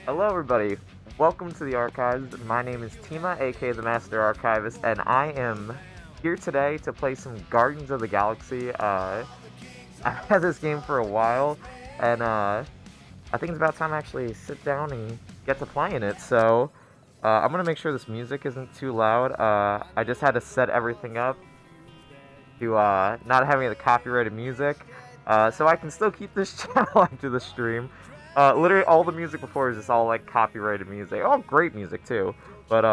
Hello, everybody. Welcome to the Archives. My name is Tima, aka the Master Archivist, and I am here today to play some Guardians of the Galaxy. I've had this game for a while, and I think it's about time I actually sit down and get to playing it. So, I'm gonna make sure this music isn't too loud. I just had to set everything up to not having the copyrighted music, so I can still keep this channel after the stream. Literally all the music before is just all like copyrighted music. Oh, great music too. But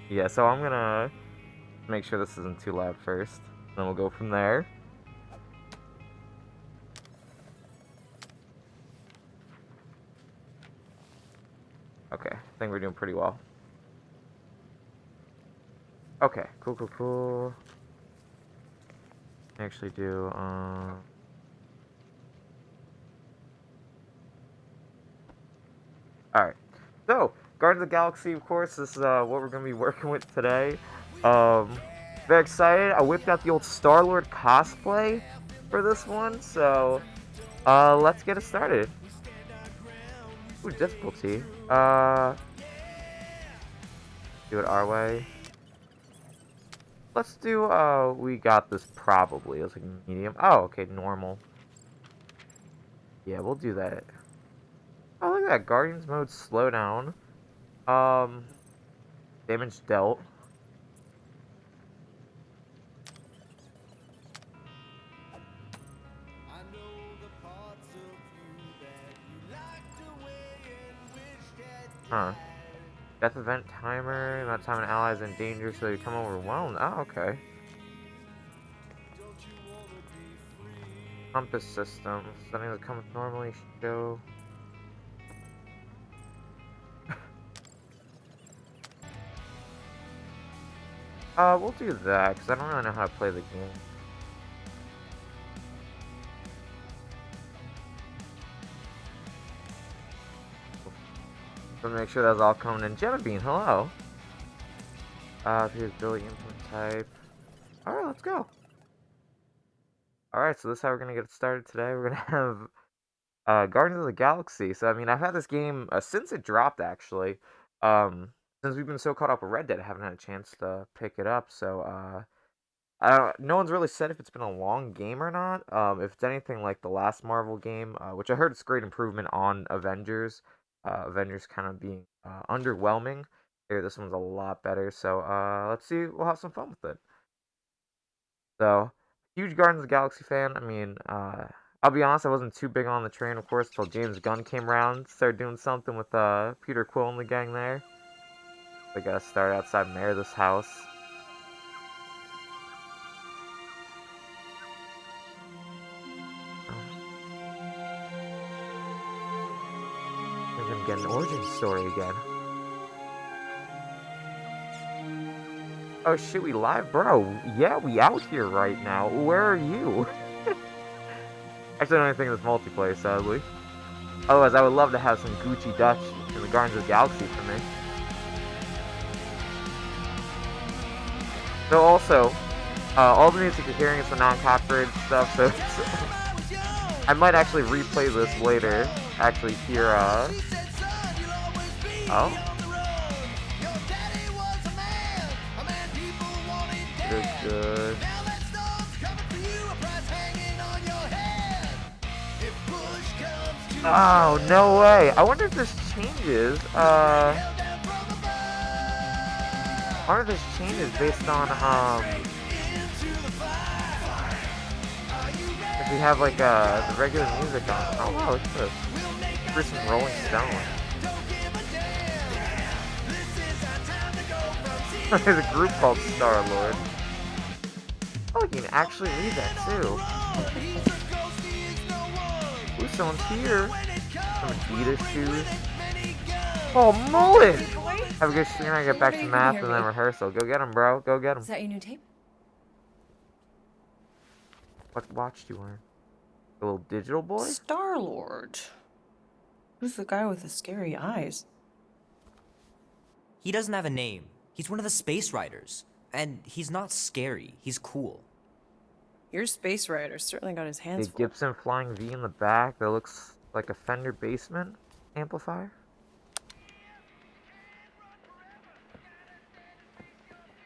yeah. So I'm gonna make sure this isn't too loud first. Then we'll go from there. Okay, I think we're doing pretty well. Okay, cool. Actually do Alright. So, Guardians of the Galaxy, of course, this is what we're going to be working with today. Very excited. I whipped out the old Star-Lord cosplay for this one, so let's get it started. Ooh, difficulty. Do it our way. Let's do, we got this probably. It's like medium. Oh, okay, normal. Yeah, we'll do that. Oh, look at that. Guardians mode slowdown. Damage dealt. Huh. Death event timer, amount of time an ally is in danger so they become overwhelmed. Oh, okay. Compass system. Something that comes normally show. We'll do that, because I don't really know how to play the game. So make sure that's all coming in. Gemma Bean, hello. Here's Billy input type. Alright, let's go. Alright, so this is how we're gonna get started today. We're gonna have Guardians of the Galaxy. So I mean I've had this game since it dropped actually. Since we've been so caught up with Red Dead, I haven't had a chance to pick it up, so no one's really said if it's been a long game or not. If it's anything like the last Marvel game, which I heard it's great improvement on Avengers. Avengers kind of being underwhelming. Here, this one's a lot better. So let's see. We'll have some fun with it. So, huge Guardians of the Galaxy fan. I mean, I'll be honest, I wasn't too big on the train, of course, until James Gunn came around, started doing something with Peter Quill and the gang there. I gotta start outside Meredith's house. We're gonna get an origin story again. Oh shit, we live? Bro, yeah, we out here right now. Where are you? Actually, I don't even think it's multiplayer, sadly. Otherwise, I would love to have some Gucci Dutch in the Guardians of the Galaxy for me. So also, all the music you're hearing is the non-copyrighted stuff, so I might actually replay this later. Actually hear, oh? Good. Oh, no way. I wonder if this changes, I wonder if this changes based on, if we have, like, the regular music on. Oh, wow, look at this. Here's some Rolling Stone. There's a group called Star-Lord. Oh, you can actually read that, too. Ooh, someone's here. Some Adidas shoes. Oh, Mullet! Have a good stream. I get back to math and then rehearsal. Go get him, bro. Go get him. Is that your new tape? What watch do you wear? The little digital boy? Star-Lord. Who's the guy with the scary eyes? He doesn't have a name. He's one of the Space Riders. And he's not scary. He's cool. Your space rider certainly got his hands The full. Gibson Flying V in the back that looks like a Fender Basement. amplifier.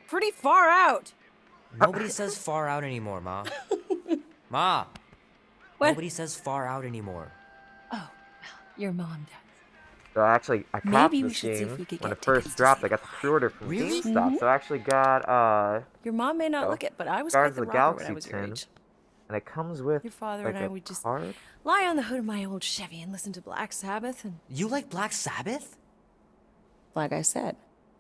Pretty far out. Nobody says far out anymore, Ma. Ma! What? Nobody says far out anymore. Oh, your mom does. So I Maybe copped we this should see if game we could when get it tickets first to dropped. see I got the the play. pre-order from Really? GameStop, so I actually got Your mom may not Oh. look it, but I was Guardians quite of the the rocker when I Galaxy was your tin. age. and it comes with Your father like and I a would just card. lie on the hood of my old Chevy and listen to Black Sabbath, and You like Black Sabbath? like I said,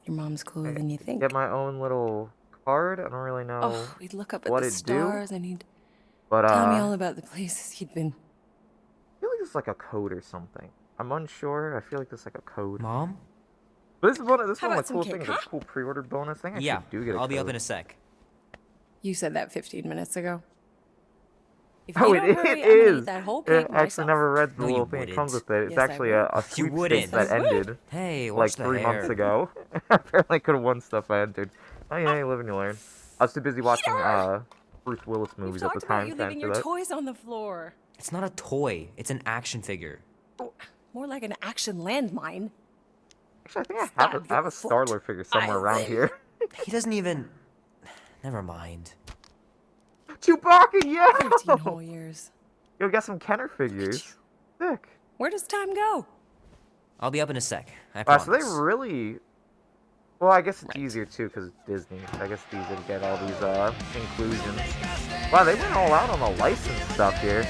your mom's cooler than you think. Get my own little card. I don't really know Oh, we'd look up at what the it do, stars, and he'd but tell me I all about the places he'd been. feel like it's like a code or something. I'm unsure. I feel like it's like a code. Mom? But this is one of How the about some cool cake, things. huh? A cool pre-order bonus thing. I Yeah, actually do get a I'll be up code. in a sec. You said that 15 minutes ago. If Oh, you it, don't hurry, it I'm gonna is. eat that whole Yeah, cake I actually myself. never read the No, little you thing that comes wouldn't. with it. It's Yes, I actually would. a You sweepstakes wouldn't. that Yes, I would. ended Hey, watch like the 3 months hair. ago. Apparently, I could have won stuff I entered. Oh yeah, you live and you learn. I was too busy watching Bruce Willis We've movies at the talked about time you to leaving answer your that. toys on the floor. It's not a toy, it's an action figure. More like an action landmine. Actually, I think I Stab have a your foot. Star-Lord figure somewhere I around will. here. He doesn't even. Never mind. Chewbacca, yeah! 13 whole years. Yo, we got some Kenner figures. Sick. Where does time go? I'll be up in a sec. I Wow, promise. so they really... Well, I guess it's Right. easier, too, because it's Disney. I guess it's easier to get all these, inclusions. Wow, they went all out on the license stuff here.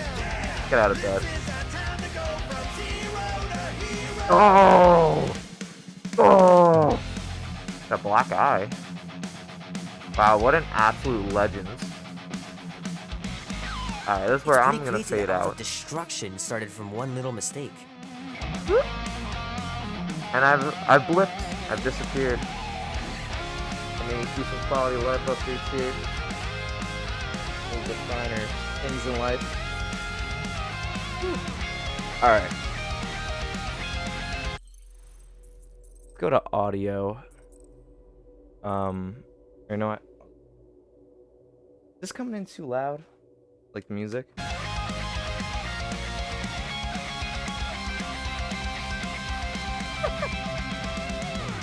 Get out of bed. Oh! Oh! That black eye. Wow, what an absolute legend. Alright, this is where I'm gonna crazy fade how all the out. destruction started from one little mistake. And I've blipped. I've disappeared. I mean, see some quality life updates here. A little bit finer things in life. Alright. Go to audio. You know what? Is this coming in too loud? Like the music?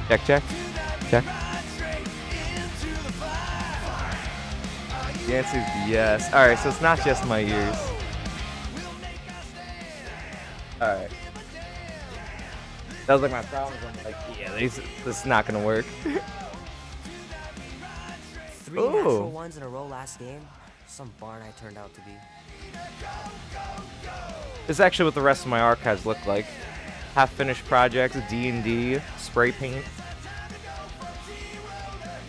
Check, check. Check. The answer is yes. Alright, so it's not just my ears. Alright. That was like my problem. I'm like, yeah, this is not gonna work. 3 Ooh. natural ones in a row last game. Some barn I turned out to be. This is actually what the rest of my archives look like. Half-finished projects, D&D, spray paint.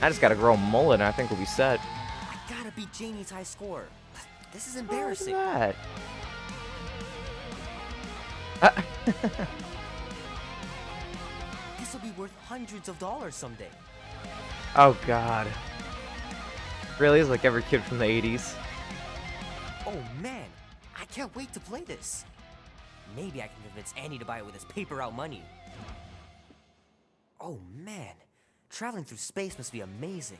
I just gotta grow a mullet and I think we'll be set. I gotta beat Janie's high score. This is Oh, look embarrassing. at that. This will be worth hundreds of dollars someday. Oh god. Really is like every kid from the 80s. Oh man, I can't wait to play this. Maybe I can convince Annie to buy it with his paper out money. Oh man, traveling through space must be amazing.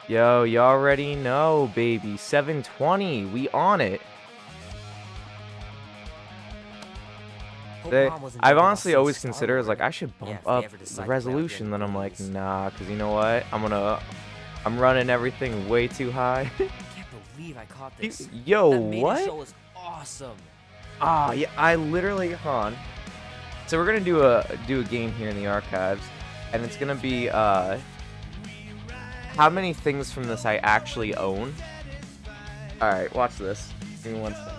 Yo, you already know, baby. 720, we on it. Hope They, Mom wasn't I've joking about honestly seeing always considered as Star-Lord. like I should Yeah, bump if they up ever decide the to play out resolution. the Then I'm like, movies. nah, cause you know what? I'm running everything way too high. I can't believe I caught this. Yo, That maiden what? show was awesome. Ah, yeah, I literally hold on. So we're gonna do a game here in the archives, and it's gonna be how many things from this I actually own. All right, watch this. Give me one second.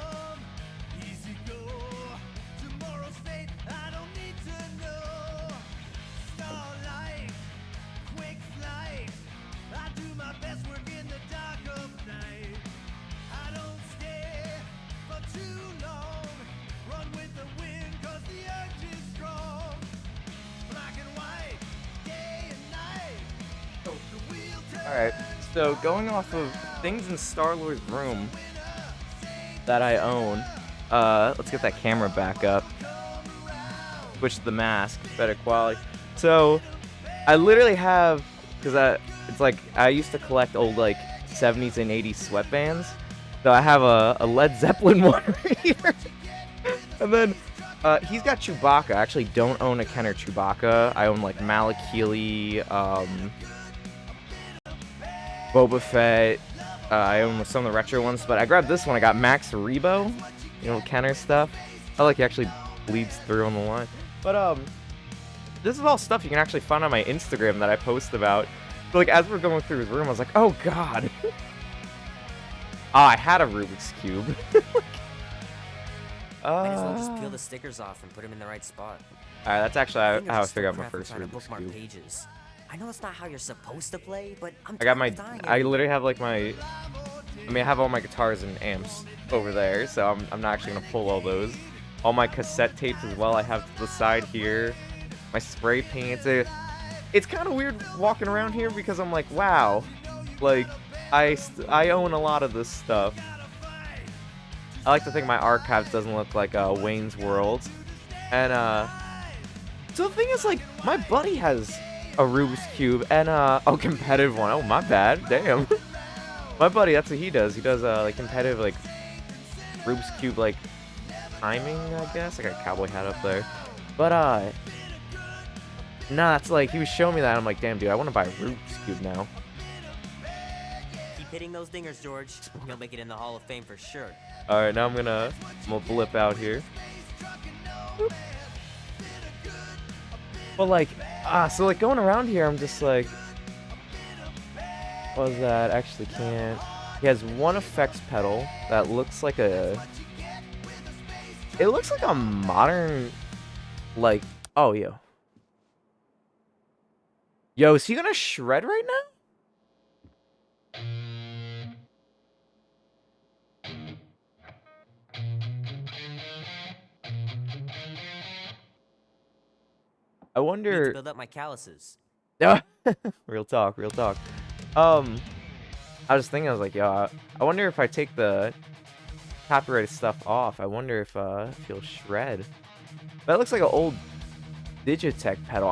Alright, so going off of things in Star-Lord's room that I own, let's get that camera back up. Switch to the mask, better quality. So, I literally have, because it's like, I used to collect old, like, 70s and 80s sweatbands. So I have a Led Zeppelin one right here. And then He's got Chewbacca. I actually don't own a Kenner Chewbacca. I own like Malakili, Boba Fett. I own some of the retro ones, but I grabbed this one. I got Max Rebo, you know, Kenner stuff. I like he actually bleeds through on the line. But this is all stuff you can actually find on my Instagram that I post about. So, like as we're going through his room, I was like, oh god. I had a Rubik's Cube. Might as well just peel the stickers off and put them in the right spot. Alright, that's actually Fingers how I are still figured out my cramped from first trying to Rubik's bookmark Cube. pages. I know that's not how you're supposed to play, but I'm I got tired of dying I every literally have like I have all my guitars and amps over there, so I'm not actually gonna pull all those. All my cassette tapes as well I have to the side here. My spray paints. It's kind of weird walking around here because I'm like, wow, like I own a lot of this stuff. I like to think my archives doesn't look like Wayne's World. And so the thing is, like, my buddy has a Rubik's Cube and oh, competitive one. Oh, my bad. Damn. My buddy, that's what he does. He does like competitive like Rubik's Cube like timing, I guess. I got a cowboy hat up there. But nah, it's like he was showing me that. I'm like, damn, dude, I want to buy a Rubik's Cube now. Keep hitting those dingers, George. You'll make it in the Hall of Fame for sure. All right, now I'm gonna blip out here. Boop. But like, so like going around here, I'm just like, what was that? Actually can't. He has one effects pedal that looks like a. It looks like a modern, like, oh yo. Yo, is he gonna shred right now? I Need to wonder. build up my calluses. Real talk, real talk. I was thinking, I was like, yo, I wonder if I take the copyrighted stuff off. I wonder if he'll shred. That looks like an old Digitech pedal.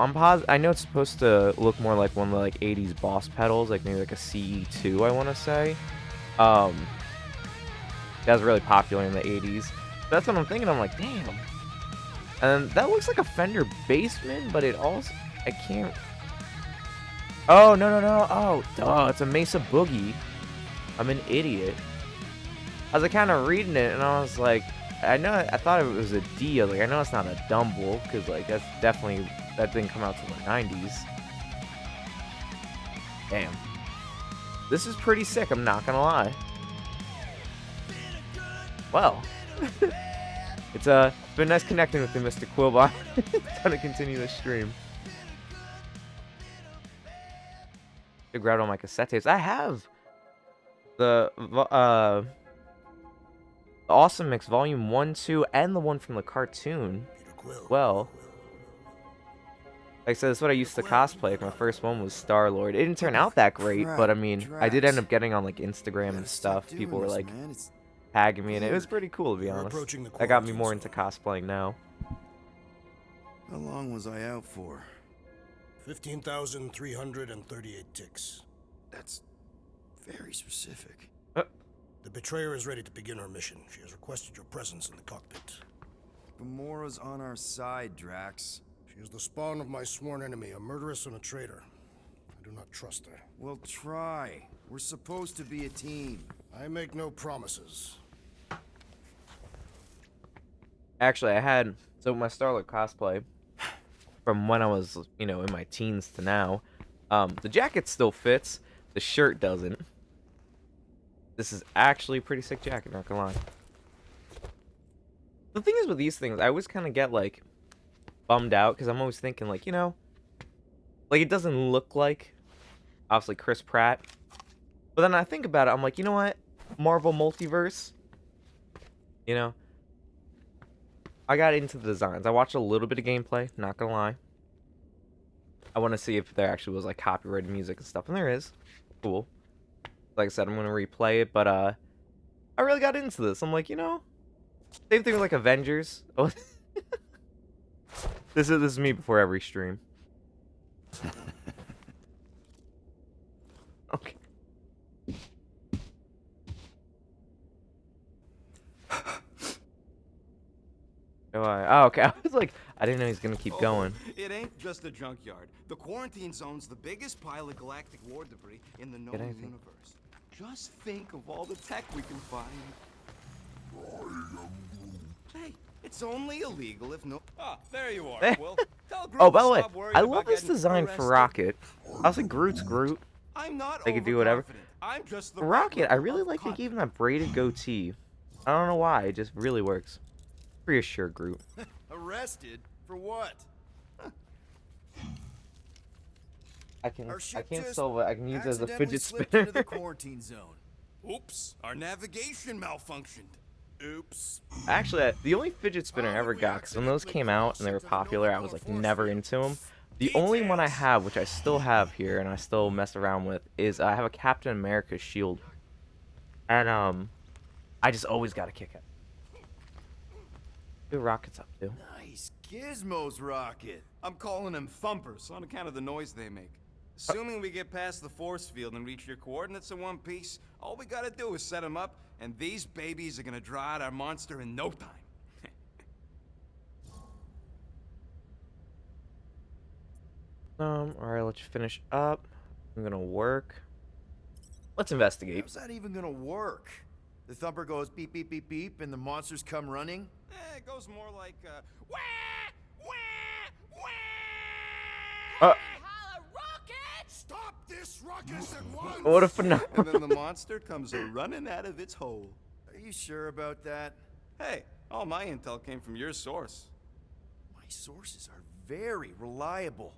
I know it's supposed to look more like one of the like 80s Boss pedals, like maybe like a CE2, I want to say. That was really popular in the 80s. That's what I'm thinking. I'm like, damn. And that looks like a Fender Bassman, but it also, I can't. Oh, no. Oh, duh, it's a Mesa Boogie. I'm an idiot. I was like, kind of reading it, and I was like, I thought it was a D. I was like, I know it's not a Dumble, because, like, that's definitely, that didn't come out till the 90s. Damn. This is pretty sick, I'm not gonna lie. Well. It's been nice connecting with you, Mr. Quillbot. Gonna continue the stream. To grab all my cassette tapes. I have the Awesome Mix Volume 1, 2, and the one from the cartoon. Well, like I said, that's what I used to cosplay. Like my first one was Star-Lord. It didn't turn out that great, but I mean, I did end up getting on like Instagram and stuff. People were like tagging me, and it was pretty cool, to be honest. That got me more into cosplaying now. How long was I out for? 15,338 ticks. That's very specific. The betrayer is ready to begin her mission. She has requested your presence in the cockpit. Gamora's on our side, Drax. She is the spawn of my sworn enemy, a murderess and a traitor. I do not trust her. Well, try. We're supposed to be a team. I make no promises. Actually, so my Star-Lord cosplay, from when I was, you know, in my teens to now, the jacket still fits, the shirt doesn't. This is actually a pretty sick jacket, not gonna lie. The thing is with these things, I always kind of get, like, bummed out, because I'm always thinking, like, you know, like, it doesn't look like, obviously, Chris Pratt. But then I think about it, I'm like, you know what? Marvel Multiverse, you know? I got into the designs. I watched a little bit of gameplay, not gonna lie. I want to see if there actually was, like, copyrighted music and stuff, and there is. Cool. Like I said, I'm gonna replay it, but, I really got into this. I'm like, you know, same thing with, like, Avengers. Oh, this is me before every stream. Okay. Oh, okay. I was like, I didn't know he's gonna keep going. It ain't just a junkyard. The quarantine zone's the biggest pile of galactic war debris in the known anything. universe. Just think of all the tech we can find. Hey, it's only illegal if no. Ah, there you are. Well, tell Groot Oh, by to the way, stop worrying I about love this getting design for arrested. Rocket. I was like, Groot's Groot. I'm not They could do whatever. overconfident. I'm just the Rocket, I butler really of like they content. gave him that braided goatee. I don't know why, it just really works. Pretty sure, Groot. Arrested? For what? I can Our I ship can't just solve it. I can use it as a accidentally fidget slipped spinner. into the quarantine zone. Oops, our navigation malfunctioned. Oops. Actually, the only fidget spinner I ever got, because when those came out and they were popular, I was like never into them. The only one I have, which I still have here and I still mess around with, is I have a Captain America shield, and I just always got a kick at. What Rocket's up to? Nice gizmos, Rocket. I'm calling them thumpers on account of the noise they make. Assuming we get past the force field and reach your coordinates in one piece, all we gotta do is set them up, and these babies are gonna draw out our monster in no time. Alright, let's finish up. I'm gonna work. Let's investigate. How's that even gonna work? The thumper goes beep beep beep beep and the monsters come running? It goes more like, wah, wah, Uh, wah! Holla, Rocket! Stop this ruckus at once! What if no? And then the monster comes running out of its hole. Are you sure about that? Hey, all my intel came from your source. My sources are very reliable.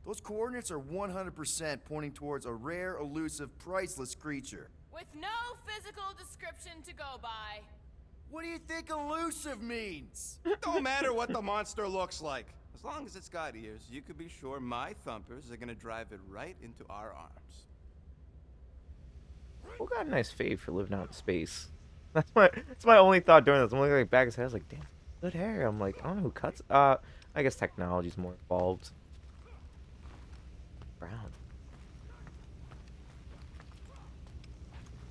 Those coordinates are 100% pointing towards a rare, elusive, priceless creature. With no physical description to go by. What do you think elusive means? Don't matter what the monster looks like. As long as it's got ears, you can be sure my thumpers are gonna drive it right into our arms. Who got a nice fade for living out in space? That's my only thought during this. I'm looking like back his head. I was like, damn, good hair. I'm like, I don't know who cuts. I guess technology's more involved. Brown.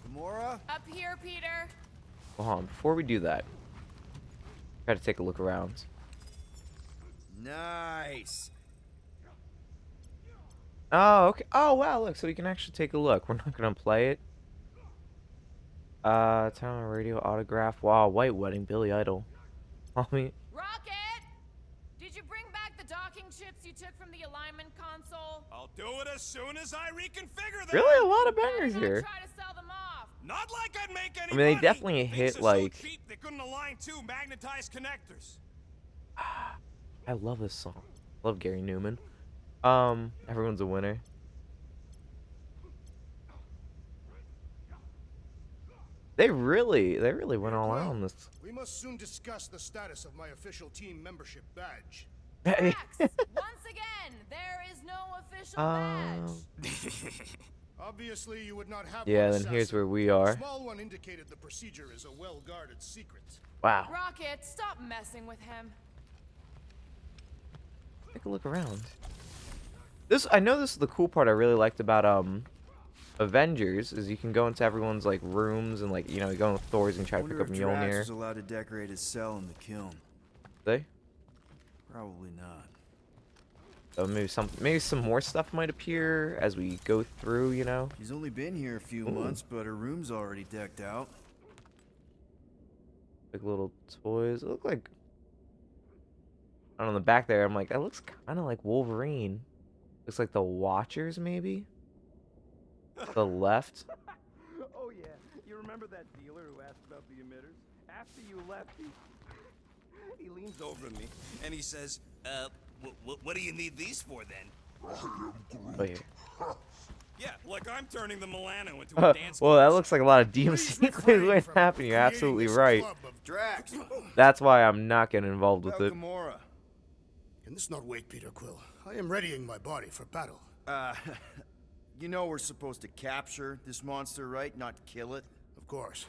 Gamora? Up here, Peter. Hold on, before we do that, try to take a look around. Nice. Oh, okay. Oh, wow, look, so you can actually take a look. We're not gonna play it. Town radio autograph. Wow, White Wedding, Billy Idol. I mean, Rocket! Did you bring back the docking chips you took from the alignment console? I'll do it as soon as I reconfigure them. really a lot of Better bangers not here. try to sell them off. Not like I'd make any I mean, they money. definitely Things hit, are like- so cheap they couldn't align two magnetized connectors. I love this song. Love Gary Newman. Everyone's a winner. They really went all out on this. We must soon discuss the status of my official team membership badge. Max, once again, there is no official badge. Obviously, you would not have Yeah, one, then here's assassin. where we The are. small one indicated the procedure is a well-guarded secret. Wow. Rocket, stop messing with him. Take a look around. I know this is the cool part I really liked about Avengers is you can go into everyone's like rooms and like you know you go into Thor's and try to pick up Drax Mjolnir. was allowed to decorate his cell in the kiln. They? Probably not. So maybe some more stuff might appear as we go through. You know. He's only been here a few months, but her room's already decked out. Like little toys. It look like. I don't know, on the back there, I'm like, that looks kind of like Wolverine. Looks like the Watchers, maybe? The left. Oh yeah, you remember that dealer who asked about the emitters? After you left, he leans over to me and he says, what do you need these for then? Oh, here. Yeah, like I'm turning the Milano into a dance. Well, that looks like a lot of DMC Please clearly refrain ain't from happening. You're creating absolutely this right. club of- Drax! That's why I'm not getting involved with About it. Gamora. Can this not wait, Peter Quill? I am readying my body for battle. You know we're supposed to capture this monster, right? Not kill it? Of course.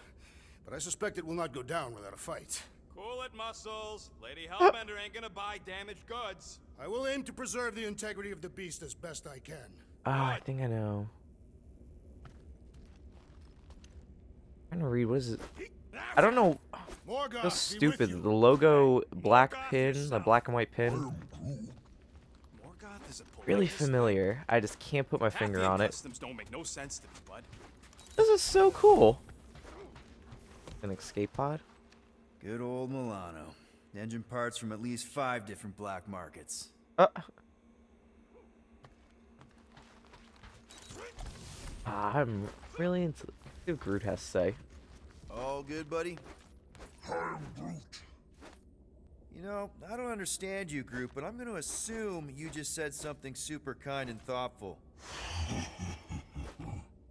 But I suspect it will not go down without a fight. Cool it, Muscles. Lady Hellbender ain't gonna buy damaged goods. I will aim to preserve the integrity of the beast as best I can. Ah, I think I know. I'm trying to read. What is it? I don't know. Morgoth, So be with stupid. you. The logo black Morgoth pin, the yourself. black and white pin, Morgoth is a really politely familiar. I just can't put my finger Pathian on it. customs don't make no sense to me, bud. This is so cool. An escape pod? Good old Milano. Engine parts from at least 5 different black markets. I'm really into what Groot has to say. All good, buddy? You know, I don't understand you, Groot, but I'm gonna assume you just said something super kind and thoughtful.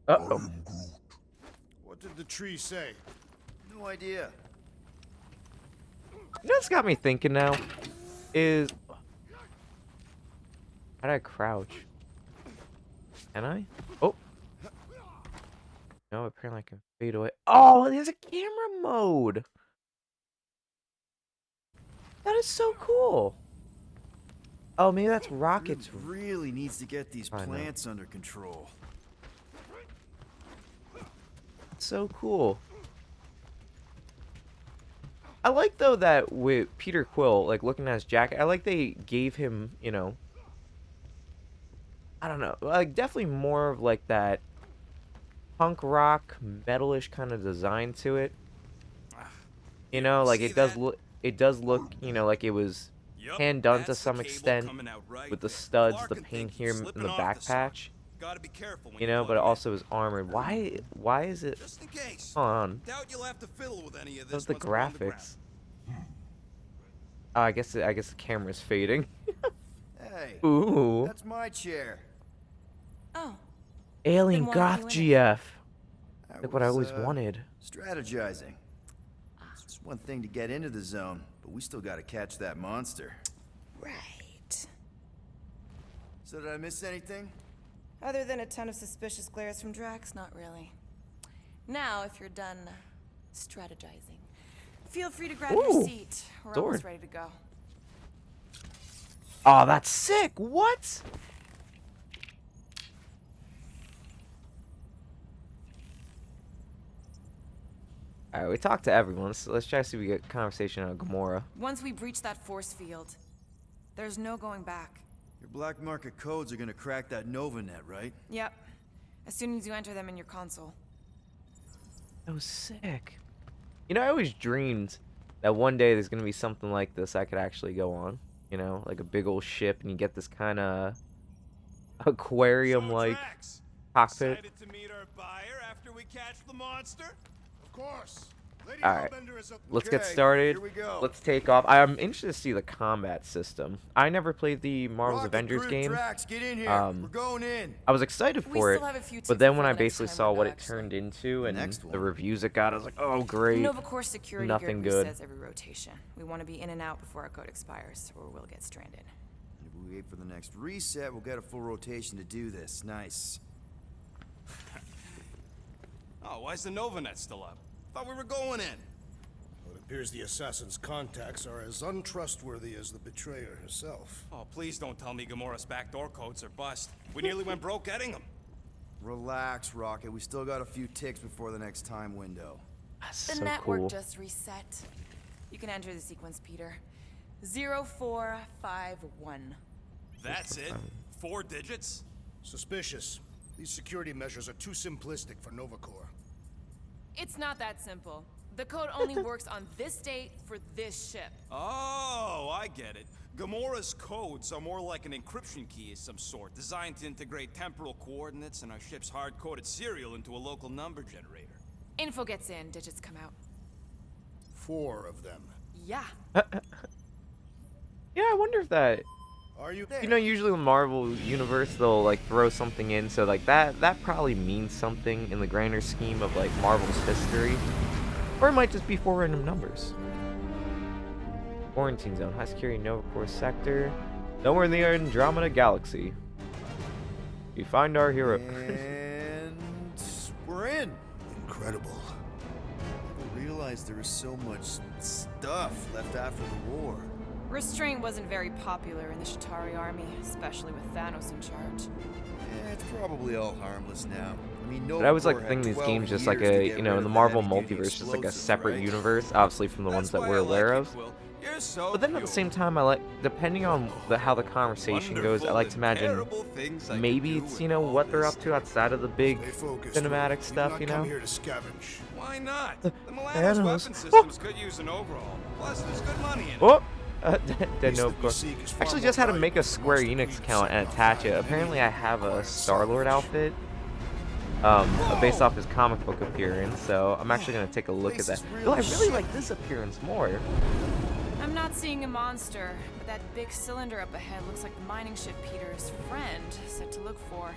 Uh-oh. What did the tree say? No idea. You know what's got me thinking now? Is... How do I crouch? Can I? Oh. No, apparently I can fade away. Oh, there's a camera mode! That is so cool! Oh, maybe that's Rocket's. Groot really needs to get these I know. plants under control. So cool. I like, though, that with Peter Quill, like, looking at his jacket, I like they gave him, you know... I don't know, like, definitely more of, like, that punk rock, metalish kind of design to it. You know, like, it does look, you know, like it was Yup, hand done to that's the some cable extent coming out right with the there. studs, Clark the and paint think here he's in slipping the off back side. patch. Gotta be careful when You know, plug but it him in. also is armored. Why is it... Just in case. Hold on. Doubt you'll have to fiddle with any of What's this the once we're on the ground. graphics? Oh, I guess the camera's fading. Hey, Ooh. that's my chair. Oh, Alien why Goth aren't you in GF. That Like what I was, always wanted. Strategizing. It's just one thing to get into the zone, but we still gotta catch that monster. Right. So did I miss anything? Other than a ton of suspicious glares from Drax, not really. Now, if you're done strategizing, feel free to grab Ooh, your seat. We're sword. almost ready to go. Oh, that's sick. What? Alright, we talked to everyone. So let's try to see if we get conversation out of Gamora. Once we breach that force field, there's no going back. Your black market codes are gonna crack that Nova net, right? Yep. As soon as you enter them in your console. That was sick. You know, I always dreamed that one day there's gonna be something like this I could actually go on. You know, like a big old ship, and you get this kind of aquarium-like Drax, cockpit. excited to meet our buyer after we catch the monster? Of course. Lady Alright, Hellbender is up. let's get Okay, started. here we go. Let's take off. I'm interested to see the combat system. I never played the Marvel's Rocket, Avengers Groot, game. Drax, get in here. We're going in. I was excited We for it, still have a few but ticks then when before I the next basically time saw window, what it actually. turned into and Next the one. reviews it got, I was like, oh, great. Nova Corps security Nothing grid good. resets every rotation. We want to be in and out before our code expires, or we'll get stranded. If we wait for the next reset, we'll get a full rotation to do this. Nice. Oh, why's the Novanet still up? Thought we were going in. Well, it appears the assassin's contacts are as untrustworthy as the betrayer herself. Oh, please don't tell me Gamora's backdoor codes are bust. We nearly went broke getting them. Relax, Rocket. We still got a few ticks before the next time window. That's The so network cool. just reset. You can enter the sequence, Peter. 0451. That's it? 4 digits? Suspicious. These security measures are too simplistic for Nova Corps. It's not that simple. The code only works on this date for this ship. Oh, I get it. Gamora's codes are more like an encryption key of some sort, designed to integrate temporal coordinates and our ship's hard-coded serial into a local number generator. Info gets in, digits come out. 4 of them. Yeah. Yeah, I wonder if that... Are you? You know, usually in the Marvel universe, they'll, like, throw something in, so, like, that probably means something in the grander scheme of, like, Marvel's history. Or it might just be 4 random numbers. Quarantine zone. High security Nova Corps sector. Nowhere in the Andromeda Galaxy. We find our hero. And we're in. Incredible. I didn't realize there was so much stuff left after the war. Restraint wasn't very popular in the Chitauri army, especially with Thanos in charge. It's probably all harmless now. mean, But I always like Novacore to had think these 12 games just like years to a, get you know, rid in the of Marvel heavy-duty multiverse, just like a explosives, separate right? universe, obviously from the ones That's that why we're I like aware you, of. Quill. You're so But then at the pure. same time, I like, depending on how the conversation goes, I Wonderful like to and imagine terrible things I could maybe do it's, with you know, all what they're this up to outside of the big Stay focused, cinematic Rudy. stuff, We you do not come know? here to scavenge. Why not? The Milano's Thanos. weapon Oh! systems could use an overhaul. Plus, there's good money in it. Oh! Then Peace no, that of we course. seek is far Actually, more just had to make valuable a than Square once the Enix Queen account and set attach it. off Apparently, any I have a required Star-Lord salvage. outfit, based off his comic book appearance. So I'm actually gonna take a look at Place that. is Though I really really like shit. this appearance more. I'm not seeing a monster, but that big cylinder up ahead looks like the mining ship Peter's friend said to look for.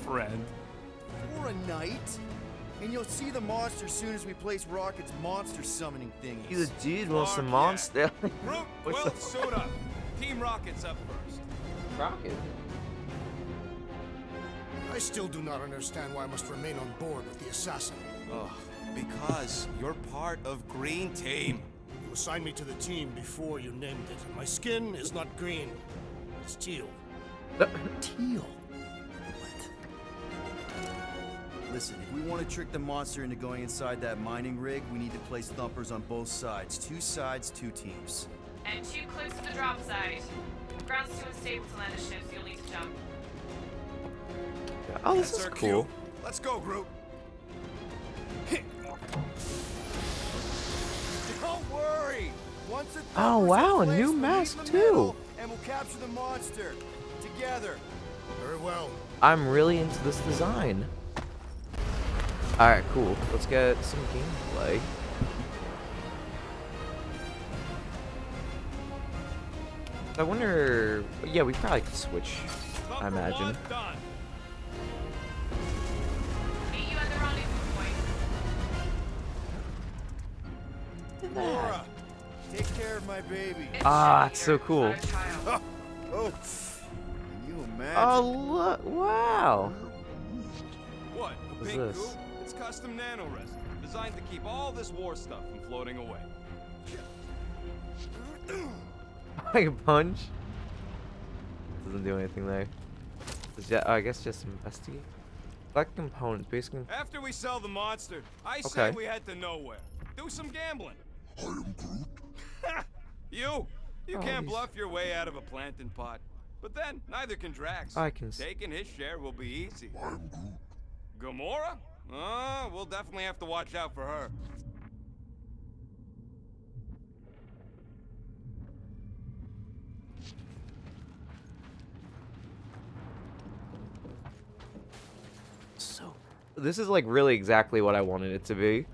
Friend. For a night? And you'll see the monster soon as we place Rocket's monster summoning thingies. He's a dude wants some Fuck monster. Groot, What's Quill, the suit up. Team Rocket's up first. rocket? I still do not understand why I must remain on board with the assassin. Oh, because you're part of Green Team. You assigned me to the team before you named it, and my skin is not green. It's teal. Teal. Listen, if we want to trick the monster into going inside that mining rig, we need to place thumpers on both sides. 2 sides, 2 teams. And 2 clicks to the drop site. Ground's too unstable to land a ship, so you'll need to jump. Oh, this That's is our cool. cue. Let's go, Groot. Don't worry! Once the Oh, thumpers wow, are a new placed, we'll meet mask, in the too. middle, and we'll capture the monster. Together. Very well. I'm really into this design. Alright, cool. Let's get some gameplay. I wonder... Yeah, we probably could switch, I Thumper imagine. one done. Meet you at the rendezvous point. Laura, take care of my baby. Ah, it's so cool. Oh, can you imagine? Oh, look. Wow. What? A What's pink this? goop? It's custom nano resin, designed to keep all this war stuff from floating away. I can punch. Doesn't do anything there. I guess just investigate. Select components, basically. After we sell the monster, I say Okay. we head to nowhere. Do some gambling. I am Groot. You Oh, can't he's- bluff your way out of a plantain pot. But then, neither can Drax. I can Taking his share will be easy. I'm Groot. Gamora? We'll definitely have to watch out for her. So, this is like really exactly what I wanted it to be.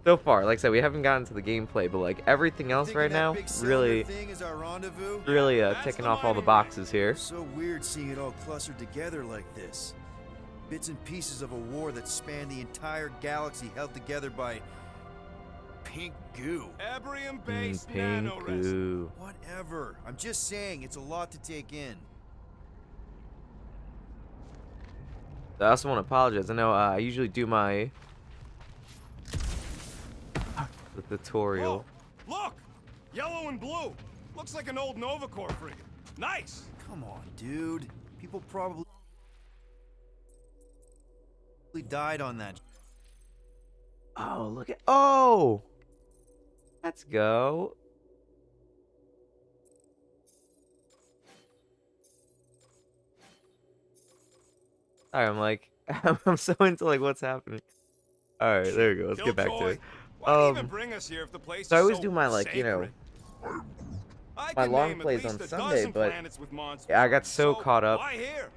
So far, like I said, we haven't gotten to the gameplay, but like everything else Thinking right that now, big cylinder really, thing is our rendezvous? really That's ticking the off all the mining boxes here. So weird seeing it all clustered together like this. Bits and pieces of a war that spanned the entire galaxy held together by pink goo. Ebrium-based Pink nano resin. goo. Whatever. I'm just saying, it's a lot to take in. I also want to apologize. I know I usually do my the tutorial. Whoa, look! Yellow and blue. Looks like an old Novacore frigate. Nice! Come on, dude. People probably died on that. Oh, look at let's go. Sorry, I'm like I'm so into like what's happening. All right, there we go. Let's get back to Killjoy. it. Why even bring us here if the place So I is always so do my like you know sacred? I my can long name at plays least on a Sunday, dozen but planets with monsters yeah, I on got them, so caught up. Why here?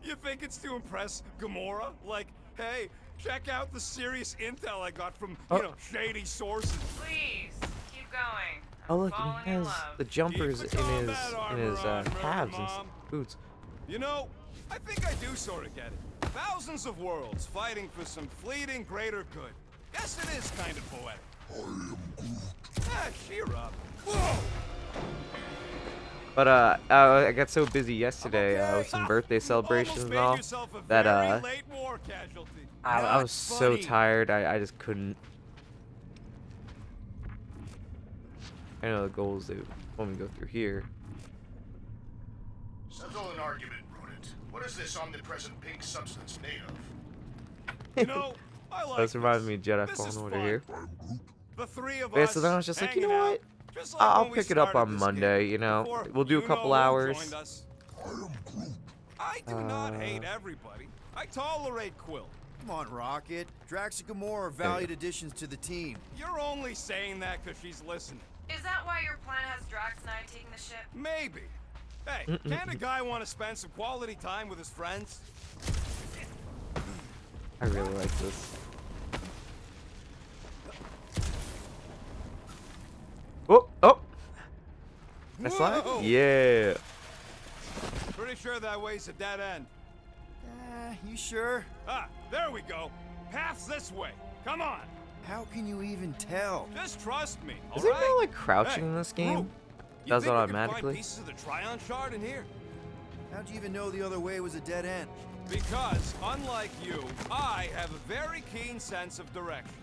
You think it's to impress Gamora? Like, hey, check out the serious intel I got from, you know, shady sources. Please, keep going. Oh look, Falling he in has love. the jumpers Keep the in combat his armor on, Murder calves and Mom. boots. You know, I think I do sort of get it. Thousands of worlds fighting for some fleeting greater good. Guess it is kind of poetic. I am Groot. Ah, cheer up. Whoa! But I got so busy yesterday Okay. with some birthday celebrations Almost and made all yourself a that very late war casualty. I Not was so funny. tired. I just couldn't. I know the goals they want me to go through here. Settle an argument, Rodent. What is this omnipresent pink substance made of? You know, I like That's reminding this. me of Jedi This Fallen is Order fun. here. The three of Yeah, us so then I was just like, you hanging know out, what? just like I'll when we pick it up started on this Monday, game, you know? before We'll do a couple you-know-who hours. joined us. I do not hate everybody. I tolerate Quill. Come on, Rocket. Drax and Gamora are valued additions to the team. You're only saying that because she's listening. Is that why your plan has Drax and I taking the ship? Maybe. Hey, can't a guy want to spend some quality time with his friends? I really like this. Oh, oh! I slide? Whoa! Yeah. Pretty sure that way's a dead end. You sure? Ah, there we go. Path's this way. Come on. How can you even tell? Just trust me, Is alright? there no like crouching Hey, in this game? Groot, you Does it think we can automatically? find pieces of the Tryon shard in here? How'd you even know the other way was a dead end? Because, unlike you, I have a very keen sense of direction.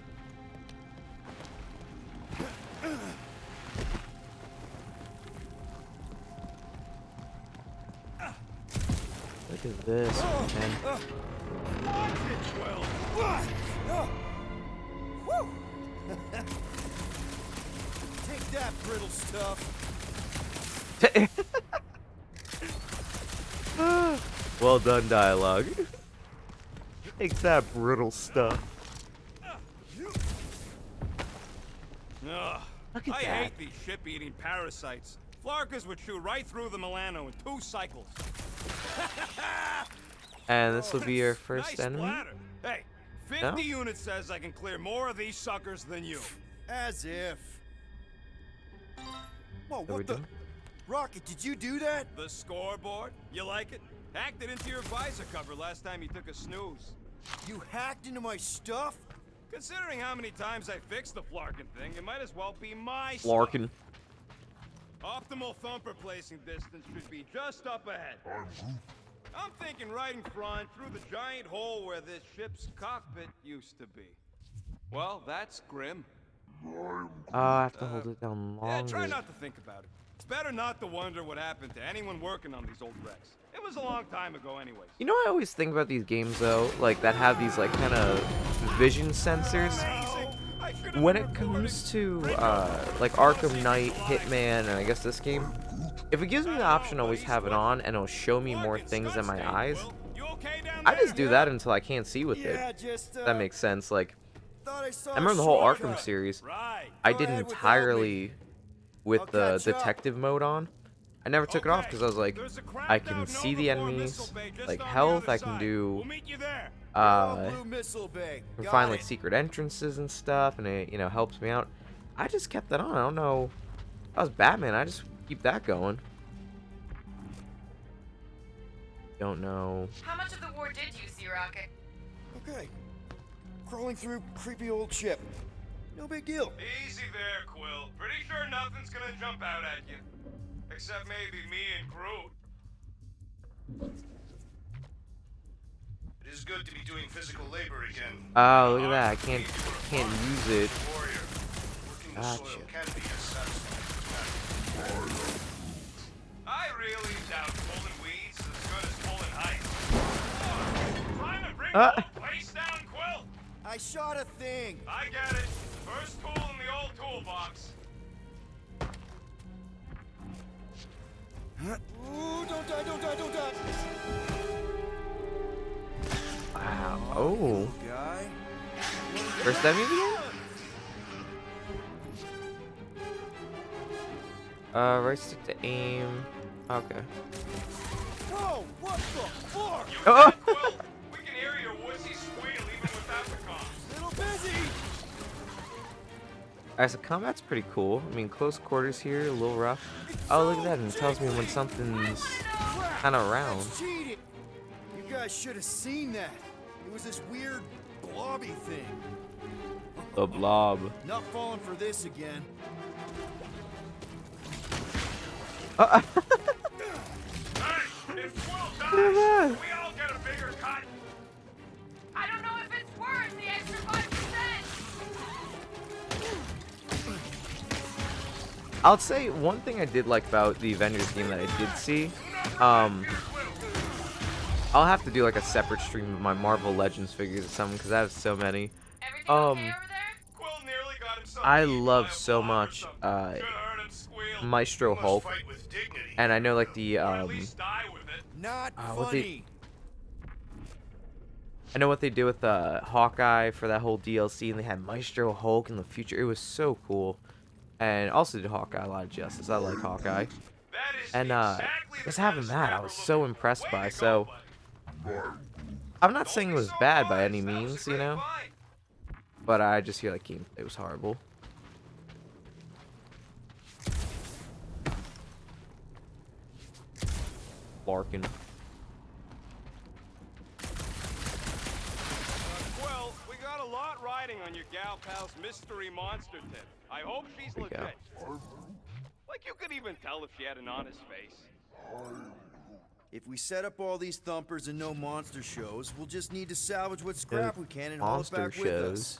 Look at this, man. Watch it, Will. Take that, brittle stuff. Well done, dialogue. Take that brittle stuff. Ugh, Look at I that. hate these ship-eating parasites. Flarkers would chew right through the Milano in 2 cycles. And this will be your first Nice enemy? splatter. Hey, 50 No? units says I can clear more of these suckers than you. As if. Whoa, we what the? doing? Rocket, did you do that? The scoreboard? You like it? Hacked it into your visor cover last time you took a snooze. You hacked into my stuff? Considering how many times I fixed the Flarkin thing, it might as well be my Larkin. stuff. Optimal thumper placing distance should be just up ahead. I'm thinking right in front, through the giant hole where this ship's cockpit used to be. Well, that's grim. I have to hold it down Yeah, longer. try not to think about it. It's better not to wonder what happened to anyone working on these old wrecks. It was a long time ago anyways. You know what I always think about these games though? Like that have these like kind of vision sensors. I should have When been it recording. comes to like Arkham Knight, Hitman, and I guess this game, if it gives me the option to always have it on and it'll show me more things in my eyes, You okay down I just there? do that until I can't see with Yeah, it. just. If that makes sense. Like Thought I saw I remember the whole a Arkham shortcut. series. Right. I Go did ahead without entirely with I'll the catch up. detective mode on. I never took it off Okay, because I was like, there's a cracked I out can Nova see the 4 enemies, missile bay just like on the health. other I can side. do We'll meet you there. Blue Missile Bay. Got find like it. secret entrances and stuff, and it helps me out. I just kept that on. I don't know. I was Batman. I just keep that going. Don't know. How much of the war did you see, Rocket? Okay. Crawling through creepy old ship. No big deal. Easy there, Quill. Pretty sure nothing's gonna jump out at you. Except maybe me and Groot. It is good to be doing physical labor again. Oh, look at that. I can't use it. Warrior, working the Gotcha. soil can be as satisfying. I really doubt pulling weeds is as good as pulling height. Trying to bring Ah. the whole place down, Quill? I shot a thing. I get it. First tool in the old toolbox. Ooh, don't die, don't die, don't die. Wow. Oh. Guy. First enemy again? Right stick to aim. Okay. Whoa, what the fuck? Oh! Quill, we can hear your wussy squeal even without the comms. Little busy. Alright, so combat's pretty cool. I mean, close quarters here, a little rough. Oh, look at that, and it tells me when something's kind of around. That's cheating. You guys should have seen that. It was this weird blobby thing. The blob. Not falling for this again. Hey, if Quill dies, that. we all get a bigger cut. I don't know if it's worth the extra 5%. I'll say one thing I did like about the Avengers game that I did see, I'll have to do like a separate stream of my Marvel Legends figures or something because I have so many. Everything okay Um, over there? Quill nearly got himself I eaten by love a so bog or much something. Shoulda heard him squeal. Maestro You must Hulk, fight with dignity. and I know like the Or at least die with it. Not what they funny. I know what they did with Hawkeye for that whole DLC, and they had Maestro Hulk in the future. It was so cool, and also did Hawkeye a lot of justice. I like Hawkeye, That is and exactly the just kind having of that, I scrap was we're so looking for. impressed Way by. to go, So bud. I'm not Don't saying it be was so bad by modest. any That was a means, great find. but I just feel like gameplay was horrible. Larkin. Well, we got a lot riding on your gal pal's mystery monster tip. I hope she's There we go. legit. Like you could even tell if she had an honest face. If we set up all these thumpers and no monster shows, we'll just need to salvage what scrap we can and haul it Monster back with us. shows.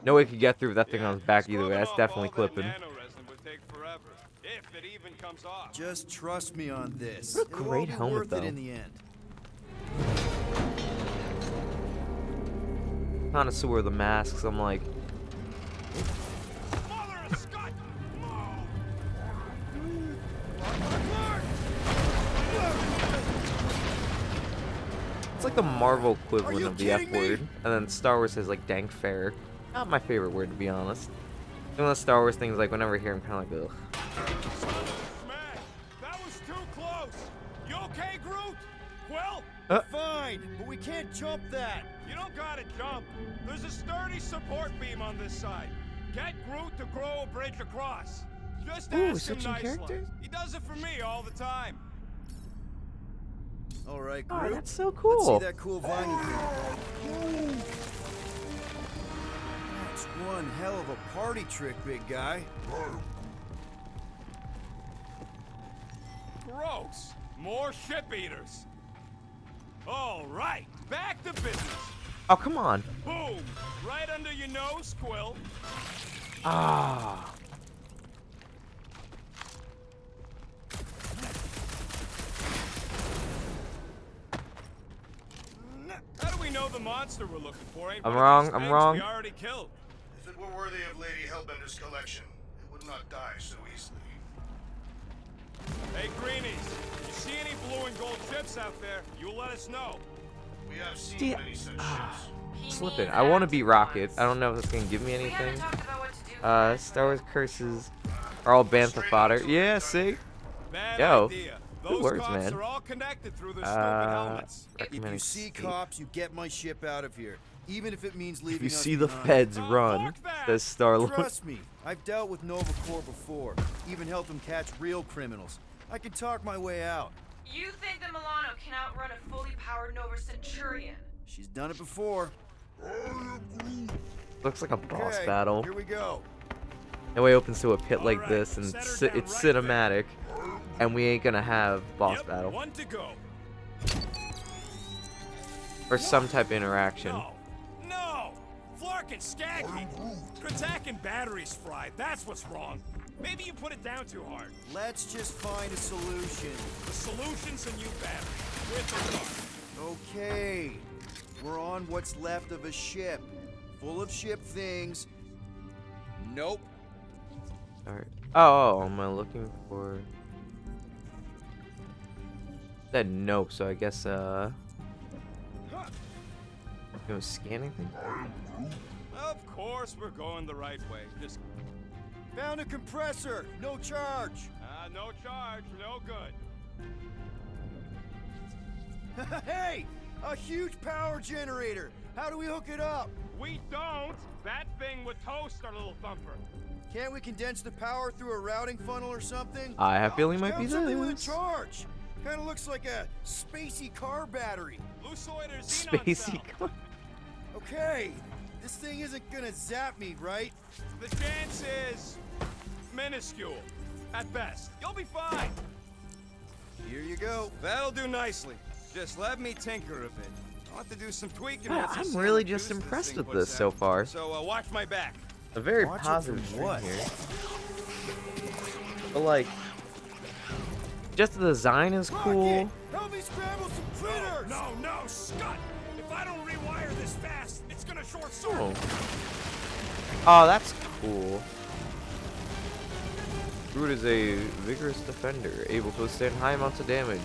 No way could get through that thing on his back either way. scrubbing That's off definitely all that clipping. nanoresin would take forever, if it even comes off. Just trust me on this. What a It'll all great be helmet, worth it though. in the end. Connoisseur of the masks. I'm like, Mother of Scott! it's like the Marvel equivalent you of the F kidding me? word, and then Star Wars says like dank fair. Not my favorite word, to be honest. Some of the Star Wars things, like whenever I hear them, kind of like, ugh. Smack! That was too close! You okay, Groot? Well, Fine, but we can't jump that. you don't gotta jump. There's a sturdy support beam on this side. Get Groot to grow a bridge across. Just Ooh, ask him switching nicely. characters? He does it for me all the time. All right, Oh, Groot. that's so Let's cool. see that cool vine you can. That's one hell of a party trick, big guy. Gross. More ship eaters. All right, back to business. Oh, come on. Boom! Right under your nose, Quill. Ah. How do we know the monster we're looking for ain't I'm one of wrong, these I'm things wrong. we already killed? If it were worthy of Lady Hellbender's collection, it would not die so easily. Hey, Greenies, you see any blue and gold ships out there, you let us know. We have seen See, many such ships. He Slipping. needs I want to be active Rocket. ones. I don't know if it's gonna give me We haven't anything. talked about what to do for that, Star Wars curses are all bantha fodder. Yeah, see? Bad Yo, idea. good Those words, cops man. are all connected through their stupid helmets. If Recommend you see escape. cops, you get my ship out of here, even if it means leaving If you us see the behind. feds Oh, run, fuck that. says Star-Lord. Trust me, I've dealt with Nova Corps before. Even helped them catch real criminals. I can talk my way out. You think that Milano can outrun a fully powered Nova Centurion? She's done it before. Looks like a boss Okay, battle. Here we go. No way opens to a pit like Alright, this, and set her it's down it's right cinematic, and we ain't gonna have boss Yep, battle one to go. or some type of interaction. No, no! Flark and Skaggy! Kratak and batteries fried, that's what's wrong. Maybe you put it down too hard. Let's just find a solution. The solution's a new battery. With or without. Okay. We're on what's left of a ship. Full of ship things. Nope. Alright. Oh, am I looking for? Said nope. So I guess it was scanning thing. Of course we're going the right way. Just, Found a compressor. No charge. no charge, no good. Hey! A huge power generator. How do we hook it up? We don't! That thing would toast our little thumper. Can't we condense the power through a routing funnel or something? I have a feeling it might be Found something with a this. charge. Kind of looks like a spacey car battery. Luciloid or xenon Spacey. cell. Okay, this thing isn't gonna zap me, right? The chance is minuscule. At best. You'll be fine. Here you go. That'll do nicely. Just let me tinker a bit. I'll have to do some tweaking. Yeah, once I I'm see how really much just juice this impressed thing with puts this so out. far. So watch my back. A very Watch it positive for stream what? here. But like, just the design is cool. Rocket, help me scramble some critters! No, no, Scott! If I don't rewire this fast, it's gonna short circuit. Oh. Oh, that's cool. Groot is a vigorous defender, able to withstand high amounts of damage.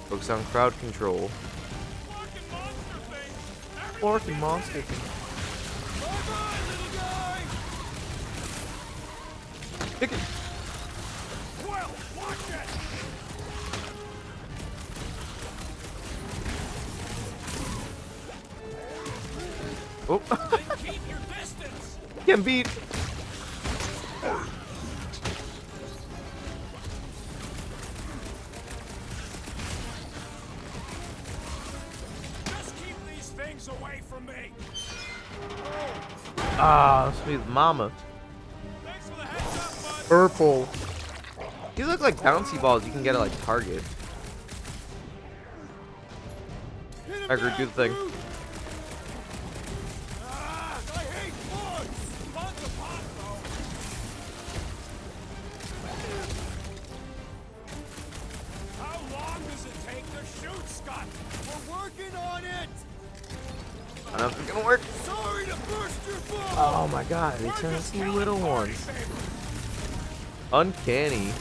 Focus on crowd control. Fucking monster thing! Orphan monster thing. Bye-bye, little guy! Pick it. Well, watch it! Oh. Then keep your distance! Get beat. Just keep these things away from me! Ah, sweet mama. Thanks for the heads up, bud! Purple. These look like bouncy balls you can get at like Target. Hit him I agree, down, do the thing. Groot! Ah, I hate bugs! Bugs a pop, though! How long does it take to shoot, Scott? We're working on it! I don't know if it's gonna work. Sorry to burst your bubble! Oh my god, they turn into little ones. Uncanny.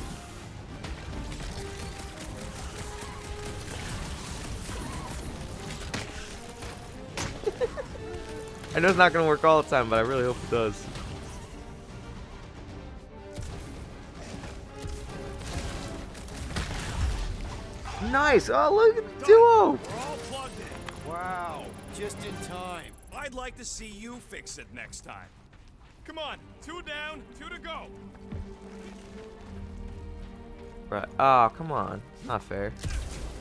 I know it's not gonna work all the time, but I really hope it does. Nice! Oh, look at the duo! We're all plugged in. Wow, just in time. I'd like to see you fix it next time. Come on, 2 down, 2 to go. Right. Oh, come on. Not fair.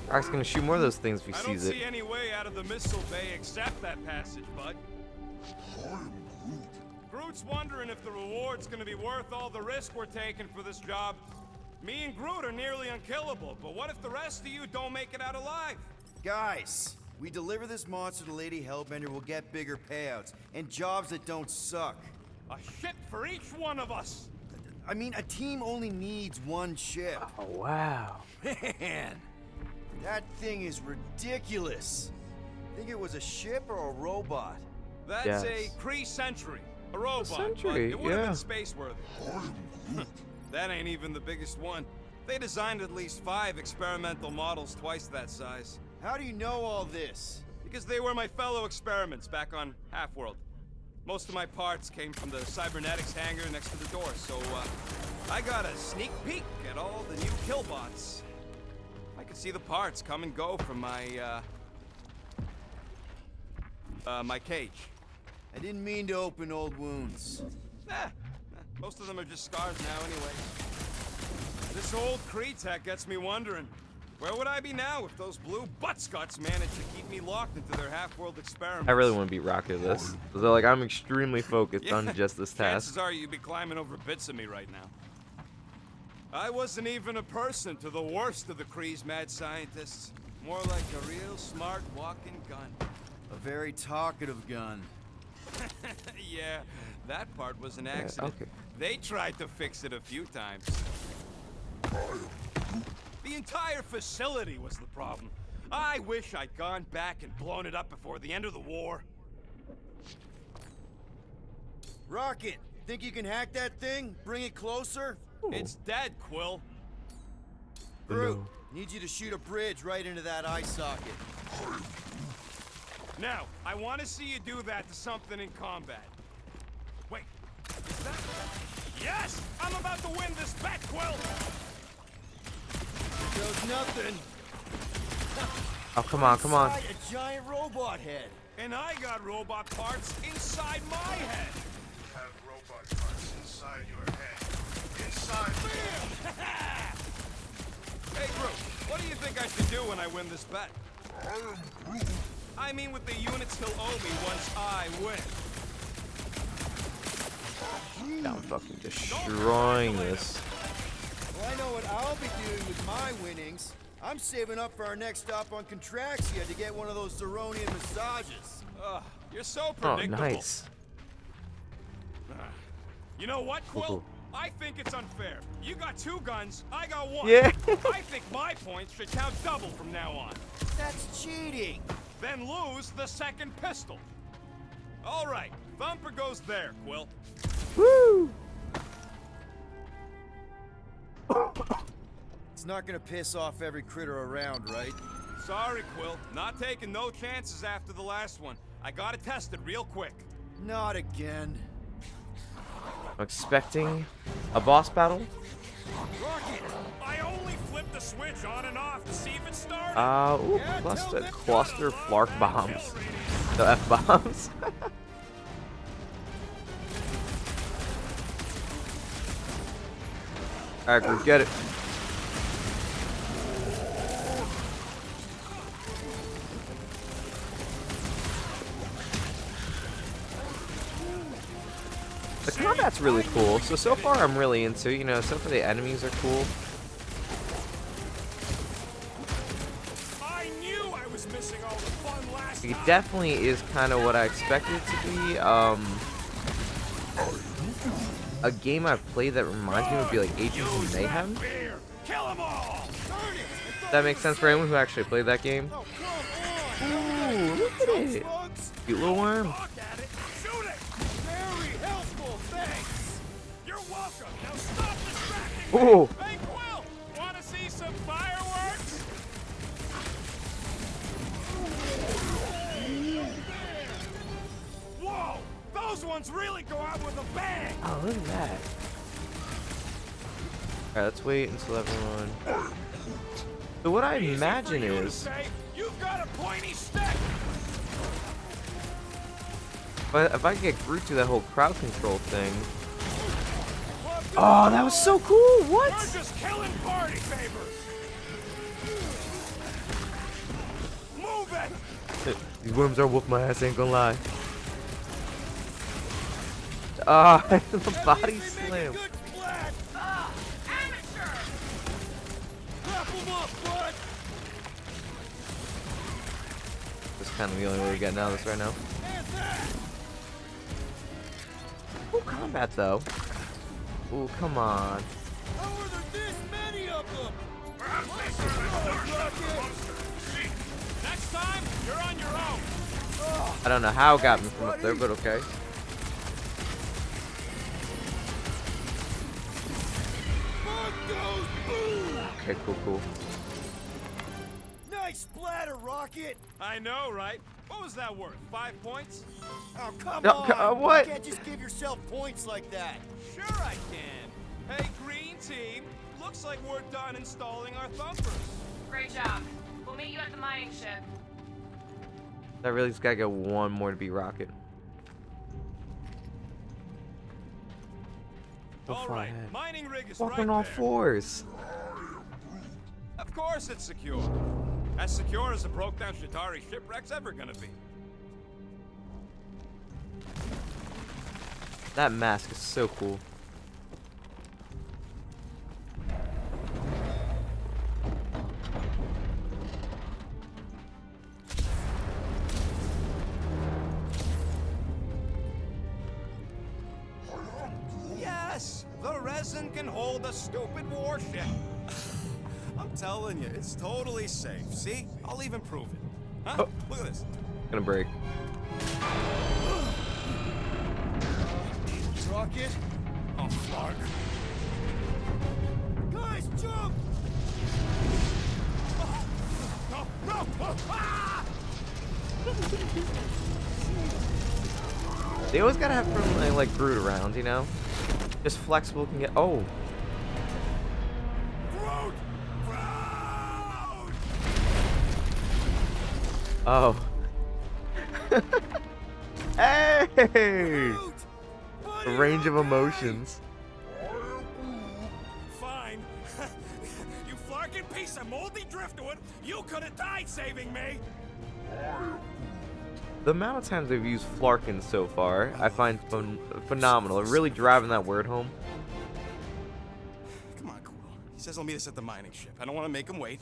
Rock's gonna shoot more of those things if he I don't sees it. see any way out of the missile bay except that passage, bud. Groot's wondering if the reward's gonna be worth all the risk we're taking for this job. Me and Groot are nearly unkillable, but what if the rest of you don't make it out alive? Guys, we deliver this monster to Lady Hellbender, we'll get bigger payouts and jobs that don't suck. A ship for each one of us. I mean, a team only needs one ship. Oh, wow. Man, that thing is ridiculous. Think it was a ship or a robot? That's Yes. a Kree Sentry, a robot, but Sentry, it would have yeah. been space-worthy. That ain't even the biggest one. They designed at least 5 experimental models twice that size. How do you know all this? Because they were my fellow experiments back on Half-World. Most of my parts came from the cybernetics hangar next to the door, so I got a sneak peek at all the new killbots. I could see the parts come and go from my my cage. I didn't mean to open old wounds. Most of them are just scars now anyway. This old Kree tech gets me wondering, where would I be now if those blue butt-scuts managed to keep me locked into their half-world experiments? I really want to beat Rocket at this. So, like, I'm extremely focused on just this Chances task. are you'd be climbing over bits of me right now. I wasn't even a person to the worst of the Kree's mad scientists. More like a real smart walking gun. A very talkative gun. Yeah, that part was an accident. okay. They tried to fix it a few times. The entire facility was the problem. I wish I'd gone back and blown it up before the end of the war. Rocket, think you can hack that thing? Bring it closer? It's dead, Quill. Groot, need you to shoot a bridge right into that eye socket. Now, I want to see you do that to something in combat. Wait, is that... Yes! I'm about to win this bet, Quill! Shows nothing. Oh, come on, come on. Inside a giant robot head. And I got robot parts inside my head. Have robot parts inside your head. Inside Hey, Groot, what do you think I should do when I win this bet? I mean with the units he'll owe me once I win. I'm fucking destroying this. Well, I know what I'll be doing with my winnings. I'm saving up for our next stop on Contraxia to get one of those Zeronian massages. Ugh, you're so Oh, predictable. nice. You know what, Quill? Cool. I think it's unfair. You got 2 guns, I got 1. Yeah. I think my points should count double from now on. That's cheating. Then lose the 2nd pistol. All right, Thumper goes there, Quill. Woo! It's not gonna piss off every critter around, right? Sorry, Quill. Not taking no chances after the last one. I gotta test it real quick. Not again. I'm expecting a boss battle. Rocket! I only flipped the switch on and off to see if it started. Ooh, cluster flark bombs. The F-bombs. Alright, go get it. The combat's really cool. So far I'm really into, you know, so far the enemies are cool. I knew I was missing all the fun last It time. definitely is kind of what I expected it to be. A game I've played that reminds me would be like Agents of Mayhem. Beer. Kill 'em all. That makes sense for anyone who actually played that game. Oh, come on! Ooh, look at it. Bugs? Cute little worm. Look at it. Shoot it. Very helpful, thanks! You're welcome. Now stop distracting Ooh. me. Hey, Quill. Want to see some fireworks? Whoa. Those ones really go out with a bang. Oh, look at that. Alright, let's wait until everyone... So what I Easy imagine for you to is... say. You've got a pointy stick. If I can get Groot to that whole crowd control thing... Oh, that was so cool! What? We're just killing party favors. Move it. These worms are whoop my ass, ain't gonna lie. Ah, the body slam. Good splat! Amateur! Wrap 'em up, bud! That's kind of the only way to get out of this right now. Cool combat though. Ooh, come on. How are there this many of them? Next time, you're on your own. I don't know how it got me from up there, but okay. Okay, cool. Nice splatter, Rocket! I know, right? What was that worth? 5 points? Oh, come No, on! what? You can't just give yourself points like that. Sure I can. Hey, green team. Looks like we're done installing our thumpers. Great job. We'll meet you at the mining ship. I really just gotta get one more to be Rocket. All right, mining rig is Walking right all there. fours. Of course it's secure. As secure as a broke-down Shatari shipwreck's ever gonna be. That mask is so cool. Yes, the resin can hold a stupid warship. I'm telling you, it's totally safe. See? I'll even prove it. Huh? Oh. Look at this. Gonna break. Rocket? Oh, fuck. Guys, jump! No, no! Ah! They always gotta have something like Groot around, you know? Just flexible can get. Oh, Groot! Groot! oh. Hey! Groot! A Buddy, range of okay? emotions. Fine. You flarkin' piece of moldy driftwood, you could have died saving me. The amount of times they've used Flarkin so far, I find phenomenal. Really driving that word home. Come on, Quill. He says he'll meet us at the mining ship. I don't want to make him wait.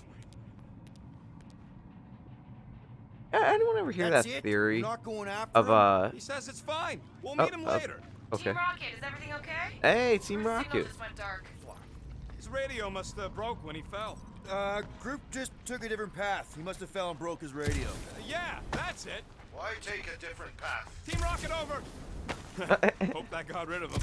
Anyone ever hear That's that it? theory We're not going after of him? He says it's fine. We'll meet him later. Okay. Team Rocket, is everything okay? Hey, Team Our signal Rocket. just went dark. His radio must have broke when he fell. Group just took a different path. He must have fell and broke his radio. Yeah, that's it. Why take a different path? Team Rocket over. Hope that got rid of him.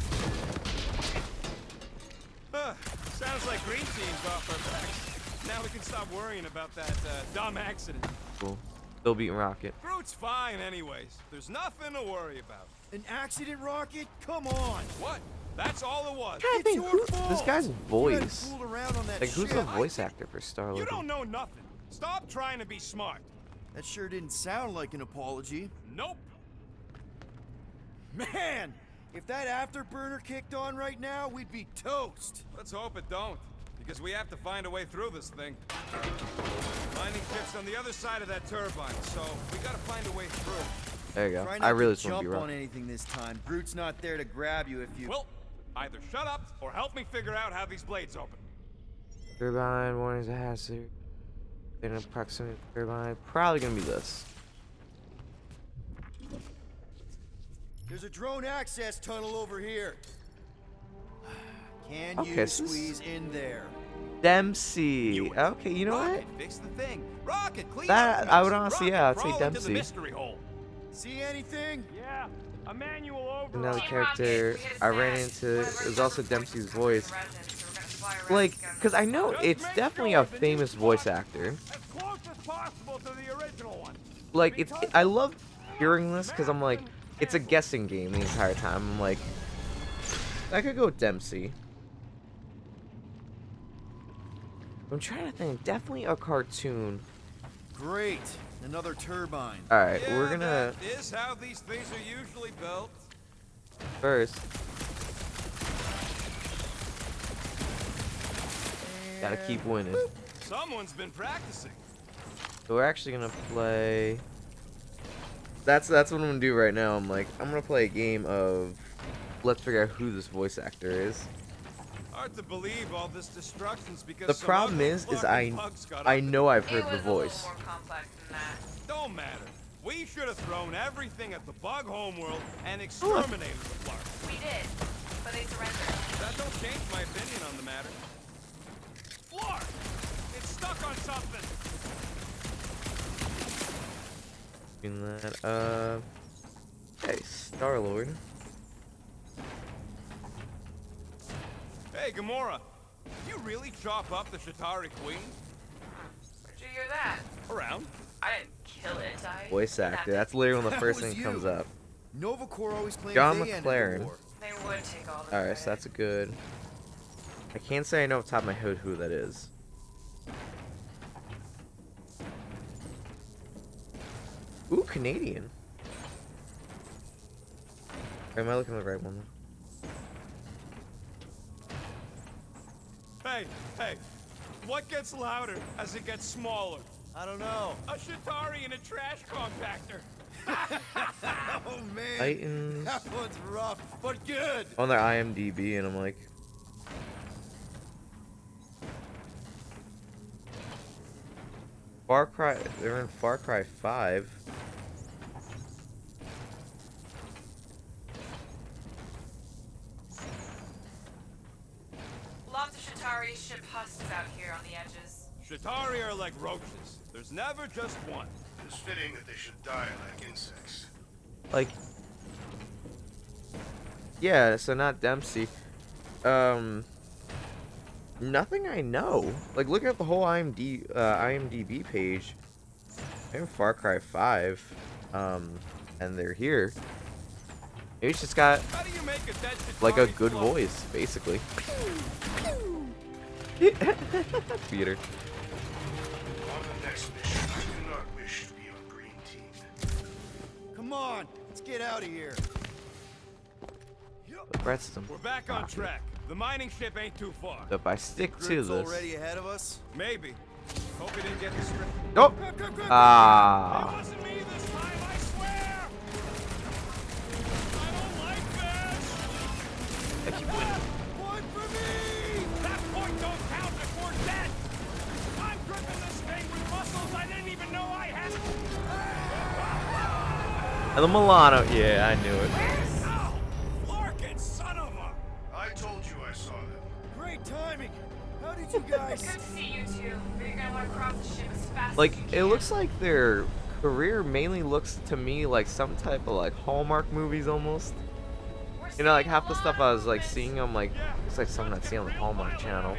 Sounds like Green Team's off our backs. Now we can stop worrying about that dumb accident. Cool. Still beating Rocket. Groot's fine anyways. There's nothing to worry about. An accident, Rocket? Come on! What? That's all it was. I It's think your this fault. guy's You hadn't voice. fooled around on that Like, who's ship. the voice actor for Star-Lord? You don't know nothing. Stop trying to be smart. That sure didn't sound like an apology. Nope. Man, if that afterburner kicked on right now, we'd be toast. Let's hope it don't. Because we have to find a way through this thing. Mining ship's on the other side of that turbine, so we gotta find a way through. There you go. Try I not really to just want to jump be on Rocket. anything this time. Groot's not there to grab you if you... Well, either shut up or help me figure out how these blades open. Turbine, warnings a hazard. In a proximity to turbine. Probably gonna be this. There's a drone access tunnel over here. Can Okay, you so this- squeeze in there? Dempsey. Knew it. Okay, you know Rocket, what? fix the thing. Rocket, clean That- up the I mess. would honestly- Rocket, yeah, I'd say crawl into Dempsey. the mystery hole. See anything? Yeah, a manual over. Another Team character Rocket, we hit a I ran smash. into One is of our also reports Dempsey's from voice. the residents, so we're gonna fly around Like, and scan because I know Just it's make definitely sure a the new famous voice spot actor. As close as possible to the original one. Like, it's I love hearing this because I'm like, it's a guessing game the entire time. I'm like, I could go with Dempsey. I'm trying to think. Definitely a cartoon. Great. Another turbine. All right, Yeah, we're gonna that is how these things are usually built. first. Gotta keep winning. Someone's been practicing. So we're actually gonna play. That's what I'm gonna do right now. I'm gonna play a game of. Let's figure out who this voice actor is. Hard to believe all this destruction's because The some problem ugly is fucking bugs got I up know I've It heard was the a voice. little more complex than that. it. Don't matter. We should have thrown everything at the bug homeworld and exterminated the Flark. We did, but they surrendered. That don't change my opinion on the matter. Flark! It's stuck on something. Doing that. Hey, Star-Lord. Hey, Gamora. Did you really chop up the Shatari Queen? Where'd you hear that? Around? I didn't kill it. I Voice kidnapped actor. it. That's literally one of the That first was thing that you. comes up. Nova Corps always claims John they ended the McLaren. war. They would take all the Alright, so that's a good. I can't say I know off the top of my head who that is. Ooh, Canadian. Or am I looking at the right one? Hey, hey. What gets louder as it gets smaller? I don't know. A Shatari in a trash compactor. Oh man, Titans. that one's rough, but good. On their IMDb, and I'm like. Far Cry. They're in Far Cry 5. Lots of Shatari ship husks out here on the edges. Shatari are like roaches. There's never just one. It's fitting that they should die like insects. Like. Yeah, so not Dempsey. Nothing I know. Like, look at the whole IMDb page. They're in Far Cry 5. And they're here. Maybe it's just got How do you make a dead Shatari like a good float? voice, basically. Peter. On the next mission, I do not wish to be on Green Team. Come on, let's get out of here. Preston. We're back on track. The mining ship ain't too far. If I stick to Groot's this. already ahead of us. Maybe. Hope he didn't get distracted. Nope. It Ah. wasn't me this time, I swear! I don't like this! I keep winning. One for me! That point don't count if we're dead! I'm gripping this thing with muscles I didn't even know I had! And the Milano. Yeah, I knew it. Ow! Lark, you guys. Good to see you two, but you're gonna want to cross the ship as fast Like, as you it can. looks like their career mainly looks to me like some type of like Hallmark movies almost. We're You know, like seeing a half the lot stuff of I was like movement. seeing, I'm like, looks like something I'd see on the Hallmark channel.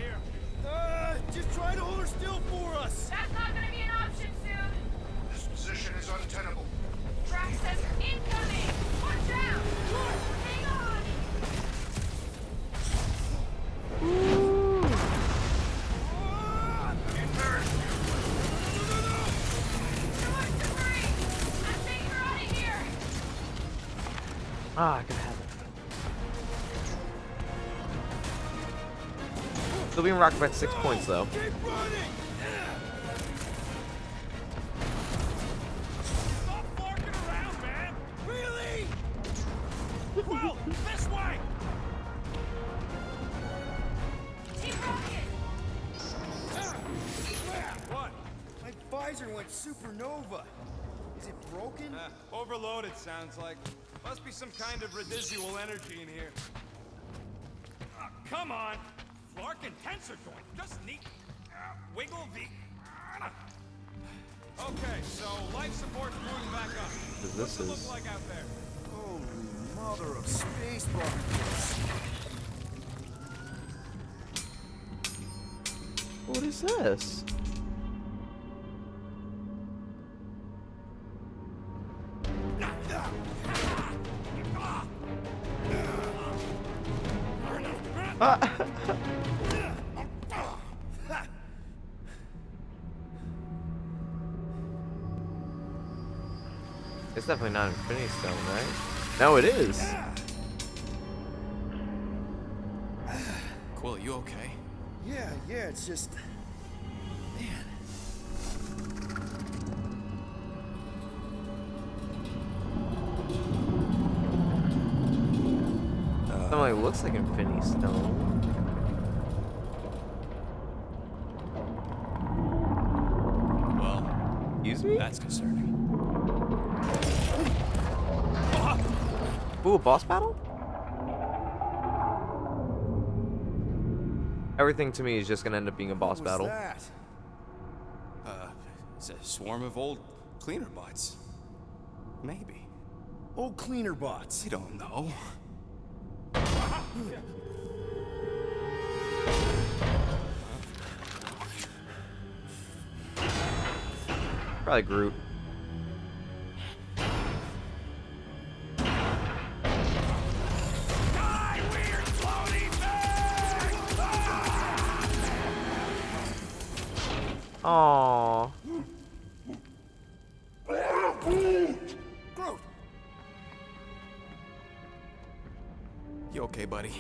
Just try to hold her still for us. That's not gonna be an option soon. This position is untenable. Track says incoming. Watch out. Hang on. Too much debris. I think you're out of here. Ah, I could have it. Still being rocked by 6 points though. Keep running. Stop barking around, man! Really? Quill, this way! Team Rocket. What? My visor went supernova. Is it broken? Overloaded, sounds like. Must be some kind of residual energy in here. Come on! Clark and tensor joint. Just neat. Wiggle the... Okay, so life support's moving back up. This What's it is- look like out there? Holy mother of space barnacles. What is this? It's definitely not Infinity Stone, right? No, it is. Quill, you okay? Yeah, it's just... Man. Something like looks like Infinity Stone. Well, Excuse me? that's concerning. Ooh, a boss battle? Everything to me is just gonna end up being a boss What was battle. that? It's a swarm of old cleaner bots. Maybe. Old cleaner bots. I don't know. Probably Groot. Aww. Groot! You okay, buddy?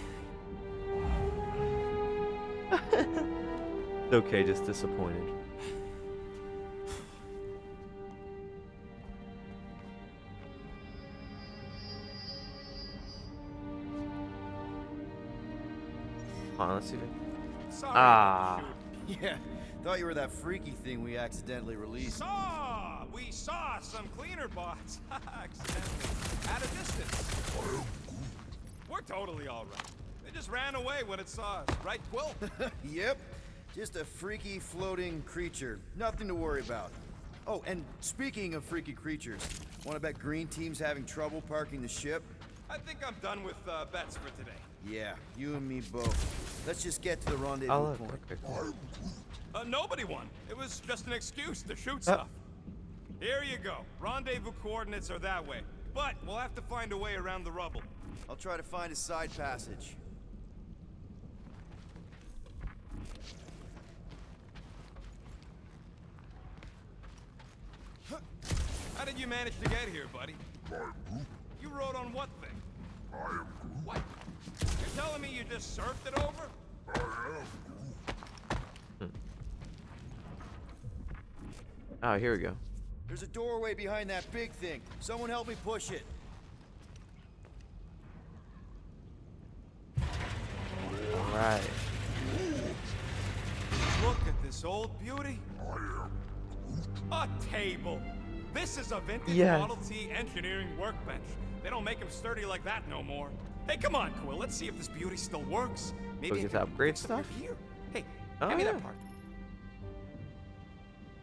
Okay, just disappointed. Hold on, let's see. Sorry. Ah. Yeah, thought you were that freaky thing we accidentally released. We saw some cleaner bots accidentally at a distance. We're totally all right. They just ran away when it saw us, right, Quill? Yep, just a freaky floating creature. Nothing to worry about. Oh, and speaking of freaky creatures, wanna bet Green Team's having trouble parking the ship? I think I'm done with bets for today. Yeah, you and me both. Let's just get to the rendezvous Oh, look. point. Okay, cool. Nobody won. It was just an excuse to shoot stuff. Here you go. Rendezvous coordinates are that way. But we'll have to find a way around the rubble. I'll try to find a side passage. How did you manage to get here, buddy? You rode on what thing? What? You're telling me you just surfed it over? Oh, here we go. There's a doorway behind that big thing. Someone help me push it. Alright. Look at this old beauty. A table. This is a vintage Yes. Model T engineering workbench. They don't make them sturdy like that no more. Hey, come on, Quill. Let's see if this beauty still works. Maybe we I get to can upgrade fix up your stuff? gear. Hey, Oh, Give me yeah. that part.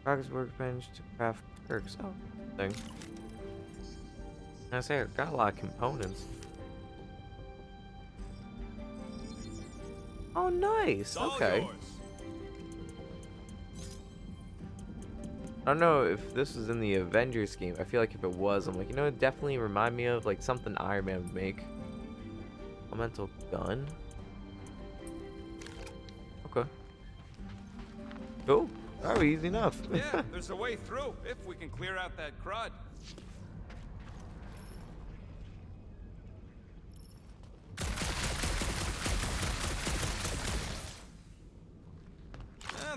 Progress workbench to craft perks. Oh, thing. I say I got a lot of components. Oh, nice. It's all Okay. yours. I don't know if this was in the Avengers game. I feel like if it was, I'm like, you know, it definitely remind me of like something Iron Man would make. Elemental gun. Okay. Cool. Oh, easy enough. Yeah, there's a way through if we can clear out that crud.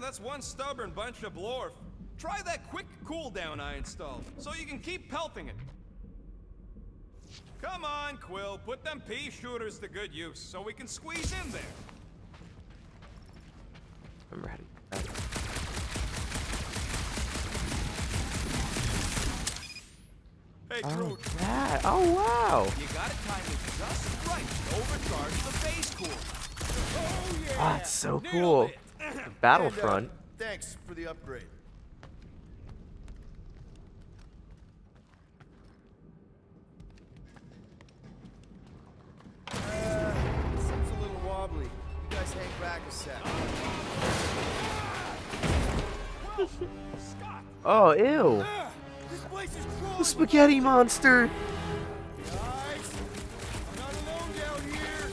That's one stubborn bunch of blorf. Try that quick cooldown I installed, so you can keep pelting it. Come on, Quill, put them pea shooters to good use, so we can squeeze in there. I'm ready. Hey, Oh, Groot, that. Oh, wow. you gotta time it just right to overcharge the base cooler. Oh yeah! Oh, it's so Nailed cool. it. Battlefront. And, thanks for the upgrade. Seems a little wobbly. You guys hang back a sec. Oh, ew. This place is crawling. The spaghetti monster. Guys, I'm not alone down here.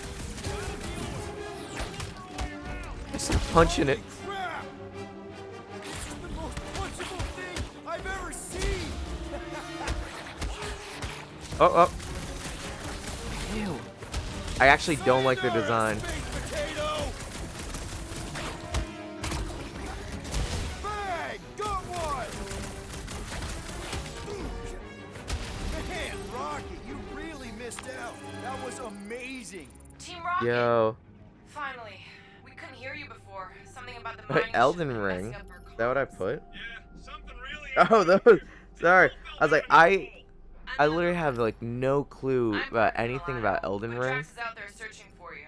Just punching it. Crap! This is the most punchable thing I've ever seen. Oh, oh. Ew. I actually don't like their design. Space potato! Bang! Got one! Man, Rocket, you really missed out. That was amazing. Team Rocket. Yo. Finally. We couldn't hear you before. Something about the Wait, mining Elden ship Ring. messing up our Is that what I comms. put? Yeah, something really. Oh, those. Sorry. I was like, I literally have like no clue I'm about working anything a about lot. Elden But Ring. Drax is out there searching for you.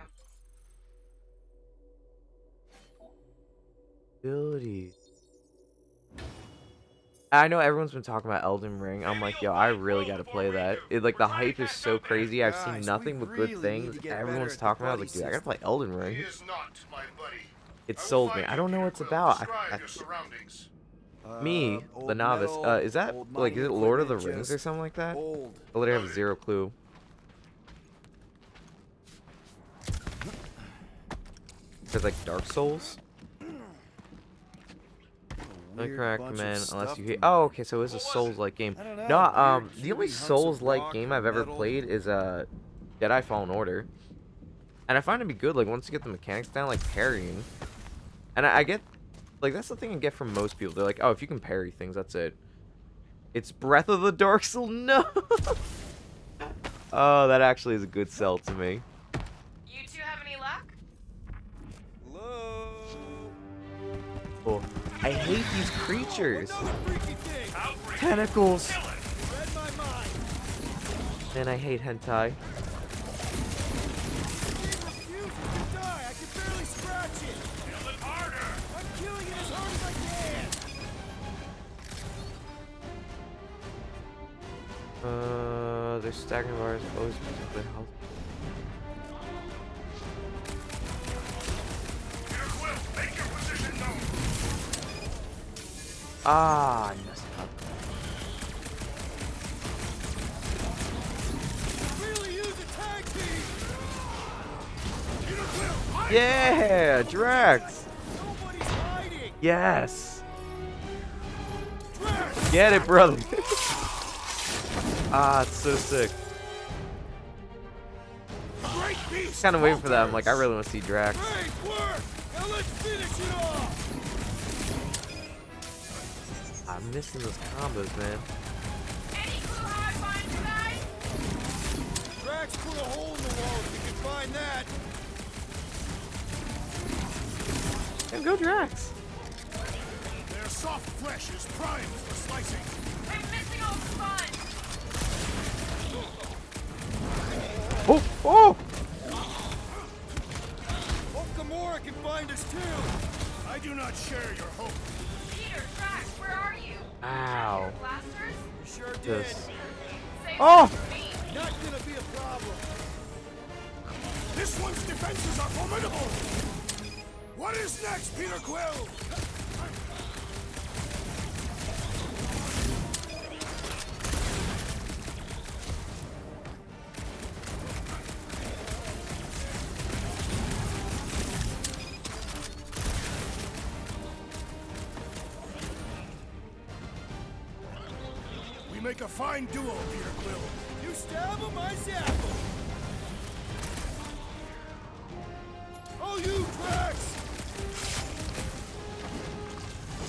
Abilities. I know everyone's been talking about Elden Ring. I'm like, yo, I really gotta play that. Like the hype is so crazy. I've seen Guys, nothing we but good really things. need to get Everyone's better at the talking about. I was like, buddy dude, I gotta play Elden Ring. He is not my buddy. It I will sold me. find I you, don't know what Peter it's Quill. about. Describe your surroundings. Me, Old the novice. metal, Is that old like, is mining it Lord of the equipment, Rings or just something like that? Old. I literally have zero clue. It's like Dark Souls. No Weird correct bunch of command unless stuff you to hate. me. Oh, okay, so it's a Souls-like game. I don't know, No, weird the only cutie hunks of Souls-like rock game or I've ever metal. played is Jedi Fallen Order, and I find it to be good. Like once you get the mechanics down, like parrying, and I get, like that's the thing I get from most people. They're like, oh, if you can parry things, that's it. It's Breath of the Dark Soul. No. Oh, that actually is a good sell to me. You two have any luck? Hello. Cool. I hate these creatures. Another freaky thing. Tentacles. Read my mind. And I hate hentai. It refuses to die. I can barely scratch it. Kill it harder. I'm killing it as hard as I can. Their staggering bars always particularly health. Peter Quill, make your position known. Ah, I messed up. Really use a tag team. Peter Quill, hide. Yeah, Drax. Nobody's hiding. Yes. Drax. Get it, brother. Ah, it's so sick. Great beast. Kind of waiting for that. I'm like, I really want to see Drax. Great work. Now let's finish it off. I'm missing those combos, man. Any clue how I find you guys? Drax put a hole in the wall if you can find that. Yeah, go Drax. Their soft flesh is primed for slicing. I'm missing all the fun. Oh, oh. Hope Gamora can find us too. I I do not share your hope. Peter, Drax, where are you? Ow. Blasters? You sure did. This. Save Oh! some for me. Not gonna be a problem. This one's defenses are formidable. What is next, Peter Quill? We make a fine duo, Peter Quill. You stab him, I zap him. Oh, you Drax!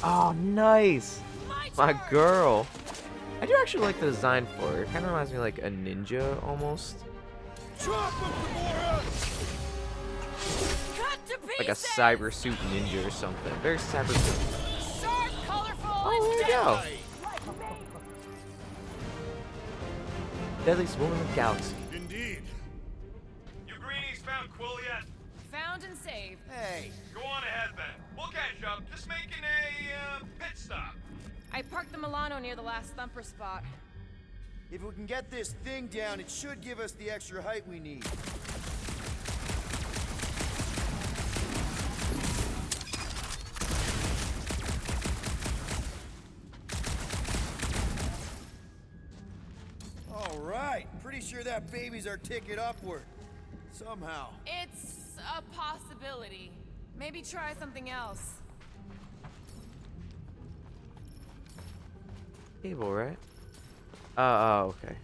Oh, nice. My turn. girl. I do actually like the design for her. It kind of reminds me of like a ninja almost. Chop him, Gamora! Cut to pieces. Like a cyber suit ninja or something. Very cyber suit. Sharp, colorful, Oh, there you go. Deadliest woman in the galaxy. Indeed. You greenies found Quill yet? Found and saved. Hey, Go on ahead then. We'll catch up. Just making a pit stop. I parked the Milano near the last thumper spot. if we can get this thing down, it should give us the extra height we need. All right, pretty sure that baby's our ticket upward. Somehow. It's a possibility. Maybe try something else. Cable, right? Oh, okay.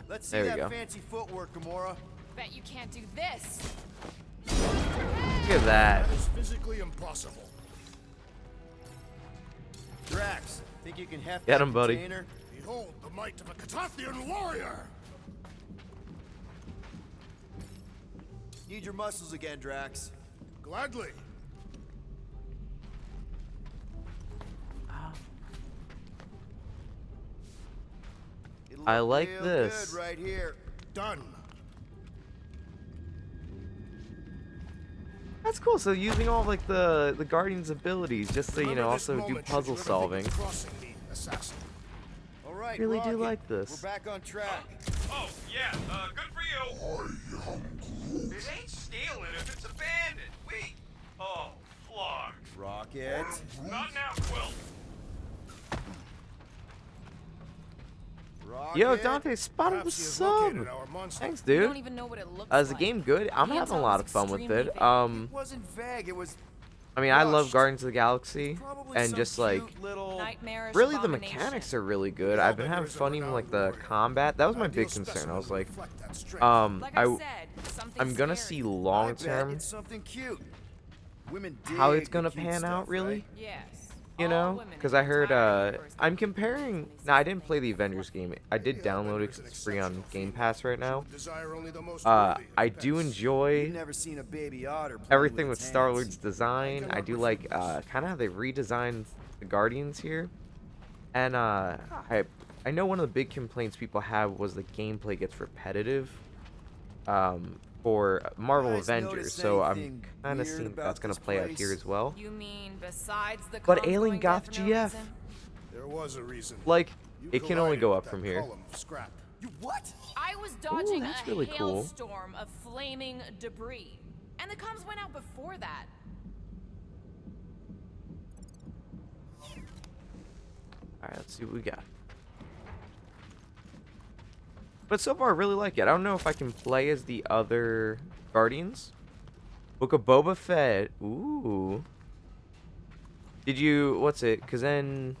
Let's see There we that go. fancy footwork, Gamora. Bet you can't do this. Look at that. That is physically impossible. Drax, think you can heft Get that him, buddy. container? Behold the might of a Catathian warrior! Need your muscles again, Drax. Gladly. It'll I look like real this. Good right here. Done. That's cool. So using all like the Guardian's abilities just to, you Remember know, this also do moment should puzzle you ever think of solving. crossing me, assassin. All right, Really do Rocket, like this. We're back on track. Oh, yeah, good for you. It ain't stealing if it's abandoned. Wait. Oh, Flark. Rocket. Not now, Quill. Rocket. Yo, Dante, spotted the Perhaps he has sub. located our monster. Thanks, You dude. don't even know what it looks Is the like. game good? I'm The having a intel lot is of fun with extremely it. vague. It wasn't vague. It was I mean, I love rushed. Guardians of the Galaxy, probably and some just like cute little. Nightmarish really the abomination. mechanics are really good. all I've been having vendors are fun even like the renowned warrior. combat. That was my Ideal big concern. I specimen was to like, reflect that strength. Like I said, something I'm gonna scary. see I long bet term it's something cute. Women how dig it's the gonna cute pan stuff, out, really. right? Yes. You All know, women because in I the heard entire universe I'm think comparing. they No, I say didn't the play same the thing. Avengers game. I did Any download other it is an 'cause it's free on exceptional Game female. Pass right She now. would desire only the most worthy of I do pets. enjoy You've never seen a baby otter. playing everything with its Star hands. Lord's design. I do like kind of how they redesigned the Guardians here, and I know one of the big complaints people have was the gameplay gets repetitive for Marvel Guys Avengers, notice so I'm anything kind of weird seeing about that's gonna this play out place? here as well. You mean besides the But comms Alien going Goth dead for no GF. reason? There was a reason. Like, You it can only collided go with up that from here. column of scrap. You what? I was dodging that's a really cool. hailstorm of flaming debris. And the comms went out before that. Alright, let's see what we got. But so far, I really like it. I don't know if I can play as the other Guardians. Book of Boba Fett. Ooh. Did you... What's it? Because then...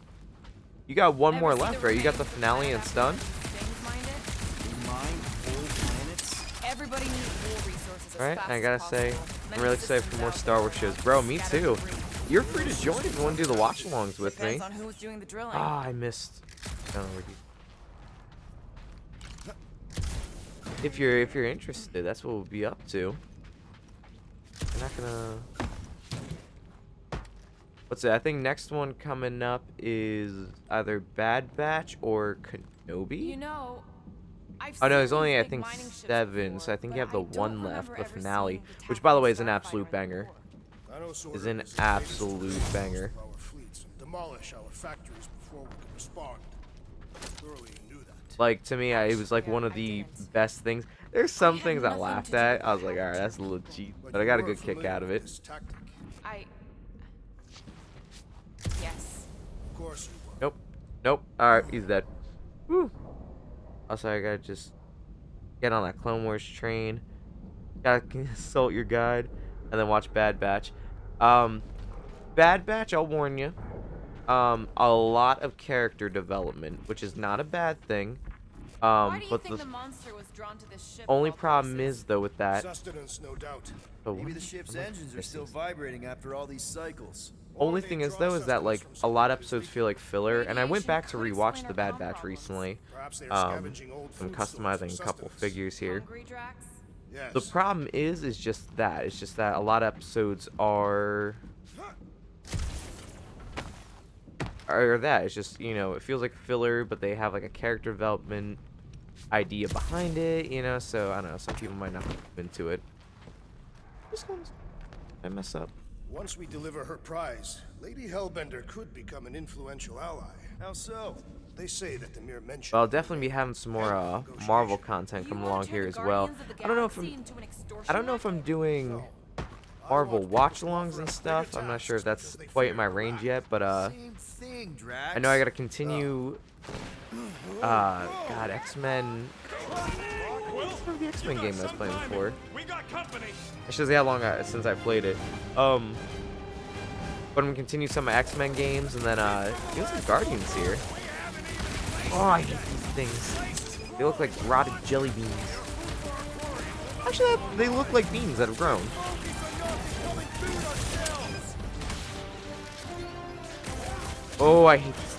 You got one Ever more see the left, right? You got the remains of finale and planet stun? after things minded? Mine whole planets? Everybody needs war resources as Alright, fast I as gotta say, possible. I'm Many really excited for systems more out Star there Wars are shows. now Bro, me scattered too. debris. You're free to join if you want to do the watch-alongs with me. Depends on who was doing the drilling. Ah, I missed. I don't know where you- If you're interested, that's what we'll be up to. I'm not gonna. What's it? I think next one coming up is either Bad Batch or Kenobi. You know, I've Oh no, seen there's only these I big think mining ships 7, before, so I think but you have the I don't one left, remember the ever finale, seeing which by the way is an Starfighter absolute banger. before. is an absolute banger. Our fleets and demolish our factories before we can respond. Thoroughly knew that. Like, to me, it was like one of the best things. There's some things I laughed at. I was like, alright, that's a little cheap, but I got a good kick out of it. I... Yes. Of course you were. Nope. Nope. Alright, he's dead. Woo. Also, I gotta just get on that Clone Wars train. Gotta consult your guide. And then watch Bad Batch. Bad Batch, I'll warn you. A lot of character development, which is not a bad thing. Why do you But think the the monster was drawn to this ship? only of all problem places? is, though, with that. Sustenance, no doubt. Oh, Maybe what? the ship's engines are still vibrating after all these cycles. Only thing is, though, is that, like, a lot of episodes feel like filler, and I went back to Radiation rewatch could the Bad explain our Batch comm recently. Perhaps they are scavenging old I'm food stores for customizing a couple sustenance. figures here. Hungry, Drax? Yes. The problem is just that. It's just that a lot of episodes are that. It's just, you know, it feels like filler, but they have, like, a character development idea behind it, you know, so, I don't know, some people might not be into it. This one's... I mess up. Once we deliver her prize, Lady Hellbender could become an influential ally. How so? They say that the mere mention. But I'll of definitely be having some more Marvel content coming along here as well. I don't know if I'm doing Marvel watch-alongs and stuff. I'm not sure if that's quite in my range yet, but Same thing, Drax. I know I gotta continue. God, X-Men. What was the X-Men game I was playing before? We got company. It shows you how long since I played it. But I'm gonna continue some of X-Men games, and then feels like Guardians here. Oh, I hate these things. They look like rotted jelly beans. Actually, they look like beans that have grown. Oh, I hate this.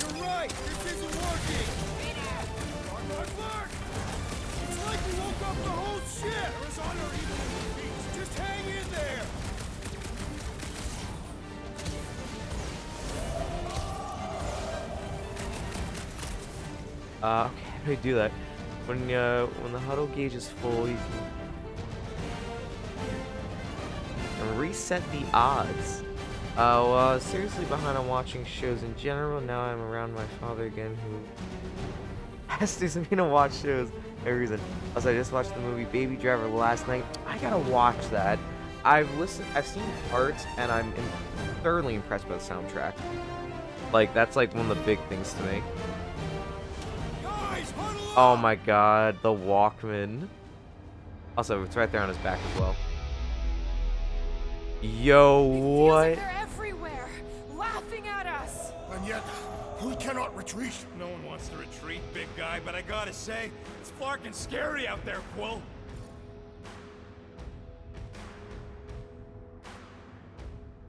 You're right. This isn't working. Mark. It's like we woke up the whole ship. Arizona even in the beach. Just hang in there. Okay, how do I do that? When the huddle gauge is full, you can reset the odds. Well, I was seriously behind on watching shows in general. Now I'm around my father again, who has to me to watch shows every reason. Also, I just watched the movie Baby Driver last night. I gotta watch that. I've seen parts, and I'm thoroughly impressed by the soundtrack. Like, that's like one of the big things to me. Oh my god, the Walkman. Also, it's right there on his back as well. Yo, what? Like they're everywhere, laughing at us. And yet, we cannot retreat. No one wants to retreat, big guy, but I gotta say, it's fucking scary out there, Quill.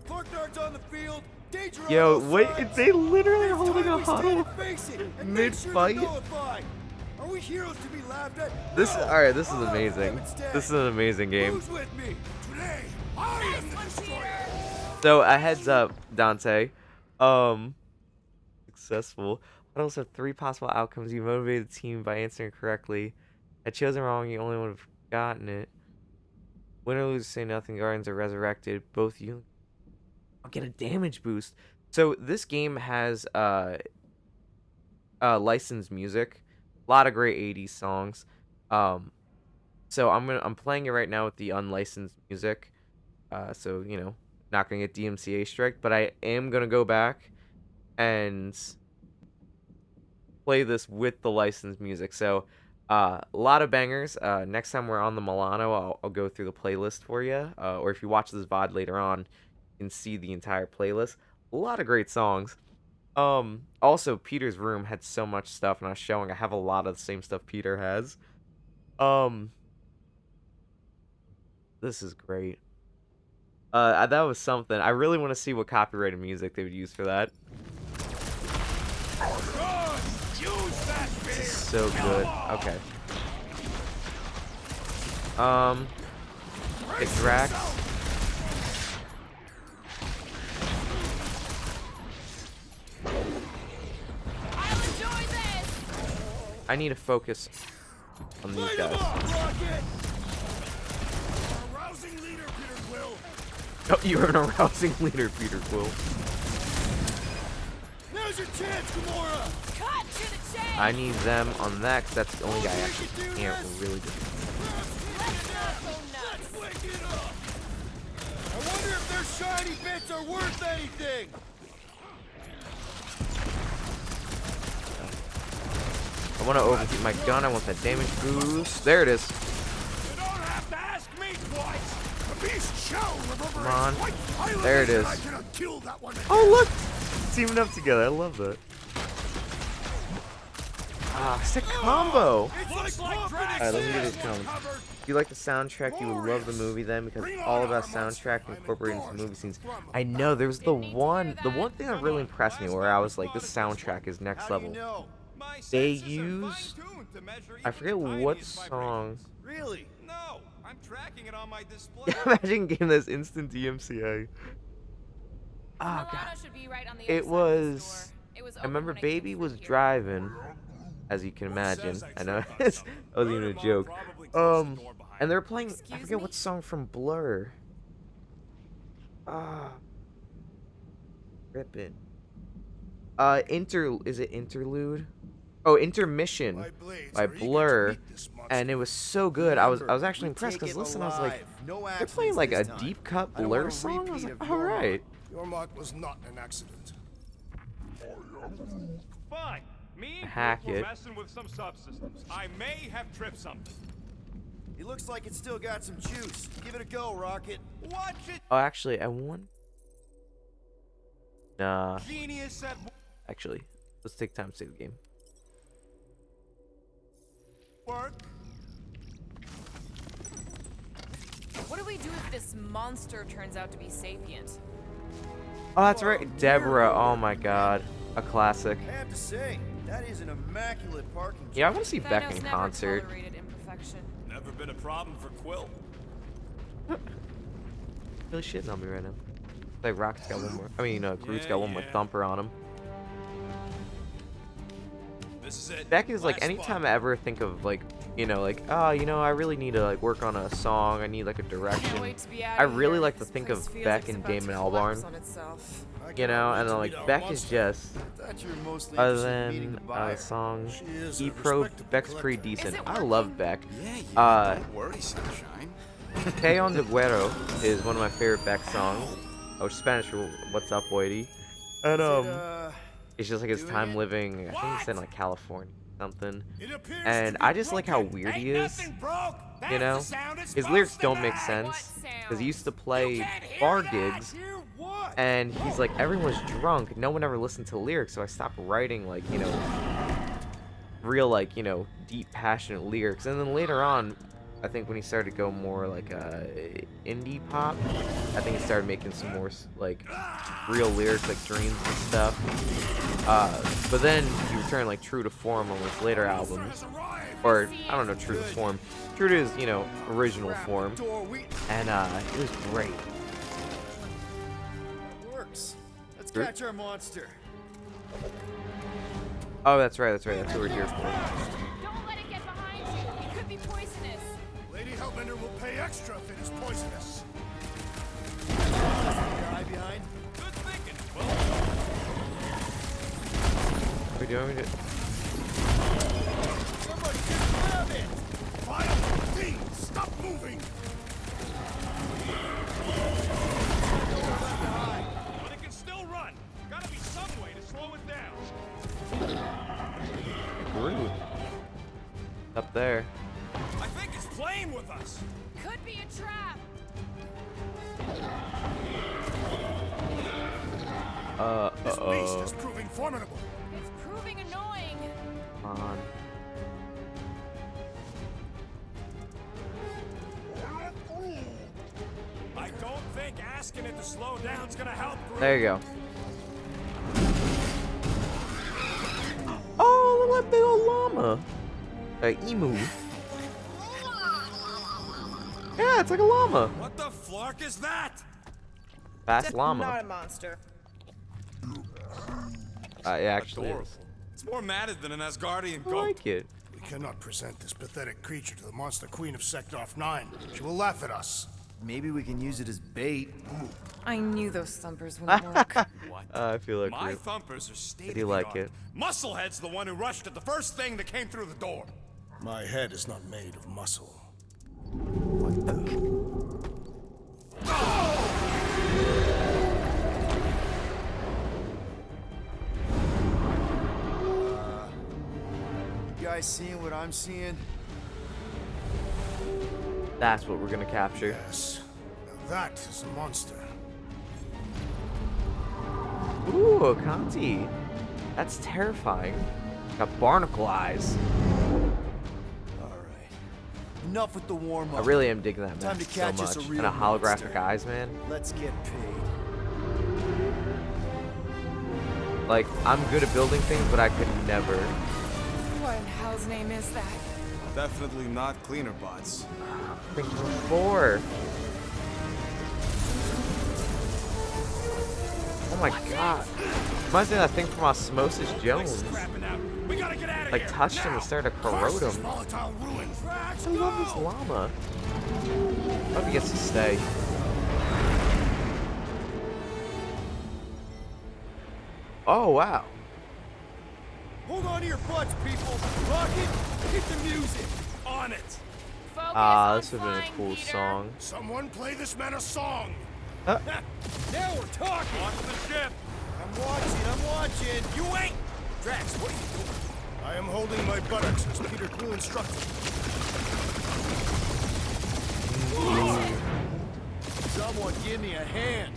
Forknard's on the field. Danger on Yo, all wait, sides. they literally This holding time a we stand huddle and face it, and make sure they're mid-fight? nullified. Are we heroes to be laughed at? This, No. alright, this is I'll laugh at amazing. them instead. This is an amazing game. Who's with me? Today, I am the destroyer. So, a heads up, Dante. Successful. Huddles have 3 possible outcomes. You motivated the team by answering correctly. Had chosen wrong, you only would have gotten it. Win or lose, say nothing. Guardians are resurrected. Both you get a damage boost. So this game has licensed music, a lot of great 80s songs. So I'm playing it right now with the unlicensed music. So you know, not gonna get DMCA strike, but I am gonna go back and play this with the licensed music. So a lot of bangers. Next time we're on the Milano, I'll go through the playlist for you. Or if you watch this VOD later on, you can see the entire playlist. A lot of great songs. Also, Peter's room had so much stuff, and I was showing I have a lot of the same stuff Peter has. This is great. That was something. I really want to see what copyrighted music they would use for that. This is so good. Okay. Get Drax. I'll enjoy this. I need to focus on these Light 'em guys. up, Rocket! Our rousing leader, Peter Quill. Oh, you're an arousing leader, Peter Quill. Now's your chance, Gamora. Cut to the chase! I need them on that because that's the only guy I actually can't really do. Let's not go nuts! Let's wake it up. I wonder if their shiny bits are worth anything. I want to overheat my gun. I want that damage boost. There it is. You don't have to ask me twice. The beast shall reverberate. Come on. Quite violently, There it is. and I cannot kill that one. Oh, look! Teaming up together. I love that. Ah, it's a combo. It's like Alright, let me get this combo. If you like the soundtrack, you would love the movie then, because it's all about soundtrack incorporated into movie scenes. I know, there was the one thing that really impressed me where I was like, this soundtrack is next How do you level. know? My They senses are used, fine-tuned to measure I even forget the what tiniest song. Really? No, I'm tracking it on my display. Imagine getting this instant DMCA. Oh Milano god. should be right on the It other side of was, the store. It was I open remember when I came Baby through was here. driving, as you can imagine. I know, that wasn't even a joke. And they were playing, I Excuse forget me? what song from Blur. Ah. Rip it. Is it Interlude? Oh, Intermission My blades by are eager to Blur. meet this monster. And it was so good. I was Remember, actually we impressed take because it listen, I was like, alive. No they're accidents playing like a this time. deep cut I don't Blur want a song. I was repeat like, of all your mark. right. Your mark was not an accident. Fine. Me and Hack Groot were it. messing with some subsystems. I may have tripped something. It looks like it's still got some juice. Give it a go, Rocket. Watch it, Oh, actually, I won. Nah, genius at actually, let's take time to save the game. work. What do we do if this monster turns out to be sapient? Oh, that's right, Deborah. Oh my God, a classic. I have to say, that is an immaculate parking Yeah, I want to see Beck Thanos in never concert. tolerated imperfection. Never been a problem for Quill. Really shitting on me right now. Like Rocket's got one more. I mean, Groot's got one more Yeah. thumper on him. This is it. Beck is like, Last anytime spot. I ever think of like, like, oh, I really need to like work on a song. I need like a Can't direction. wait to be out I of really here. like to This think place of feels Beck like and it's about to Damon collapse Albarn. on itself. And then like Beck is just, Thought you were mostly other interested in meeting than the buyer. song, She is a E-Pro, respectable Beck's pretty collector. decent. Is it I love working? Beck. Yeah, don't worry, sunshine. Que on de Güero is one of my favorite Beck songs. Oh, Spanish for What's Up, Whitey. And Is it, it's just like his doing time it? living, I think he said in like California or something. It appears And to be I just like how broken. weird he Ain't is. nothing broke. That's You know? the sound it's His lyrics supposed don't to make be. sense. What Because he used to sound? play You can't hear bar that. gigs. Hear what? And he's like, everyone's drunk. No one ever listened to lyrics. So I stopped writing like, real like, deep, passionate lyrics. And then later on, I think when he started to go more like indie pop, I think he started making some more like real lyrics, like Dreams and stuff. But then he returned like true to form on his later albums, or I don't know, true to form, true to his original form, door, we and it was great. works. Let's Groot? catch our monster. Oh, that's right, that's what we're here for. Don't let it get behind you. It could be poisonous. Lady Hellbender will pay extra if it is poisonous. Guy behind. Good thinking. Well, What are we doing? Somebody just grab it. Vile fiend, stop moving! but it can still run. Gotta be some way to slow it down. Groot. Up there. I think it's playing with us. Could be a trap. This beast is proving formidable. It's proving annoying. Come on. I don't think asking it to slow down's gonna help. Groot. There you go. Oh, look at that big old llama. Emu. Yeah, it's like a llama. What the flark is that? Fast llama. Not a monster. It actually is. Adorable. It's more matted than an Asgardian I goat. like it. We cannot present this pathetic creature to the monster queen of Sector 9. She will laugh at us. Maybe we can use it as bait. I knew those thumpers wouldn't work. What? I feel like My we thumpers are state do of the like art. it. Musclehead's the one who rushed at the first thing that came through the door. My head is not made of muscle. You guys seeing what I'm seeing? That's what we're gonna capture. Yes. Now that is a monster. Ooh, a Conti. That's terrifying. Got barnacle eyes. Alright. Enough with the warm-up. I really am digging that Time mask to so catch us much. a And real a holographic monster. eyes, man. Let's get paid. Like, I'm good at building things, but I could never. What in hell's name is that? Definitely not cleaner bots. Think before. Oh my god. Reminds me of that thing from Osmosis Jones. We gotta get out of Like, here. touched him and started to corrode him. Volatile ruins. I love this llama. I hope he gets to stay. Oh, wow. Hold on to your butts, people. Rocket, hit the music. On it. Focus Ah, on this would have been a flying, cool Peter. song. Someone play this man a song. Now we're talking. Watch the ship. I'm watching. You ain't. Drax, what are you doing? I am holding my buttocks as Peter Quill instructed. Someone give me a hand.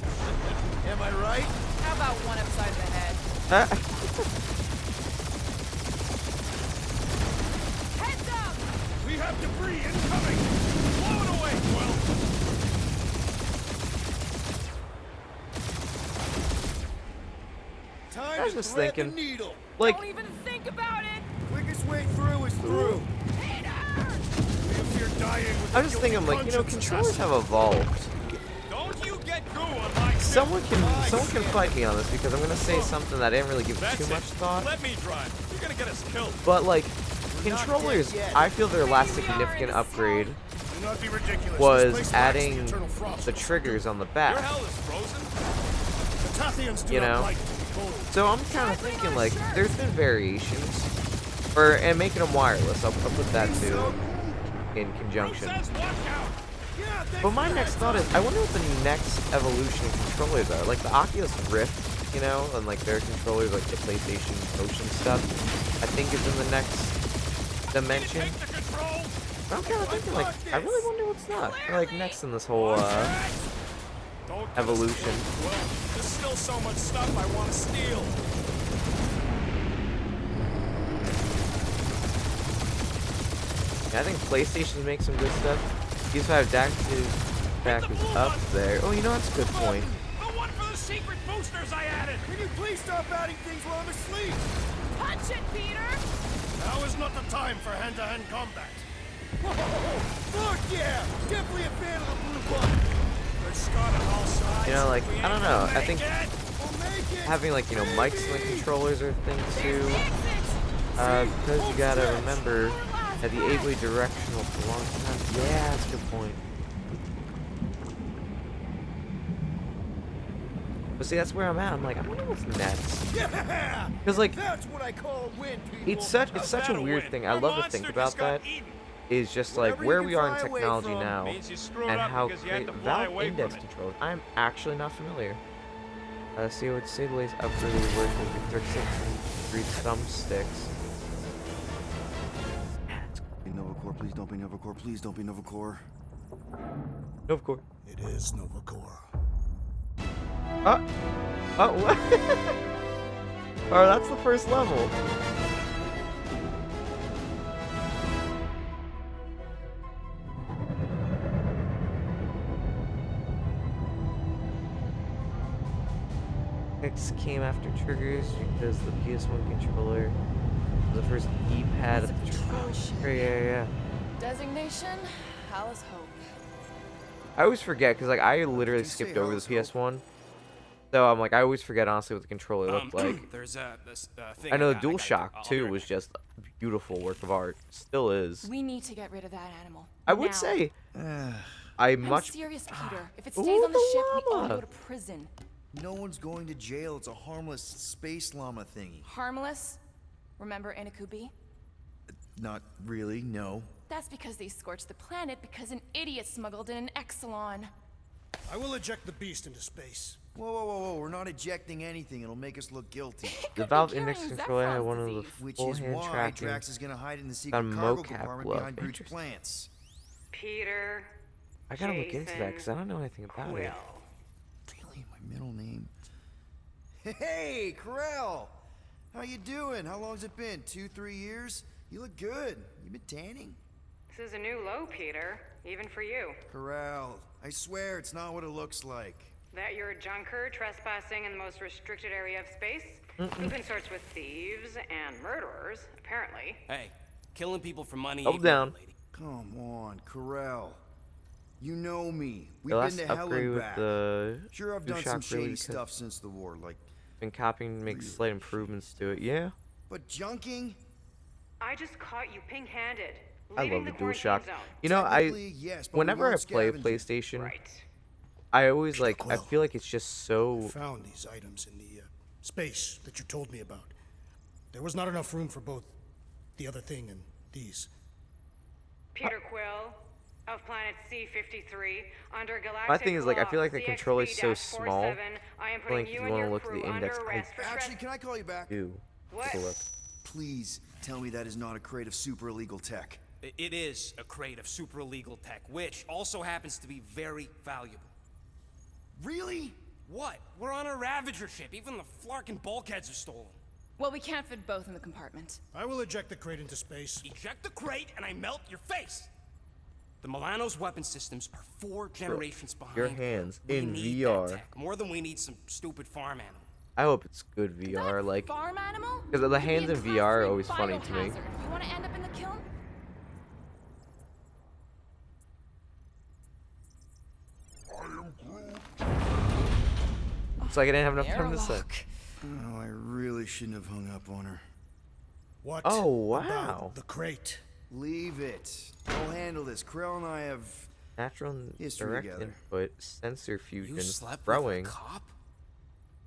Am I right? How about one upside the head? Heads up! We have debris incoming. Blow it away, Quill. Time I was to just thread thinking, the needle. like, Don't even think about it! Quickest way through is through. Peter! If you're dying with I'm just thinking, like, you know, controllers have evolved. Don't you get goo on my ship. Someone can fight me on this because I'm gonna say something that I didn't really give That's too it. much thought. Let me drive. You're gonna get us killed. But like, controllers, dead yet. I feel their last Maybe we are significant in a upgrade Do not be ridiculous. This was place lacks adding the eternal frost. the triggers on the Your back. hell is frozen. The Tathians do You not know? like to be cold. So I'm kind of thinking like, there's been variations, and making them wireless. I'll put that too in conjunction. Says watch out. Yeah, thanks But my for next that. thought is, I wonder what the next evolution of controllers are. Like the Oculus Rift, you know, and like their controllers, like the PlayStation Motion stuff, I think is in the next dimension. Take the control. I'm kind of thinking like, I really wonder what's not like next in this whole Don't get us evolution. killed, Quill. There's still so much stuff I want to steal. Yeah, I think PlayStation makes some good stuff. PS5 back is up there. Oh, you know that's a good point. The one for the secret boosters I added. Can you please stop adding things while I'm asleep? Punch it, Peter! Now is not the time for hand-to-hand combat. Whoa, fuck yeah! Definitely a fan of the blue button. They're Scott on all sides. You know, like, We I don't ain't know. gonna I think make it. We'll make it. having like, you know, mics in the controllers are a thing too. There's the exit! Because you gotta remember that the ably directional for a long time. Yeah, that's a good point. But see, that's where I'm at. I'm like, I wonder what's next. Yeah! Because like, That's what I call a win, people. it's such How's a that weird win? thing. I Your love to monster think just about got that. eaten. Is just like Wherever where you we can are in fly away technology from now, Means you screwed and up how because you had great to fly Valve away Index from it. controls. I'm actually not familiar. See, I would say the latest upgraded version of the 36 thumbsticks. Be Novacore, please don't be Novacore, please don't be Novacore. No, of course. It is Novacore. Oh, what? Oh, that's the first level. X came after triggers because the PS1 controller was the first D-pad of the yeah. Designation? Alice Hope. I always forget because like I literally Did you say skipped over the Alice Hope? PS1 So I'm like, I always forget honestly what the controller looked like. There's this thing. I know the gotta do. DualShock I'll be 2 right was back. just a beautiful work of art. Still is. We need to get rid of that animal. I would now. say I I'm much. serious, Peter. If it Ooh, stays on the the ship, we all llama. go to prison. No one's going to jail. It's a harmless space llama thingy. Harmless? Remember Inakubi? Not really, no. That's because they scorched the planet because an idiot smuggled in an Exelon. I will eject the beast into space. Whoa, whoa, whoa, whoa. We're not ejecting anything. It'll make us look guilty. The Could Valve be Index carrying controller had Zephron's one of the disease. Which full is hand why tracking. Drax is going to hide in the Got secret a cargo mocap compartment glove. behind Groot's Interesting. plants. Peter. I gotta look into that because I don't know anything about it. Really? My middle name? Hey, Corell! How you doing? How long's it been? 2-3 years? You look good. You been tanning? This is a new low, Peter. Even for you. Corral, I swear it's not what it looks like. That you're a junker trespassing in the most restricted area of space? Who consorts with thieves and murderers, apparently. Hey, killing people for money. Hold ain't nothing, down. lady. Come on, Corral. You know me. We've The been last to hell upgrade and with back. the Sure, I've done some DualShock really shady could- stuff since the war, like, been copying to make slight improvements to it. Yeah, but junking? I just caught you pink-handed. I Leaving love the quarantine DualShock. zone. You know, Technically, yes, but we whenever I weren't play a scavenging. PlayStation, Right. I always like. I Quill. feel like it's just I so. found these items in the space that you told me about. There was not enough room for both the other thing and these. Peter Quill of planet C-53 under galactic My thing is, like, I feel law, like the controller's so small. CXP-47, I am I feel putting like if you you and wanna your look at the crew index, under I arrest for Actually, can I call you back? do. What? Take a look. Please tell me that is not a crate of super illegal tech. It is a crate of super illegal tech, which also happens to be very valuable. Really? What? We're on a Ravager ship. Even the flarkin' bulkheads are stolen. Well, we can't fit both in the compartment. I will eject the crate into space. Eject the crate and I melt your face. The Milano's weapon systems are 4 generations behind. your hands We in need VR. that tech, more than we need some stupid farm animal. I hope it's good VR. That Like, farm animal? 'cause the Could be hands a in Class VR are 3 always funny to me. biohazard. You want to end up in the kiln? it's like I didn't have enough time to say. Airlock. Oh, I really shouldn't have hung up on her. What? Oh, wow. about the crate? Leave it. I'll handle this. Krell and I have... Natural and History direct together. input, sensor fusion, You slept throwing. with a cop?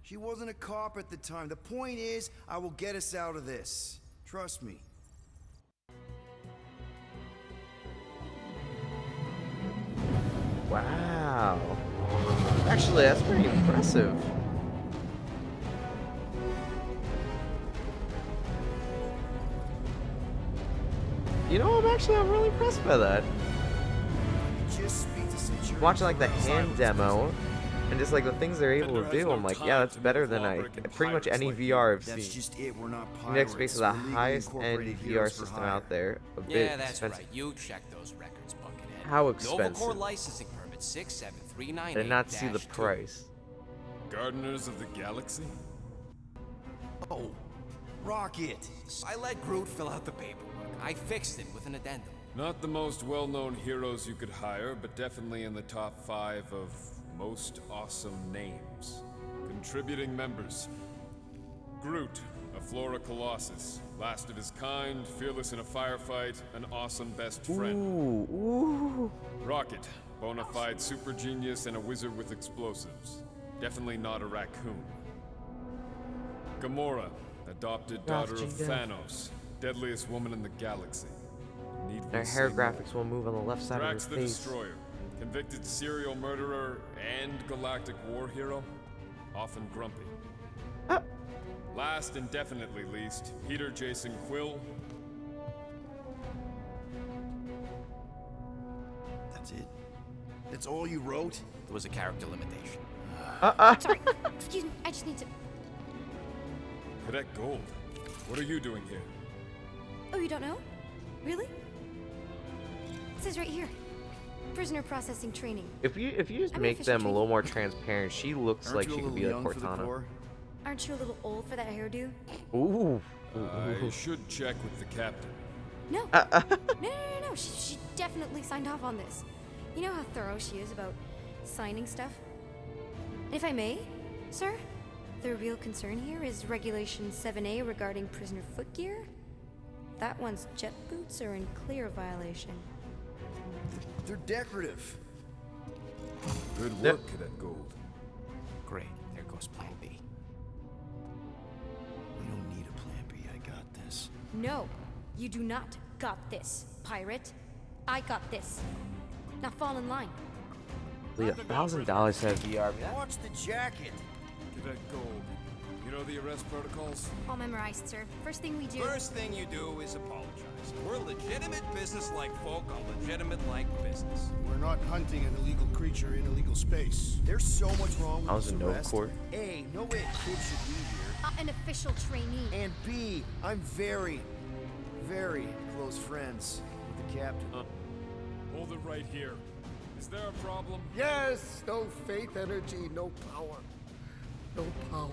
She wasn't a cop at the time. The point is, I will get us out of this. Trust me. Wow. Actually, that's pretty impressive. You know, I'm really impressed by that. Just speak to Centurion. Watching like the Krell's hand silence, demo and just like the things they're able Vendor to has do, no I'm like, time yeah, that's to better move than lawbreaking pretty much pirates any like VR I've That's seen. just it. We're not pirates. Index Space is We're the legally highest end incorporated VR heroes for system hire. out there. A bit Yeah, that's expensive. right. You check those records, Buckethead. How Nova expensive? Core licensing permit 67398. I did not see the price. Gardeners of the Galaxy? Oh, Rocket. I let Groot fill out the paperwork. I fixed it with an addendum. Not the most well-known heroes you could hire, but definitely in the top 5 of most awesome names. Contributing members. Groot, a Flora Colossus. Last of his kind, fearless in a firefight, an awesome best friend. Ooh. Rocket, bona fide super genius and a wizard with explosives. Definitely not a raccoon. Gamora, adopted daughter of Thanos, deadliest woman in the galaxy. Need we Their say hair more? graphics will move on the left side Drax of the her face. Destroyer, convicted serial murderer and galactic war hero, often grumpy. Last and definitely least, Peter Jason Quill. That's it. That's all you wrote? There was a character limitation. Sorry. Excuse me. I just need to. Cadet Gold, what are you doing here? Oh, you don't know? Really? It says right here. Prisoner processing training. If you just I'm make official them a training. little more transparent, she looks Aren't like you a she could little be like young for the Cortana. Corps? Aren't you a little old for that hairdo? Ooh. I should check with the captain. No. No. She definitely signed off on this. You know how thorough she is about signing stuff? And if I may, Sir, the real concern here is Regulation 7A regarding prisoner footgear. That one's jet boots are in clear violation. They're decorative. Good work, Cadet Gold. Great. There goes Plan B. We don't need a plan B. I got this. No, you do not got this, pirate. I got this. Now fall in line. $1,000 to have VR. Watch the jacket. Cadet Gold, you know the arrest protocols? All memorized, sir. First thing we do. First thing you do is apologize. We're legitimate business-like folk on legitimate-like business. We're not hunting an illegal creature in illegal space. There's so much wrong with I was this in Nova arrest. Corps. A, no way a kid should be here. An official trainee. And B, I'm very, very close friends with the captain. Hold it right here. Is there a problem? Yes, no faith energy, no power. No power.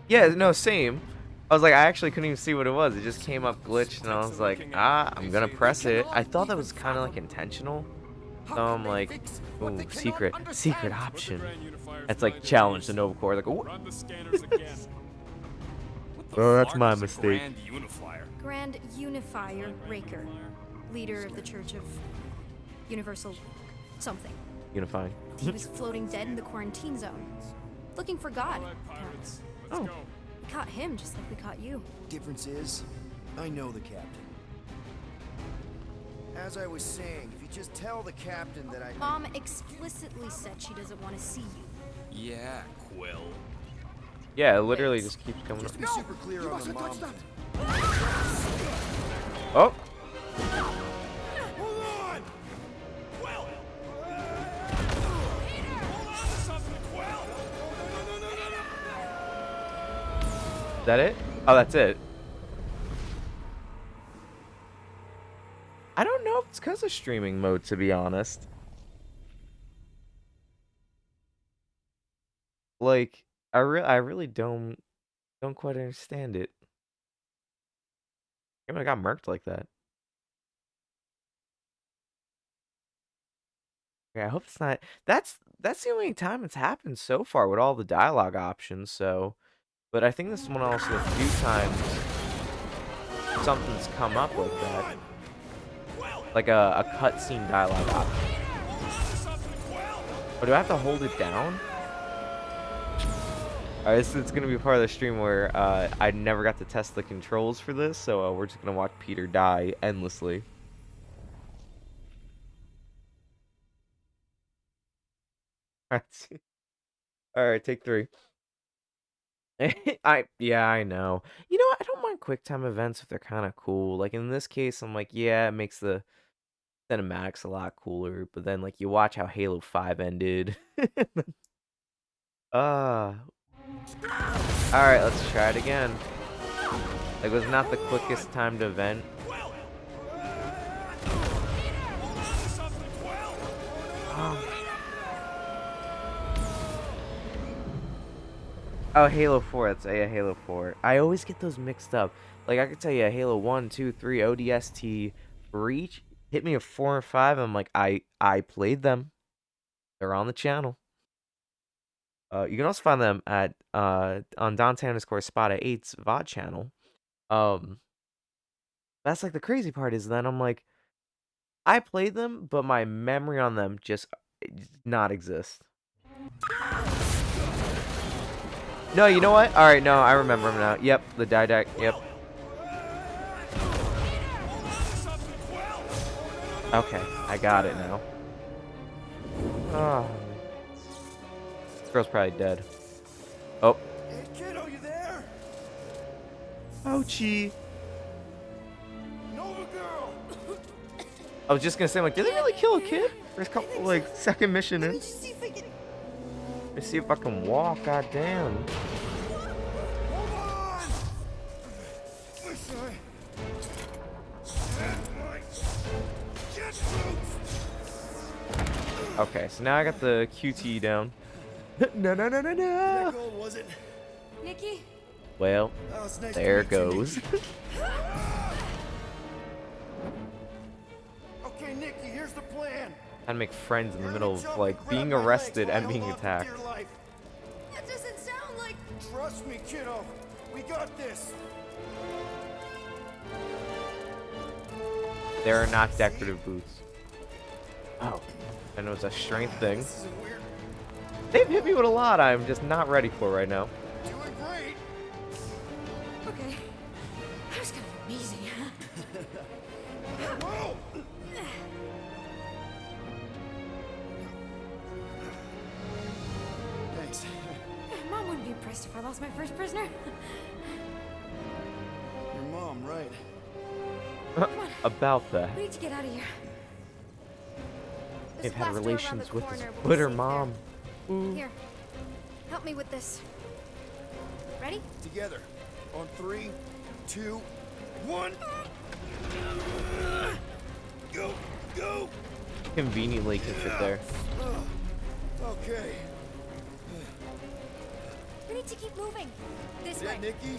Yeah, no, same. I was like, I actually couldn't even see what it was. It just came up glitched, and I was like, I'm gonna press it. I thought that was kind of like intentional. So I'm like, ooh, secret option. It's like challenge the Nova Corps. Like, ooh. Run the scanners again. Oh, that's my Fuck is a mistake. Grand Unifier. Grand Unifier Raker. Leader of the Church of Universal something. Unifying. He was floating dead in the quarantine zone. Looking for God. All right, pirates. Oh. Let's go. We caught him just like we caught you. Difference is, I know the captain. As I was saying, if you just tell the captain that I... Mom explicitly said she doesn't want to see you. Yeah, Quill. Yeah, it literally just keeps coming up. Just be super clear on the mom. Oh. Hold on! Quill! Hold on to something, Quill! Is that it? Oh, that's it. I don't know if it's because of streaming mode, to be honest. Like, I really don't quite understand it. I got murked like that. Okay, I hope it's not. That's the only time it's happened so far with all the dialogue options. So, but I think this is one also a few times something's come up like that, like a cutscene dialogue option. Oh, do I have to hold it down? Alright, it's gonna be part of the stream where I never got to test the controls for this, so we're just gonna watch Peter die endlessly. Alright, take 3. Yeah, I know. You know, I don't mind QuickTime events if they're kind of cool. Like in this case, I'm like, yeah, it makes the cinematics a lot cooler. But then, like, you watch how Halo 5 ended. Alright, let's try it again. Like, it was not the quickest timed event. Oh, Halo 4. That's yeah, Halo 4. I always get those mixed up. Like, I could tell you Halo 1, 2, 3, ODST, Reach. Hit me a 4 and 5. I'm like, I played them. They're on the channel. You can also find them at on Dante_Spot8's VOD channel. That's like the crazy part is then I'm like, I played them, but my memory on them just does not exist. No, you know what? All right, no, I remember them now. Yep, the Didac. Yep. Okay, I got it now. Oh. This girl's probably dead. Oh. Hey, kiddo, you there? Ouchie. Nova girl. I was just gonna say, like, did they really kill a kid? First couple, like, second mission in. See if I can... Let's see if I can walk. Goddamn. Hold on. Sorry. Okay, so now I got the QT down. No. That gold, was it? Nikki? Well, Oh, it's nice there to meet you, goes. Okay, Nikki, here's the plan. How to make friends in the middle of, like, being arrested and being attacked. That doesn't sound Trust me, kiddo. We got this. They are not decorative boots. Oh, and it was a strength thing. This isn't weird. They've hit me with a lot I'm just not ready for right now. Doing great. Okay. That was kind of amazing, huh? Whoa! Thanks. Mom wouldn't be impressed if I lost my first prisoner. Your mom, right? About that. We need to get out of here. They've There's a had blast door around relations the with his corner. We'll be Twitter safe mom. there. Here, help me with this. Ready? Together. On 3, 2, 1. Go, go. Conveniently can fit there. Okay. We need to keep moving. This Is way. that Nikki?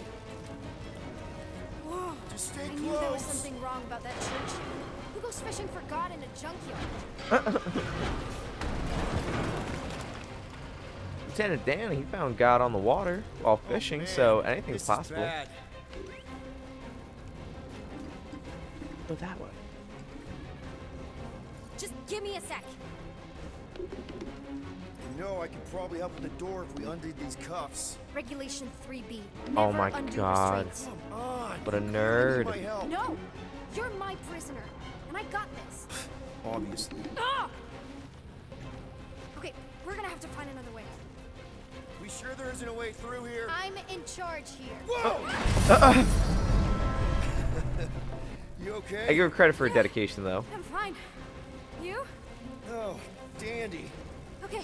Whoa. Just stay I close. knew there was something wrong about that church. Who goes fishing for God in a junkyard? Lieutenant Dan, he found God on the water while fishing, man, so anything's this possible. Is bad. Go that way. Just give me a sec. You know, I could probably help with the door if we undid these cuffs. Regulation 3B. Oh Never my undo God. restraints. Come on. What a you clearly need nerd. my help. No, you're my prisoner, and I got this. Obviously. Ah! Okay, we're gonna have to find another way. We sure there isn't a way through here? I'm in charge here. Whoa! You okay? I give her credit for her dedication, though. I'm fine. You? Oh, dandy. Okay.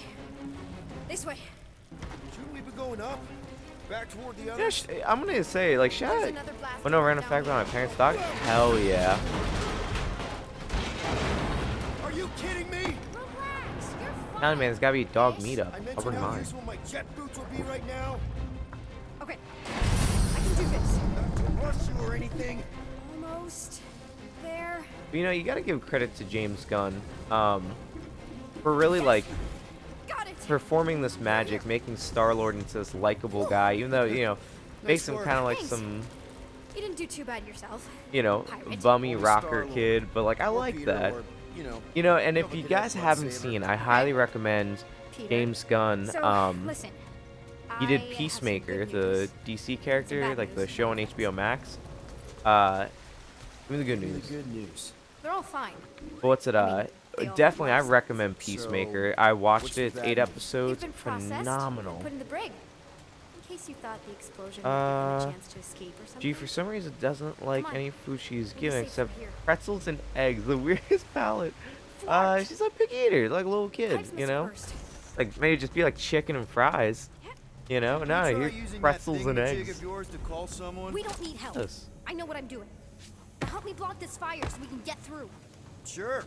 This way. Shouldn't we be going up? Back toward the Yeah, others? I'm gonna say, like, shout There's out. another blast When no door random down fact here. about my parents' dog? Hell yeah. Are you kidding me? Relax. You're fine. Hell man, there's gotta be a dog meetup. I I'll mentioned bring how mine. useful my jet boots will be right now. Okay. I can do this. Not to rush you or anything. Almost there. But, you know, you gotta give credit to James Gunn, for really, like, Got it. performing this magic, making Star-Lord into this likable guy, even though, you know, makes him work. kind of like Thanks. some, You didn't do too bad yourself. you know, Pirate. bummy Or rocker Star-Lord. kid, but, like, I Or like Peter, that. or, you know, You know, and if Double you cadet guys haven't lightsaber. seen, I highly recommend Peter. James Gunn. So, listen. He did I have some Peacemaker, good the news. DC character, bad like the news. show on HBO Max. Give me the good Give me news. the good news. They're all fine. But what's it? they all Definitely, I lost. recommend Peacemaker. I watched what's it. It's with 8 that? They've episodes. been processed Phenomenal. and put in the brig. In case you thought the explosion would give them a chance to escape or something. Gee, for some reason, it doesn't like Come on. any food she's Be given safe except from here. pretzels and eggs. The weirdest palate. Fart. She's a picky eater, like a little kid, Hives you must know? burst. Like, maybe just be like chicken and fries. You know? No, Try here's using pretzels that and thingamajig eggs. of yours to call someone? We don't need help. Yes. I know what I'm doing. Now help me block this fire so we can get through. Sure.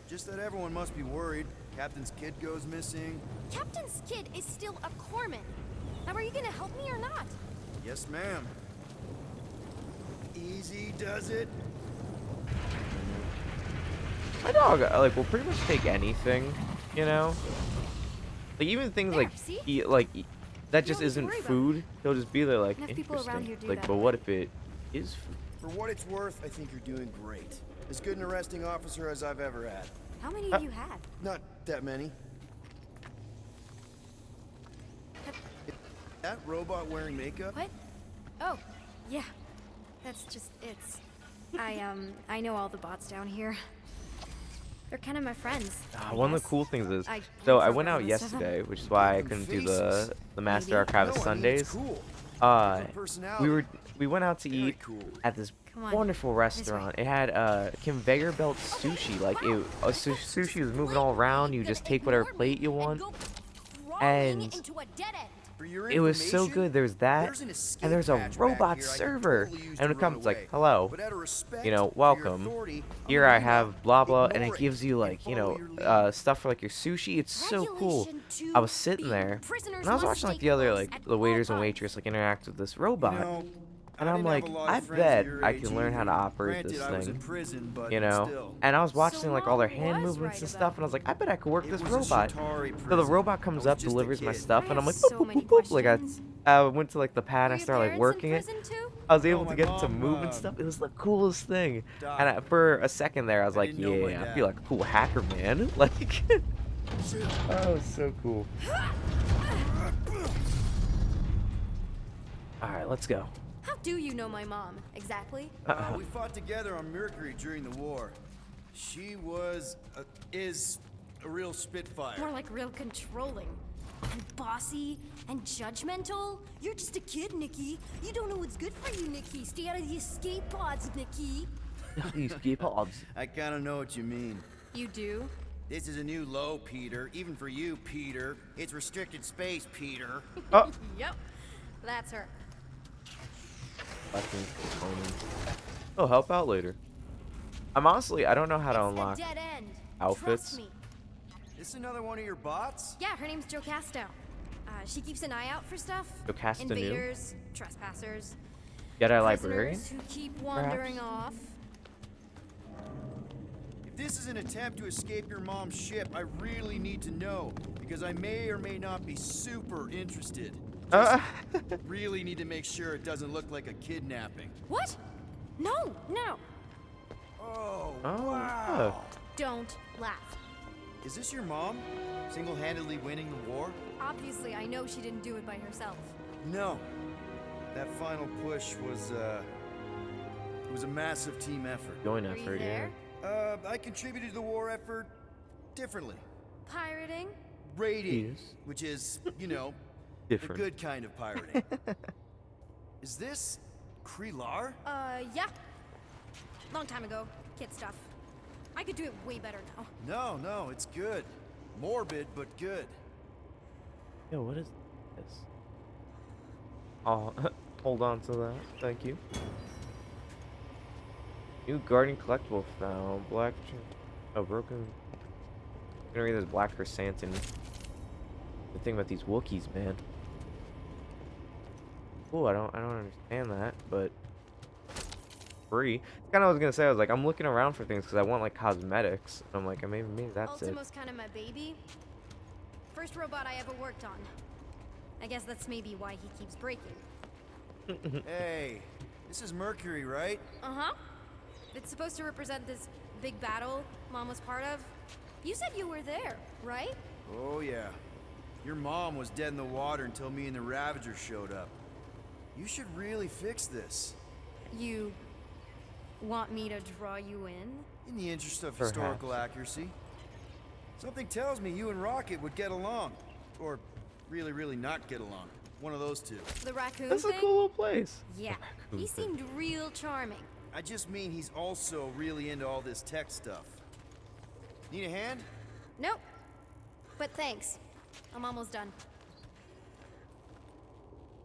Just that everyone must be worried. Captain's kid goes missing. Captain's kid is still a corpsman. Now are you gonna help me or not? Yes, ma'am. Easy does it. My dog, like, will pretty much take anything, you know? Like, even things There, like, see? that just don't need to isn't worry about food. He'll just be there, like, Enough people around interesting. here do Like, that but what if already. it is food? For what it's worth, I think you're doing great. As good an arresting officer as I've ever had. How many have you had? Not that many. That robot wearing makeup? What? Oh, yeah. That's just I know all the bots down here. They're kind of my friends. I One of guess. the cool things is, I so can't I went out program most of them. yesterday, which is why I Them couldn't do faces. the Master Maybe. Archivist No, I mean, Sundays. it's cool. Uh, Different personality. we went out to Very eat cool. at this Come on, wonderful restaurant. It had conveyor belt sushi. Like sushi was moving all around. You just take whatever plate you want. And into a dead end. For your it was so information, good. There's that, there's an escape and there's a hatch back robot here I could server. totally use And to it run comes like, away. hello, But out of respect you know, for your welcome. authority, I'm Here I gonna have blah blah, and ignore it gives you and like, you follow know, your lead. stuff for like your sushi. It's so cool. Regulation I was sitting 2B. there, Prisoners and I was must watching like stay the other close like at the waiters all and times. waitress like interact with this You robot. know, And I I'm didn't like, have a lot I of friends bet your I age can learn how to either. operate Granted, this I was in thing, prison, but you know? still. And I was watching So like all their Mom hand was movements right and stuff, about and I was like, I bet I could work It this was a robot. Shatari So the prison. robot I comes was up, just a delivers my kid. stuff, I and I'm have like, so boop, boop, many boop, boop, like I questions. I went to like the pad Were and I your started like parents in working it. prison too? I was No, able to my get it to mom, move and stuff. It was the coolest thing. And for a second there, I was I like, didn't know my yeah, I dad. feel like a cool hacker, man. Like, oh, so cool. All right, let's go. How do you know my mom, exactly? We fought together on Mercury during the war. She is a real spitfire. More like real controlling. And bossy and judgmental. You're just a kid, Nikki. You don't know what's good for you, Nikki. Stay out of the escape pods, Nikki. These pods. I kind of know what you mean. You do? This is a new low, Peter. Even for you, Peter. It's restricted space, Peter. Oh. Yep. That's her. Oh, help out later. I'm honestly, I don't know how to It's unlock a dead end. outfits. Trust me. This another one of your bots? Yeah, her name's Joe Casto. She keeps an eye out for stuff. Joe Casto? Invaders, trespassers, Get a librarian? prisoners who keep wandering off. If this is an attempt to escape your mom's ship, I really need to know, because I may or may not be super interested. Just really need to make sure it doesn't look like a kidnapping. What? No, no. Oh, Oh, wow. Don't laugh. Is this your mom? Single-handedly winning the war? Obviously, I know she didn't do it by herself. No. That final push was, it was a massive team effort. Joint Were you effort, yeah. there? I contributed to the war effort differently. Pirating? Raiding, Yes. which is, you know, Different. the good kind of pirating. Is this Krelar? Yeah. Long time ago. Kid stuff. I could do it way better now. No, it's good. Morbid, but good. Yo, what is this? Oh, hold on to that. Thank you. New Guardian collectible found. Black. Oh, broken. I'm gonna read this Black Chrysanthemum. The thing about these Wookiees, man. Cool. I don't understand that, but free. Kind of, I was gonna say. I was like, I'm looking around for things because I want like cosmetics. And I'm like, maybe that's it. Ultimo's kind of my baby. First robot I ever worked on. I guess that's maybe why he keeps breaking. Hey, this is Mercury, right? Uh-huh. It's supposed to represent this big battle Mom was part of. You said you were there, right? Oh, yeah. Your mom was dead in the water until me and the Ravager showed up. You should really fix this. You want me to draw you in? In the interest of Perhaps. historical accuracy. Something tells me you and Rocket would get along. Or really, really not get along. One of those two. The raccoon That's a thing? cool little place. Yeah, The he raccoon thing. seemed real charming. I just mean he's also really into all this tech stuff. Need a hand? Nope. But thanks. I'm almost done.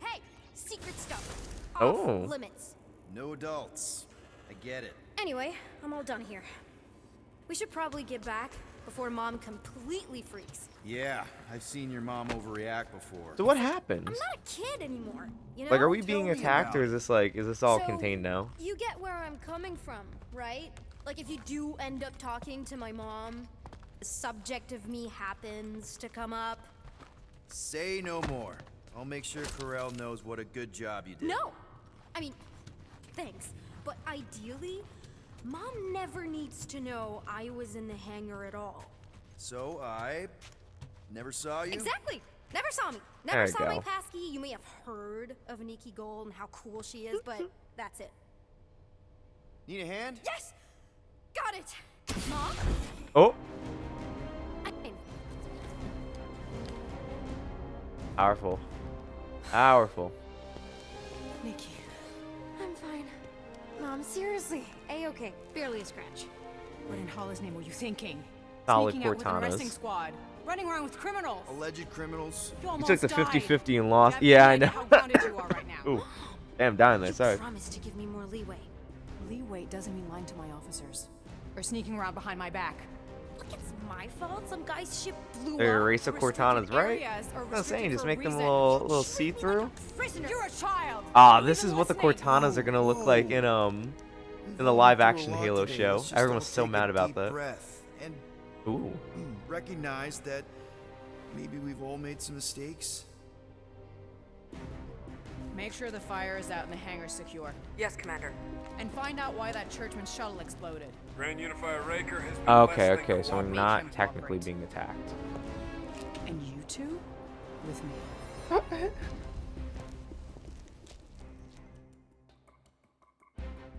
Hey, secret stuff. Off Oh. limits. No adults. I get it. Anyway, I'm all done here. We should probably get back before Mom completely freaks. Yeah, I've seen your mom overreact before. So what happens? I'm not a kid anymore, you know? Like, are we Tell being me attacked, or about is this like, is this all So, contained now? You get where I'm coming from, right? Like, if you do end up talking to my mom, the subject of me happens to come up. Say no more. I'll make sure Corell knows what a good job you did. No! I mean, thanks. But ideally, Mom never needs to know I was in the hangar at all. So I never saw you? Exactly! Never saw me. There Never you saw my go. passkey. You may have heard of Nikki Gold and how cool she is, but that's it. Need a hand? Yes! Got it! Mom? Oh, I- powerful. Powerful. Nikki. I'm fine. Mom, seriously. A-okay. Barely a scratch. What in Hollis' name were you thinking? Solid Sneaking out with an arresting Cortanas. squad, running around with criminals. Alleged criminals? You You almost took the died. 50-50 and You lost. have Yeah, no I idea know. how grounded you are right now. Ooh, damn, dying there. You Sorry. promised to give me more leeway. Leeway doesn't mean lying to my officers. Or sneaking around behind my back. Look, it's my fault. Some guy's ship blew They're a up. race of Restricted Cortanas, right? areas are I'm saying, restricted just for a make them a reason. little see-through. Prisoner. You're a child. Ah, Are you this even is what the listening? Cortanas are gonna look like in the live-action Halo show. Everyone was so mad about that. Breath and Ooh. recognize that maybe we've all made some mistakes. Make sure the fire is out and the hangar's secure. Yes, Commander. And find out why that churchman's shuttle exploded. Grand Unifier Raker has been Okay, less than okay, so we're Make not him technically cooperate. being attacked. And you two? With me.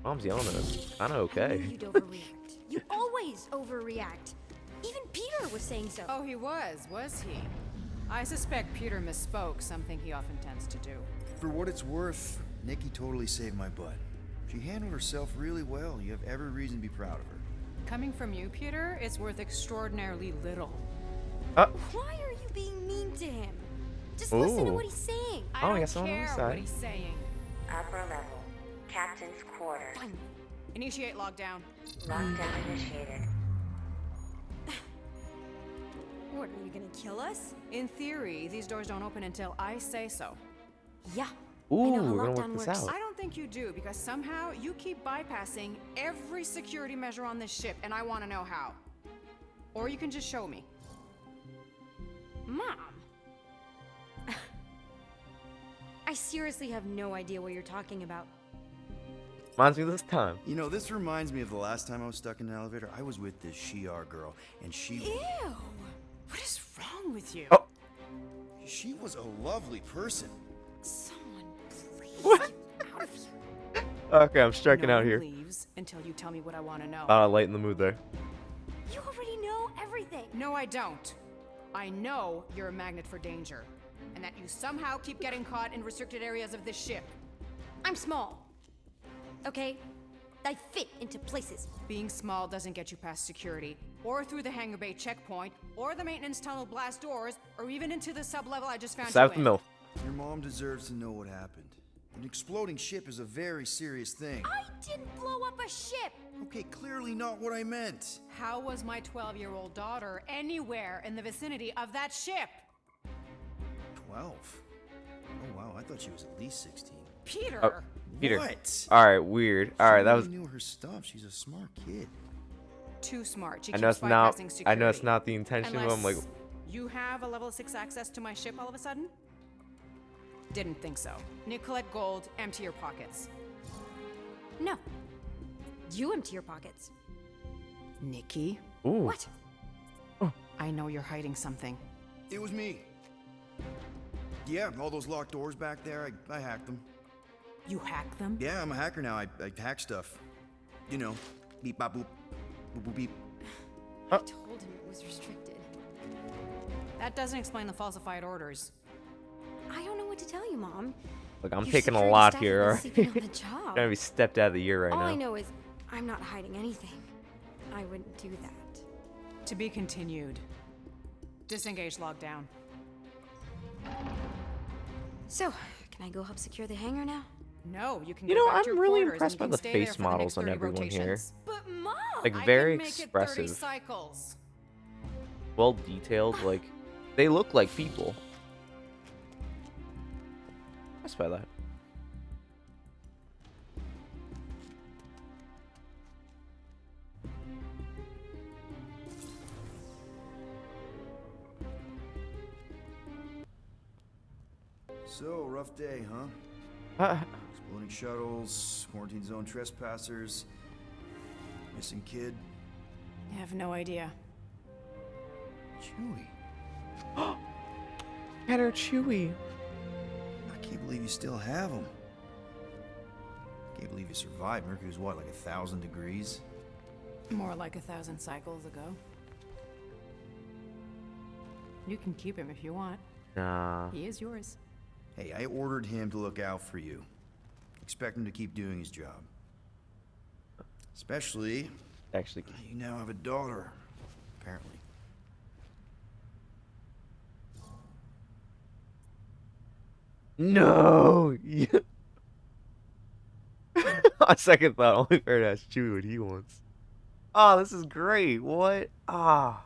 Mom's yelling at us. Kinda I okay. knew you'd overreact. You always overreact. Even Peter was saying so. Oh, he was he? I suspect Peter misspoke, something he often tends to do. For what it's worth, Nikki totally saved my butt. She handled herself really well. You have every reason to be proud of her. Coming from you, Peter, it's worth extraordinarily little. Why are you being mean to him? Just listen to Ooh. what he's saying. I Oh, don't I guess someone on the care side. what he's saying. Upper level. Captain's quarters. Fine. Initiate lockdown. Lockdown initiated. What, are you gonna kill us? In theory, these doors don't open until I say so. Yeah. Ooh, I know how we're gonna lockdown work this works. out. I don't think you do, because somehow you keep bypassing every security measure on this ship, and I want to know how. Or you can just show me. Mom. I seriously have no idea what you're talking about. Reminds me of this time. You know, this reminds me of the last time I was stuck in an elevator. I was with this Shi'ar girl, and Ew! What is wrong with you? Oh. she was a lovely person. Someone please What? get out of here. Okay, I'm striking No out one here. leaves until you tell me what I want to know. Lighten the mood there. You already know everything. No, I don't. I know you're a magnet for danger, and that you somehow keep getting caught in restricted areas of this ship. I'm small. Okay? I fit into places. Being small doesn't get you past security, or through the hangar bay checkpoint, or the maintenance tunnel blast doors, or even into the sub-level I just found South you the in. mill. Your mom deserves to know what happened. An exploding ship is a very serious thing. I didn't blow up a ship. Okay, clearly not what I meant. How was my 12-year-old daughter anywhere in the vicinity of that ship? 12? Oh wow, I thought she was at least 16. Peter! Oh, Peter. What? Alright, weird. Alright, that was. She knew her stuff. She's a smart kid. Too smart. She I know keeps it's not. bypassing security. I know it's not the intention, but I'm like, Unless you have a level 6 access to my ship all of a sudden? Didn't think so. Nicolette Gold, empty your pockets. No. You empty your pockets. Nikki, ooh. What? I know you're hiding something. It was me. Yeah, all those locked doors back there, I hacked them. You hack them? Yeah, I'm a hacker now. I hack stuff. You know, beep bop boop, boop boop beep. I told him it was restricted. That doesn't explain the falsified orders. I don't know what to tell you, Mom. Look, I'm Your taking a security lot staff here. has been sleeping on the job. Gonna be stepped out of the year right All now. I know is I'm not hiding anything. I wouldn't do that. To be continued. Disengage lockdown. So, can I go help secure the hangar now? No, you can You go know, back to I'm your really quarters impressed and by you the can stay there face for the next models on 30 everyone here. rotations. But Mom! Like I very can make it 30 expressive, cycles. well detailed. Like they look like people. Impressed by that. So, rough day, huh? Uh, Exploding shuttles, quarantine zone trespassers, missing kid. I have no idea. Chewie. Better Chewy. I can't believe you still have him. Can't believe you survived. Mercury's what, like 1,000 degrees? More like 1,000 cycles ago. You can keep him if you want. Nah. He is yours. Hey, I ordered him to look out for you. Expect him to keep doing his job. Especially, Actually, you now have a daughter, apparently. no. On second thought, only fair to ask Chewy what he wants. Oh, this is great. What? Ah.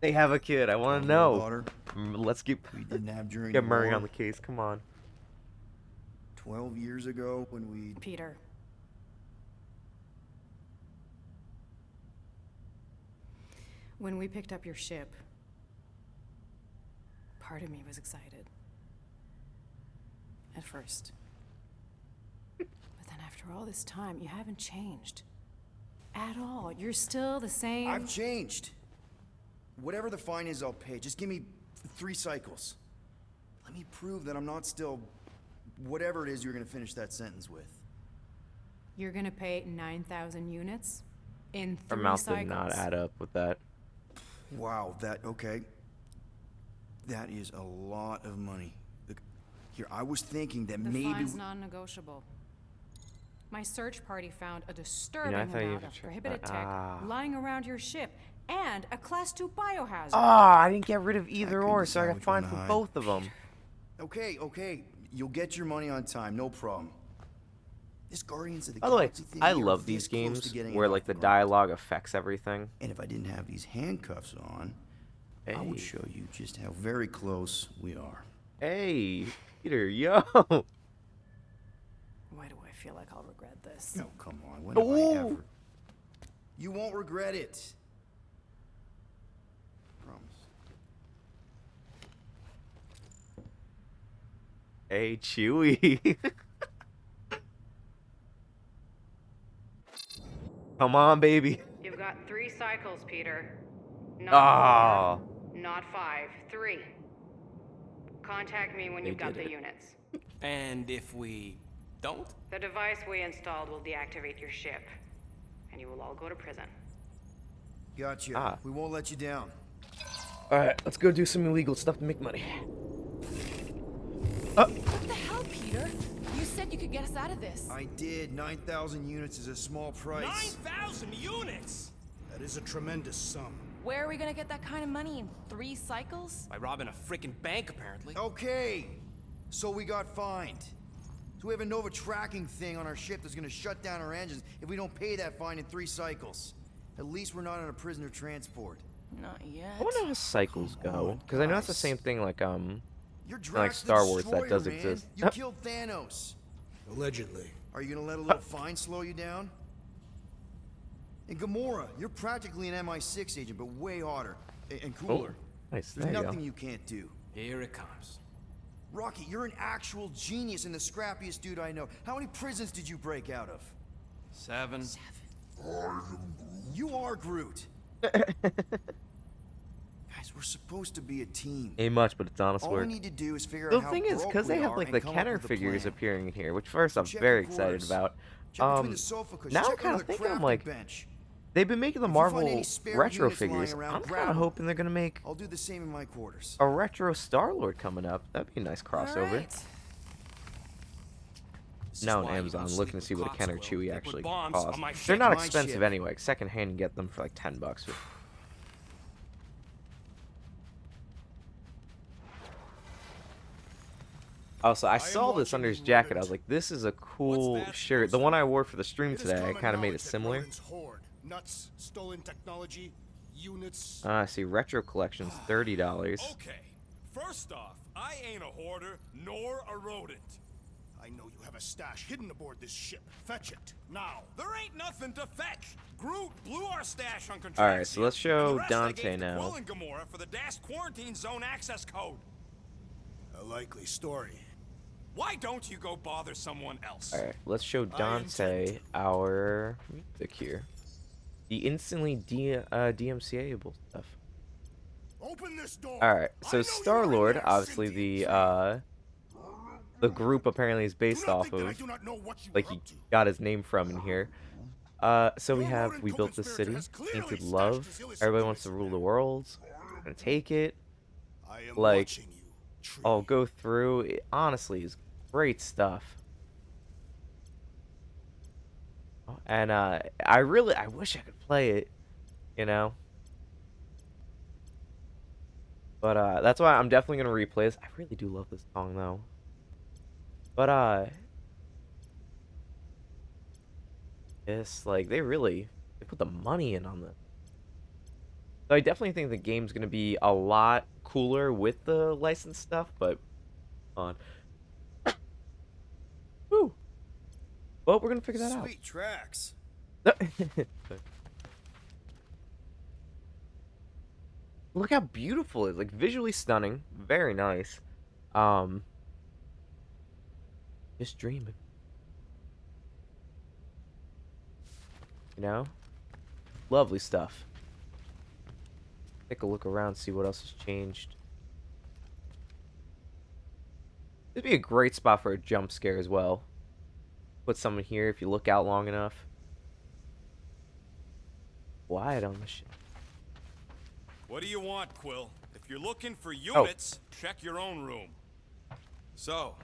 They have a kid. I want to know. Daughter Let's get we didn't have during get the Murray war. on the case. Come on. 12 years ago when we... Peter. When we picked up your ship, part of me was excited. at first. But then after all this time, you haven't changed. At all. You're still the same. I've changed. Whatever the fine is, I'll pay. Just give me 3 cycles. Let me prove that I'm not still whatever it is you're gonna finish that sentence with. You're gonna pay 9,000 units in 3 Her mouth cycles. did not add up with that. Wow, okay. That is a lot of money. Look, here, I was thinking that The maybe fine's non-negotiable. My search party found a disturbing thought you amount had of to prohibited tech lying around your ship, and a Class 2 biohazard. Ah, I didn't get rid of either couldn't or, so I decide got which one fined to for hide. both of them. Okay. You'll get your money on time, no problem. This Guardians of the By the way, Galaxy thing, I we are love this these close to games getting where it like off the ground. dialogue affects everything. And if I didn't have these handcuffs on, I would Hey. show you just how very close we are. Hey, Peter, yo. Why do I feel like I'll regret this? No, come on. When have I Ooh. ever? You won't regret it. Promise. Hey, Chewie. Come on, baby. You've got 3 cycles, Peter. Not Ah. 4, not 5, 3. Contact me when They you've got did the it. units. And if we don't? The device we installed will deactivate your ship, and you will all go to prison. Gotcha. Ah. We won't let you down. Alright, let's go do some illegal stuff to make money. What the hell, Peter? You said you could get us out of this. I did. 9,000 units is a small price. 9,000 units! That is a tremendous sum. Where are we gonna get that kind of money in 3 cycles? By robbing a freaking bank, apparently. Okay. So we got fined. So we have a Nova tracking thing on our ship that's gonna shut down our engines if we don't pay that fine in 3 cycles. At least we're not on a prisoner transport. Not yet. I wonder how cycles go, because I know it's the guys. same thing like You're like Drax the Star Wars that Destroyer, does man. exist. You killed Thanos. Allegedly. Are you gonna let a little fine slow you down? And Gamora, you're practically an MI6 agent, but way hotter and cooler. Nice. There's There you nothing go. you can't do. Here it comes. Rocky, you're an actual genius and the scrappiest dude I know. How many prisons did you break out of? 7. You are Groot. Guys, we're supposed to be a team. Ain't much, but it's honest All we work. need to do is figure The out how thing is, broke because they we have are like and the come up Kenner with a figures plan. appearing here, which first I'm Check very your excited quarters. about. Check between the sofa cushions. Now I'm Check kind under of the thinking, I'm crafting like, bench. they've been making the If you find Marvel any spare retro units lying figures. around, I'm grab kind of 'em. hoping they're gonna make I'll do the same in my quarters. a retro Star-Lord coming up. That'd be a nice crossover. Alright. This is Now on why you Amazon, don't looking to sleep see with what a Kenner cops, Will. Chewie They put actually bombs costs. on my They're ship. not My expensive ship. anyway. Secondhand, you get them for like $10. Also, I saw this under his jacket. I was like, this is a cool What's that shirt. The supposed one to I wore for the stream It is today, I common kind of made it knowledge that similar. Roland's hoard nuts, stolen technology, units. I see retro collections, $30. Okay, first off, I ain't a hoarder nor a rodent. I know you have a stash hidden aboard this ship. Fetch it now. There ain't nothing to fetch. Groot blew our stash on Contraxia. Alright, so let's show and the rest I Dante gave to now. Quill and Gamora for the Dash quarantine zone access code. A likely story. Why don't you go bother someone else? Alright, let's show intend Dante to. our music here. The instantly DMCA-able stuff. Open this door. Alright, I so know Star-Lord, you're in there, obviously sentient the group apparently is Do based not off think that I of, do not know what you like were he up to. got his name from in here. So we Your have, rodent we built this co-conspirator city, has clearly Tainted stashed Love, his illicit everybody wants to goods rule the there. world, gonna take it, I am like, watching you, Tree. I'll go through, it honestly is great stuff. And I wish I could play it, you know? But that's why I'm definitely gonna replay this. I really do love this song though. But it's like they put the money in on this. So I definitely think the game's gonna be a lot cooler with the licensed stuff, but on. Woo. Well, we're gonna figure that out. Sweet tracks. Look how beautiful it is. Like visually stunning, very nice. Just dreaming. You know? Lovely stuff. Take a look around, see what else has changed. This would be a great spot for a jump scare as well. Put someone here if you look out long enough. Quiet on the shit. What do you want, Quill? If you're looking for Oh. units, check your own room. So,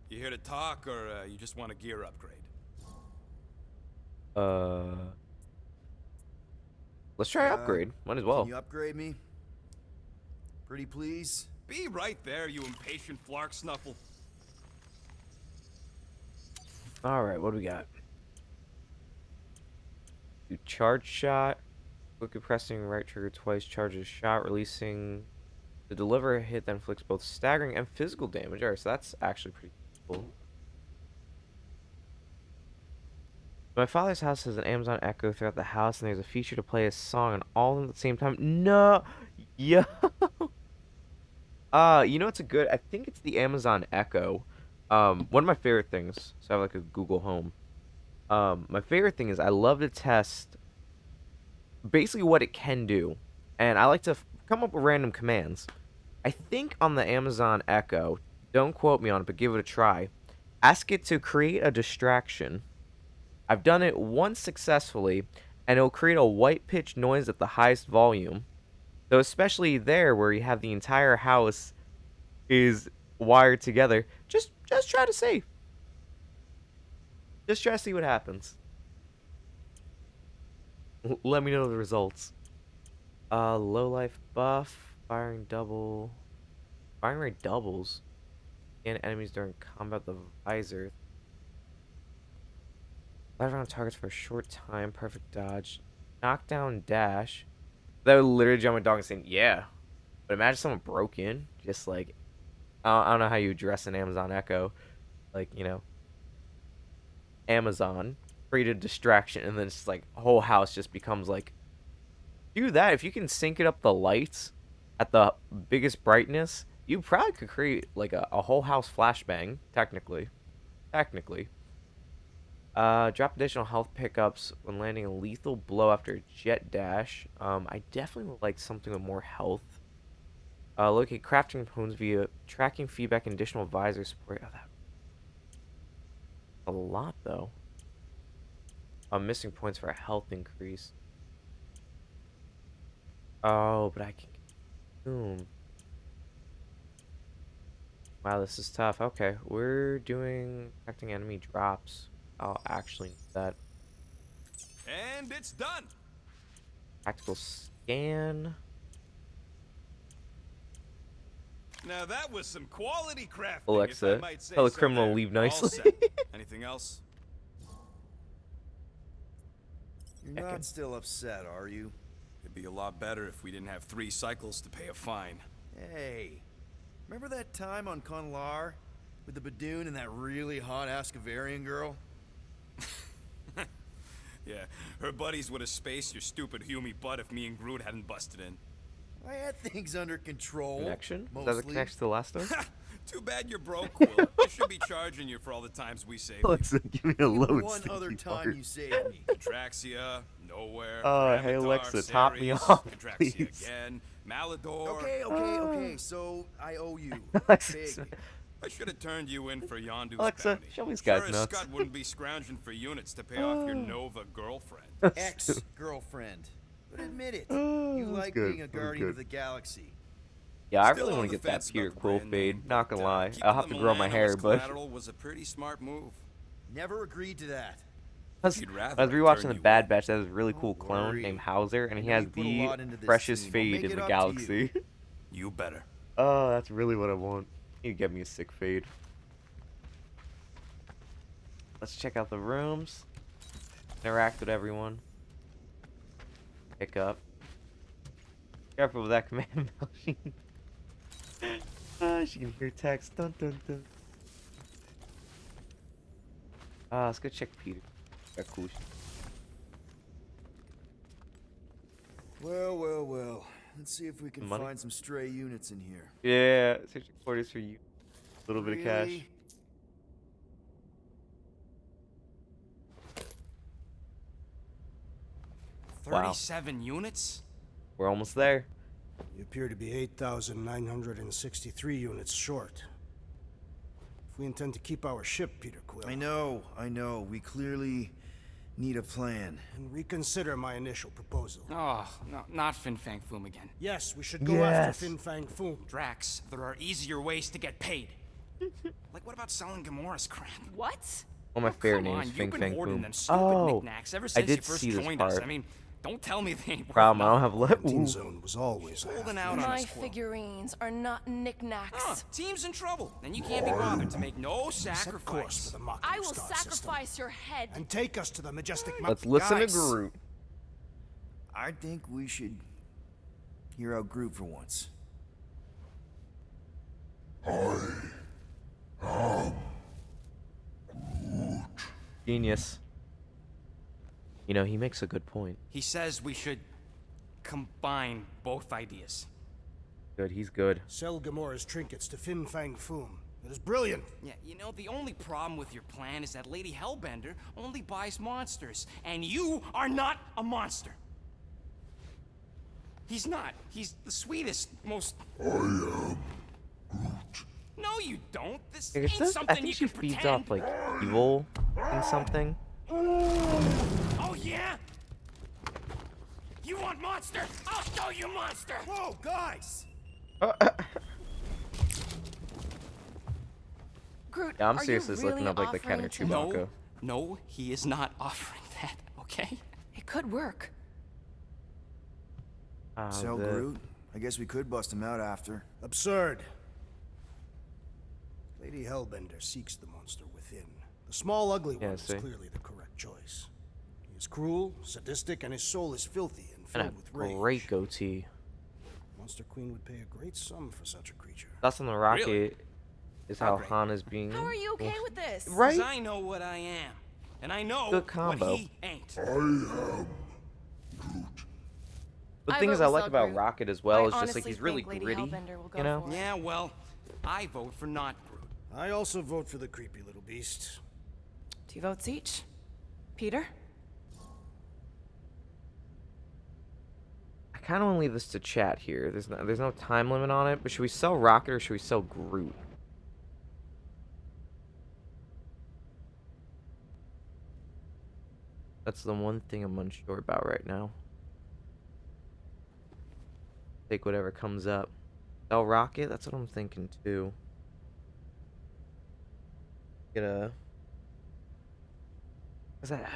you here to talk, or you just want a gear upgrade? Let's try upgrade. Might as well. Can you upgrade me? Pretty please? Be right there, you impatient flark snuffle. Alright, what do we got? Do charge shot. Quickly pressing right trigger twice charges a shot, releasing to deliver a hit that inflicts both staggering and physical damage. Alright, so that's actually pretty cool. My father's house has an Amazon Echo throughout the house, and there's a feature to play a song on all of them at the same time. No! Yo! You know what's a good... I think it's the Amazon Echo. One of my favorite things. So I have like a Google Home. My favorite thing is I love to test basically what it can do. And I like to come up with random commands. I think on the Amazon Echo, don't quote me on it, but give it a try. Ask it to create a distraction. I've done it once successfully, and it'll create a white pitch noise at the highest volume. So especially there where you have the entire house is wired together, just try to see. Just try to see what happens. Let me know the results. Low life buff, firing rate doubles, and enemies during combat. The visor. Light around targets for a short time. Perfect dodge. Knockdown dash. That would literally jump my dog and saying, yeah. But imagine someone broke in. Just like, I don't know how you address an Amazon Echo. Like, you know, Amazon created distraction, and then it's like a whole house just becomes like. Do that. If you can sync it up the lights at the biggest brightness, you probably could create like a whole house flashbang. Technically. Drop additional health pickups when landing a lethal blow after a jet dash. I definitely would like something with more health. Locate crafting components via tracking feedback and additional visor support. Oh, that a lot though. Missing points for a health increase. Oh, but I can consume. Wow, this is tough. Okay, we're doing detecting enemy drops. I'll actually need that. And it's done. Tactical scan. Now that was some quality crafting, if I Alexa, might say tell the so criminal to there. leave All nicely. set. Anything else? You're not still upset, are you? It'd be a lot better if we didn't have 3 cycles to pay a fine. Hey, remember that time on Conlar with the Badoon and that really hot Ascavarian girl? Yeah, her buddies would have spaced your stupid Humy butt if me and Groot hadn't busted in. I had things under control. Connection? Mostly. Is that the connection to the last one? Too bad you're broke, Quill. I should be charging you for all the times we saved you. Alexa, give me a load. One other time you saved me. Contraxia, Nowhere. Hey Ramatar, Alexa, top me Ceres, off, Contraxia please. again, Malador. Okay, so I owe you. Alexa, Big. I should have turned you in for Yondu's Alexa, bounty. show me this Sure guy's as nuts. Scott wouldn't be scrounging for units to pay off your Nova girlfriend. Ex-girlfriend. But admit it, Oh, you that's like good, being a that was guardian good. of the galaxy. Yeah, I Still really on want to the get that fence Peter about the Quill brand fade. name, Not gonna lie, keeping I'll have the to grow my hair, Milano as but collateral was a pretty smart move. Never agreed to that. I was You'd rather I was I rewatching turn the you Bad in. Batch. That was a really cool Don't clone worry. named Hauser, and I he know has you put a the lot into this freshest team. I'll fade make in it the up to you. galaxy. You better. Oh, that's really what I want. You get me a sick fade. Let's check out the rooms. Interact with everyone. Pick up. Careful with that command machine. She can hear text. Dun dun dun. Let's go check Peter. Got cool shit. Well. Let's see if we can Money? find some stray units in here. Yeah, search quarters for you. A little bit of cash. Really? Wow. 37 units? We're almost there. You appear to be 8,963 units short. If we intend to keep our ship, Peter Quill... I know. We clearly need a plan. And reconsider my initial proposal. Oh, no, not Fin Fang Foom again. Yes, we should go Yes. after Fin Fang Foom. Drax, there are easier ways to get paid. Like, what about selling Gamora's crap? What? One of my favorite Come names, on, Fing you've been Fang hoarding Foom. them stupid Oh, knickknacks ever I since you did first see this joined part. us. I mean, don't tell me they ain't worth Problem, I don't nothing. have lip. Teen Zone was always a Holding out on My us, Quill. figurines are not knickknacks. Huh, team's in trouble, and you can't be bothered to make no Set course sacrifice. for the Mach I will star sacrifice system. your head. And take us to the majestic Let's listen Guys. to Groot. I think we should hear out Groot for once. Genius. You know, he makes a good point. He says we should combine both ideas. Good, he's good. Sell Gamora's trinkets to Fin Fang Foom. It is brilliant. Yeah, you know, the only problem with your plan is that Lady Hellbender only buys monsters, and you are not a monster. He's not. He's the sweetest, most... I am Groot. No, you don't. This It ain't says, I something think you she can feeds pretend. off, like, evil and something. Oh, yeah? You want monster? I'll show you monster! Whoa, guys! Groot, Yeah, I'm are you seriously really looking up, like, the offering counter to- Chewbacca. No, he is not offering that, okay? It could work. Sell Groot? I guess we could bust him out after. Absurd. Lady Hellbender seeks the monster within. The small, ugly one is see. clearly the correct choice. He is cruel, sadistic, and his soul is filthy and And filled a with rage. great goatee. Monster Queen would pay a great sum for such a creature. That's on the rocket. Really? Is How how great. Han is being. How are you okay with this? Right? 'Cause I know what I am. And I know Good combo. what he ain't. The I thing is, vote I with like Sal about Groot. Rocket as well I is just like honestly he's really think Lady gritty. Hellbender will go You know? for it. Yeah, well, I vote for not Groot. I also vote for the creepy little beast. 2 votes each. Peter? I kind of want to leave this to chat here. There's no time limit on it, but should we sell Rocket or should we sell Groot? That's the one thing I'm unsure about right now. Take whatever comes up. Sell Rocket? That's what I'm thinking too. Get a... Is that... I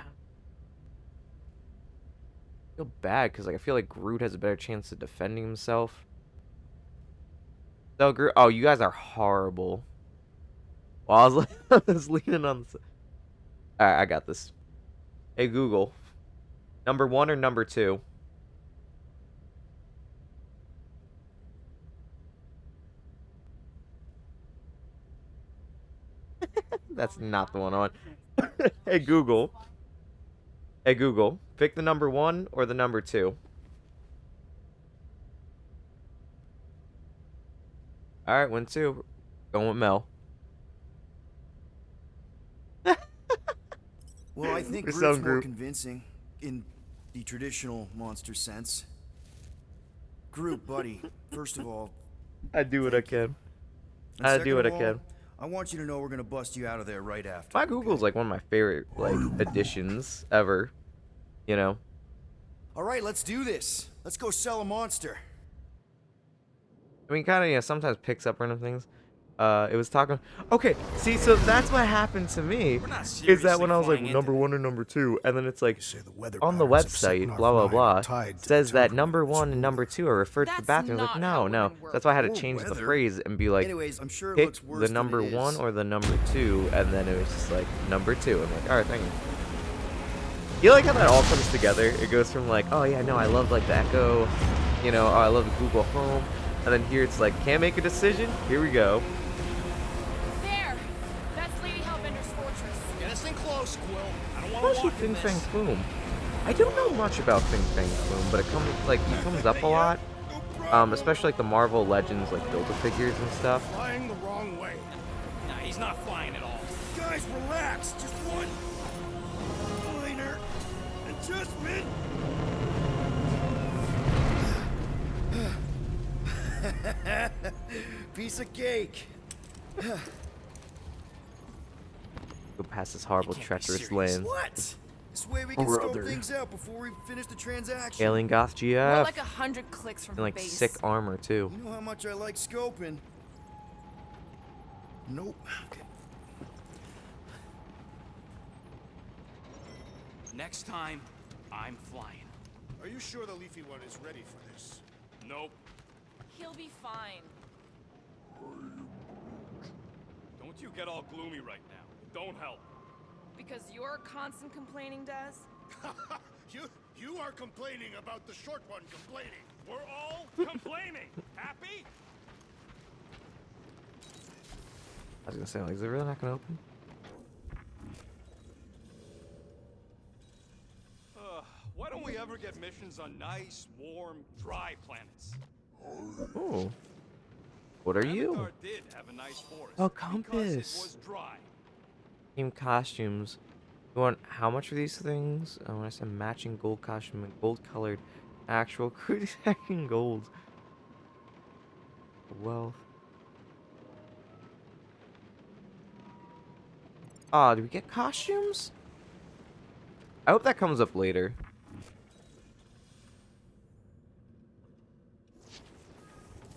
feel bad because like I feel like Groot has a better chance of defending himself. So Groot, oh, you guys are horrible. Well, I was leaning on. All right, I got this. Hey Google, number 1 or number 2? That's not the one I want. Hey Google. Hey Google, pick the number 1 or the number 2. Alright, 1, 2. Going with Mel. Well, I think We're Groot's selling more Groot. convincing in the traditional monster sense. Groot, buddy, first of all, I do what I can. and I second do what I of all, can. I want you to know we're gonna bust you out of there right after. My Google's like one of my favorite like additions ever. You know. All right, let's do this. Let's go sell a monster. I mean, kind of, yeah, sometimes picks up random things. It was talking. Okay, see, so that's what happened to me. Is that when I was like number 1 or number 2, and then it's like on the website, blah blah blah, says that number 1 and number 2 are referred to the bathroom. Like, no, no. That's why I had to change the phrase and be like, Anyways, I'm sure it pick looks worse the than number it 1 is. or the number 2, and then it was just like number 2. I'm like, all right, thank you. You like how that all comes together? It goes from like, oh yeah, no, I love like the Echo, you know, oh, I love the Google Home, and then here it's like, can't make a decision. Here we go. There! That's Lady Hellbender's fortress. Get us in close, Quill. I don't How want is to he walk in Fin this. Fang Foom? I don't know much about Fin Fang Foom, but it comes like he comes up a lot. Especially like the Marvel Legends like Build-A-Figures and stuff. Flying the wrong way. Nah, he's not flying at all. Guys, relax. Just one minor adjustment. Piece of cake. Go past this horrible, can't be treacherous serious. land. What? This way we can scope things out before we finish the transaction. Alien Goth We're GF. like 100 clicks from And the like base. sick armor too. You know how much I like scoping. Nope. Okay. Next time, I'm flying. Are you sure the Leafy one is ready for this? Nope. He'll be fine. Don't you get all gloomy right now. It don't help. Because your constant complaining does? You are complaining about the short one complaining. We're all complaining. Happy? I was gonna say, like, is it really not gonna open? Why don't we ever get missions on nice, warm, dry planets? Ooh. What are you? Avatar did have a nice forest. Oh, Because it compass. was dry. Team costumes. You want how much for these things? I want to say matching gold costume and gold colored actual crew detecting gold. Wealth. Ah, do we get costumes? I hope that comes up later.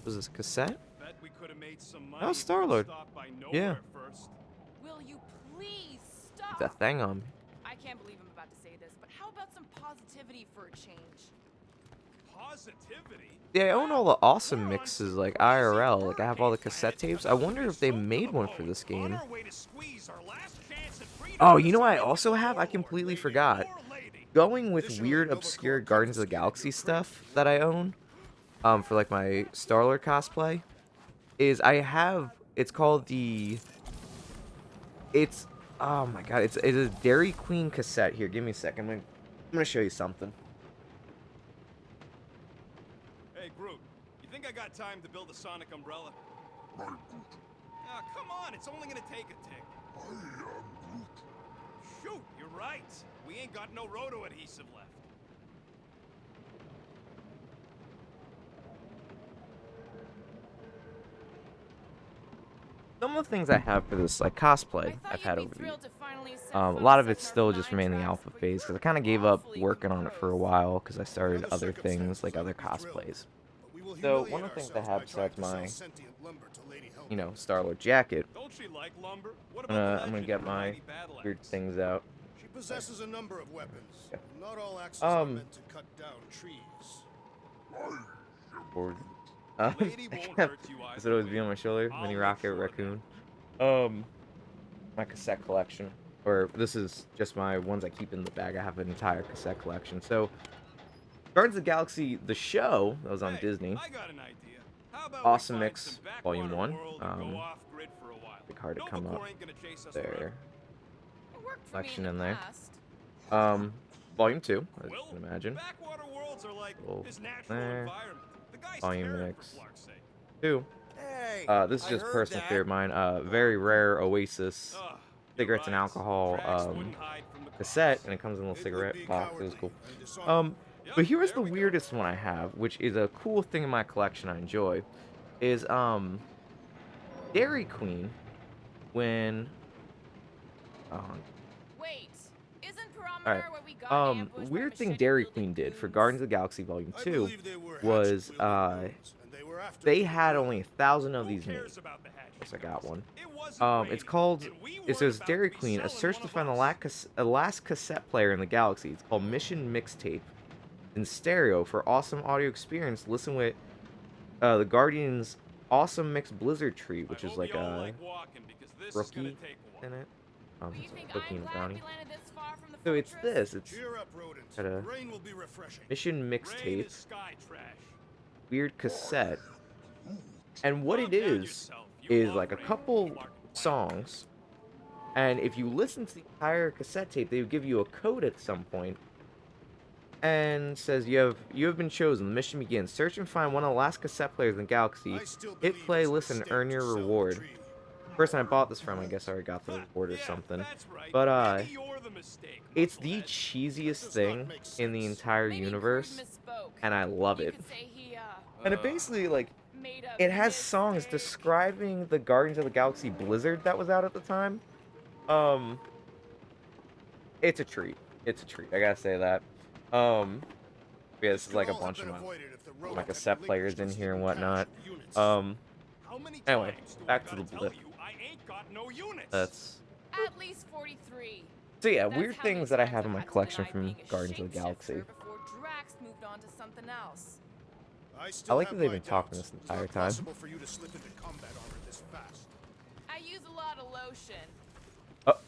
Was this cassette? Bet we could have made some money. Oh, if we Star-Lord. stopped by nowhere Yeah. First. Will you please stop? That thing on me. I can't believe I'm about to say this, but how about some positivity for a change? Positivity? Yeah, I own all the awesome mixes, like IRL. Like, I have all the cassette tapes. I wonder if they made one for this game. Oh, you know what I also have? I completely forgot. Going with weird, obscure Guardians of the Galaxy stuff that I own, for like my Star-Lord cosplay, is I have, it's called oh my god, it's a Dairy Queen cassette. Here, give me a second. I'm gonna show you something. Hey, Groot, you think I got time to build a sonic umbrella? Ah, come on, it's only gonna take a tick. Shoot, you're right. We ain't got no roto adhesive left. Some of the things I have for this like cosplay I I've thought had you'd over be the years. thrilled to finally set A foot lot on of it's such still an just R9 mainly tracks, alpha but phase you're because I kind of gave up awfully working on it for a while because I started Under other things like other circumstances, I would be cosplays. But we will So humiliate one of the things I ourselves have by trying besides to sell my, sentient lumber to Lady Helmet. you know, Star-Lord jacket, Don't she like lumber? What I'm about the gonna legend get of the my mighty battle weird axe? things out. She possesses a number of weapons. Yeah. Not all axes are Um, meant to cut down trees. Board. Lady won't hurt you This either would always way. be on my shoulder. I'll Mini make Rocket sure of that. Raccoon. My cassette collection, or this is just my ones I keep in the bag. I have an entire cassette collection. So, Guardians of the Galaxy, the show that was on Hey, Disney. I got an idea. How about Awesome we find Mix, some backwater Volume 1. world and go off grid for a while. Big hard to Nova come Corps up ain't gonna chase us there. forever. It worked for Collection me in the there. past. Volume 2, as you Quill, can imagine. backwater worlds are like Little his natural there. environment. The guy's Volume caring, Mix. for Clark's sake. 2. Hey, This is I just heard personal that. favorite of mine. Very rare Oasis Ugh, cigarettes and you're right. alcohol Drax wouldn't hide from the cassette, cops. and it comes in a little It would cigarette be box. It was cowardly cool. and dishonorable. But here's There the we go. weirdest one I have, which is a cool thing in my collection I enjoy, is Dairy Queen when Wait, isn't Parameter alright. where we got ambushed by Weird thing machete Dairy wielding Queen did for goons? Guardians of the Galaxy Volume I 2 believe they were was hatchet-wielding goons, and they were after they Peter had Quill. only 1,000 of Who these made. cares about the hatchet? Of course I got one. It wasn't It's raining, called, and we it weren't says about Dairy to be Queen, a selling search one to of find us. the last cassette player in the galaxy. It's called Mission Mixtape. In stereo for awesome audio experience. Listen with the Guardians' awesome mix Blizzard Tree, which I is hope like y'all a like walking, because this is gonna rookie take a while. in it. Do you It's think a cookie I'm and a glad brownie. we landed this far from the So it's fortress? this. It's Cheer up, rodents. got a The rain will be refreshing. Mission Rain Mixtape, is sky trash. weird cassette. And what Calm it down is yourself. You is love like a rain, couple Clark Kent. songs. And if you listen to the entire cassette tape, they would give you a code at some point and says you have been chosen. The mission begins. Search and find one of the last cassette players in the galaxy. I still Hit believe play, it's a listen, mistake earn to your sell the reward. tree. The person I bought this from, I guess I already got the reward or Yeah, something. that's right. But Maybe you're the mistake, it's the musclehead. cheesiest That does thing not make in the sense. entire Maybe universe, Groot misspoke. and I love You it. could say he, And it basically like made of it has songs describing the Guardians of the Galaxy Blizzard that was out at the time. Um, it's a treat. It's a treat. I gotta say that. Yeah, this is like a bunch of my cassette players in here and whatnot. How many Anyway, times do back I to the gotta tell blip. you I ain't got no units? That's At least 43. so yeah, That's weird how many things that I times have I've in my had to collection deny from being a Guardians of the shapeshifter Galaxy. Before Drax moved on to something else. I like that they've been talking this entire time. Possible for you to slip into combat armor this fast. I use a lot of lotion. Oh,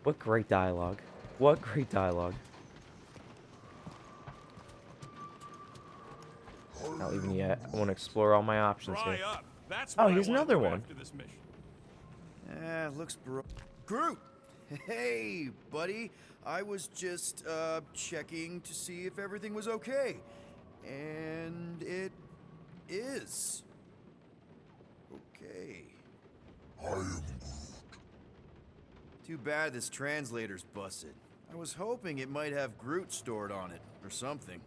what great dialogue! What great dialogue! Not leaving yet. I want to explore all my options here. Oh, here's another one. Looks Groot! Hey, buddy. I was just, checking to see if everything was okay. And it is. Okay. Too bad this translator's busted. I was hoping it might have Groot stored on it, or something.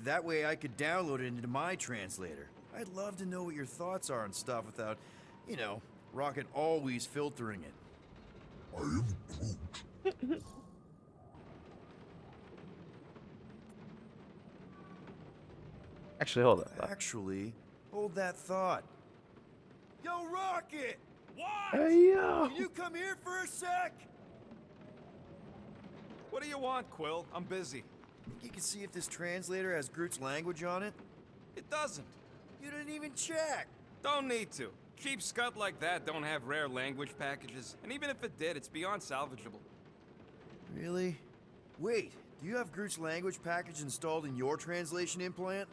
That way I could download it into my translator. I'd love to know what your thoughts are on stuff without, you know, Rocket always filtering it. Actually, hold up. Actually, hold that thought. Yo, Rocket! What? Hey, yo! Can you come here for a sec? What do you want, Quill? I'm busy. Think you can see if this translator has Groot's language on it? It doesn't. You didn't even check. Don't need to. Cheap scut like that don't have rare language packages, and even if it did, it's beyond salvageable. Really? Wait, do you have Groot's language package installed in your translation implant?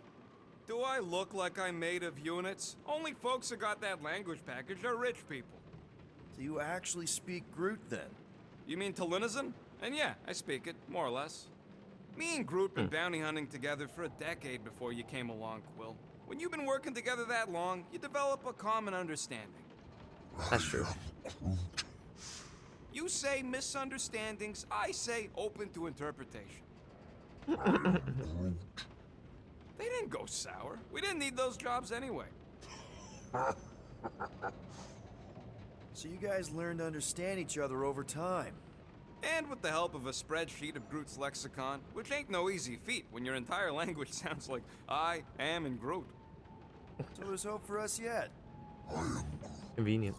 Do I look like I'm made of units? Only folks who got that language package are rich people. Do you actually speak Groot then? You mean Talinisan? And yeah, I speak it, more or less. Me and Groot been bounty hunting together for a decade before you came along, Quill. When you've been working together that long, you develop a common understanding. That's true. You say misunderstandings, I say open to interpretation. They didn't go sour. We didn't need those jobs anyway. So you guys learned to understand each other over time. And with the help of a spreadsheet of Groot's lexicon, which ain't no easy feat when your entire language sounds like I am in Groot. So there's hope for us yet. Convenient.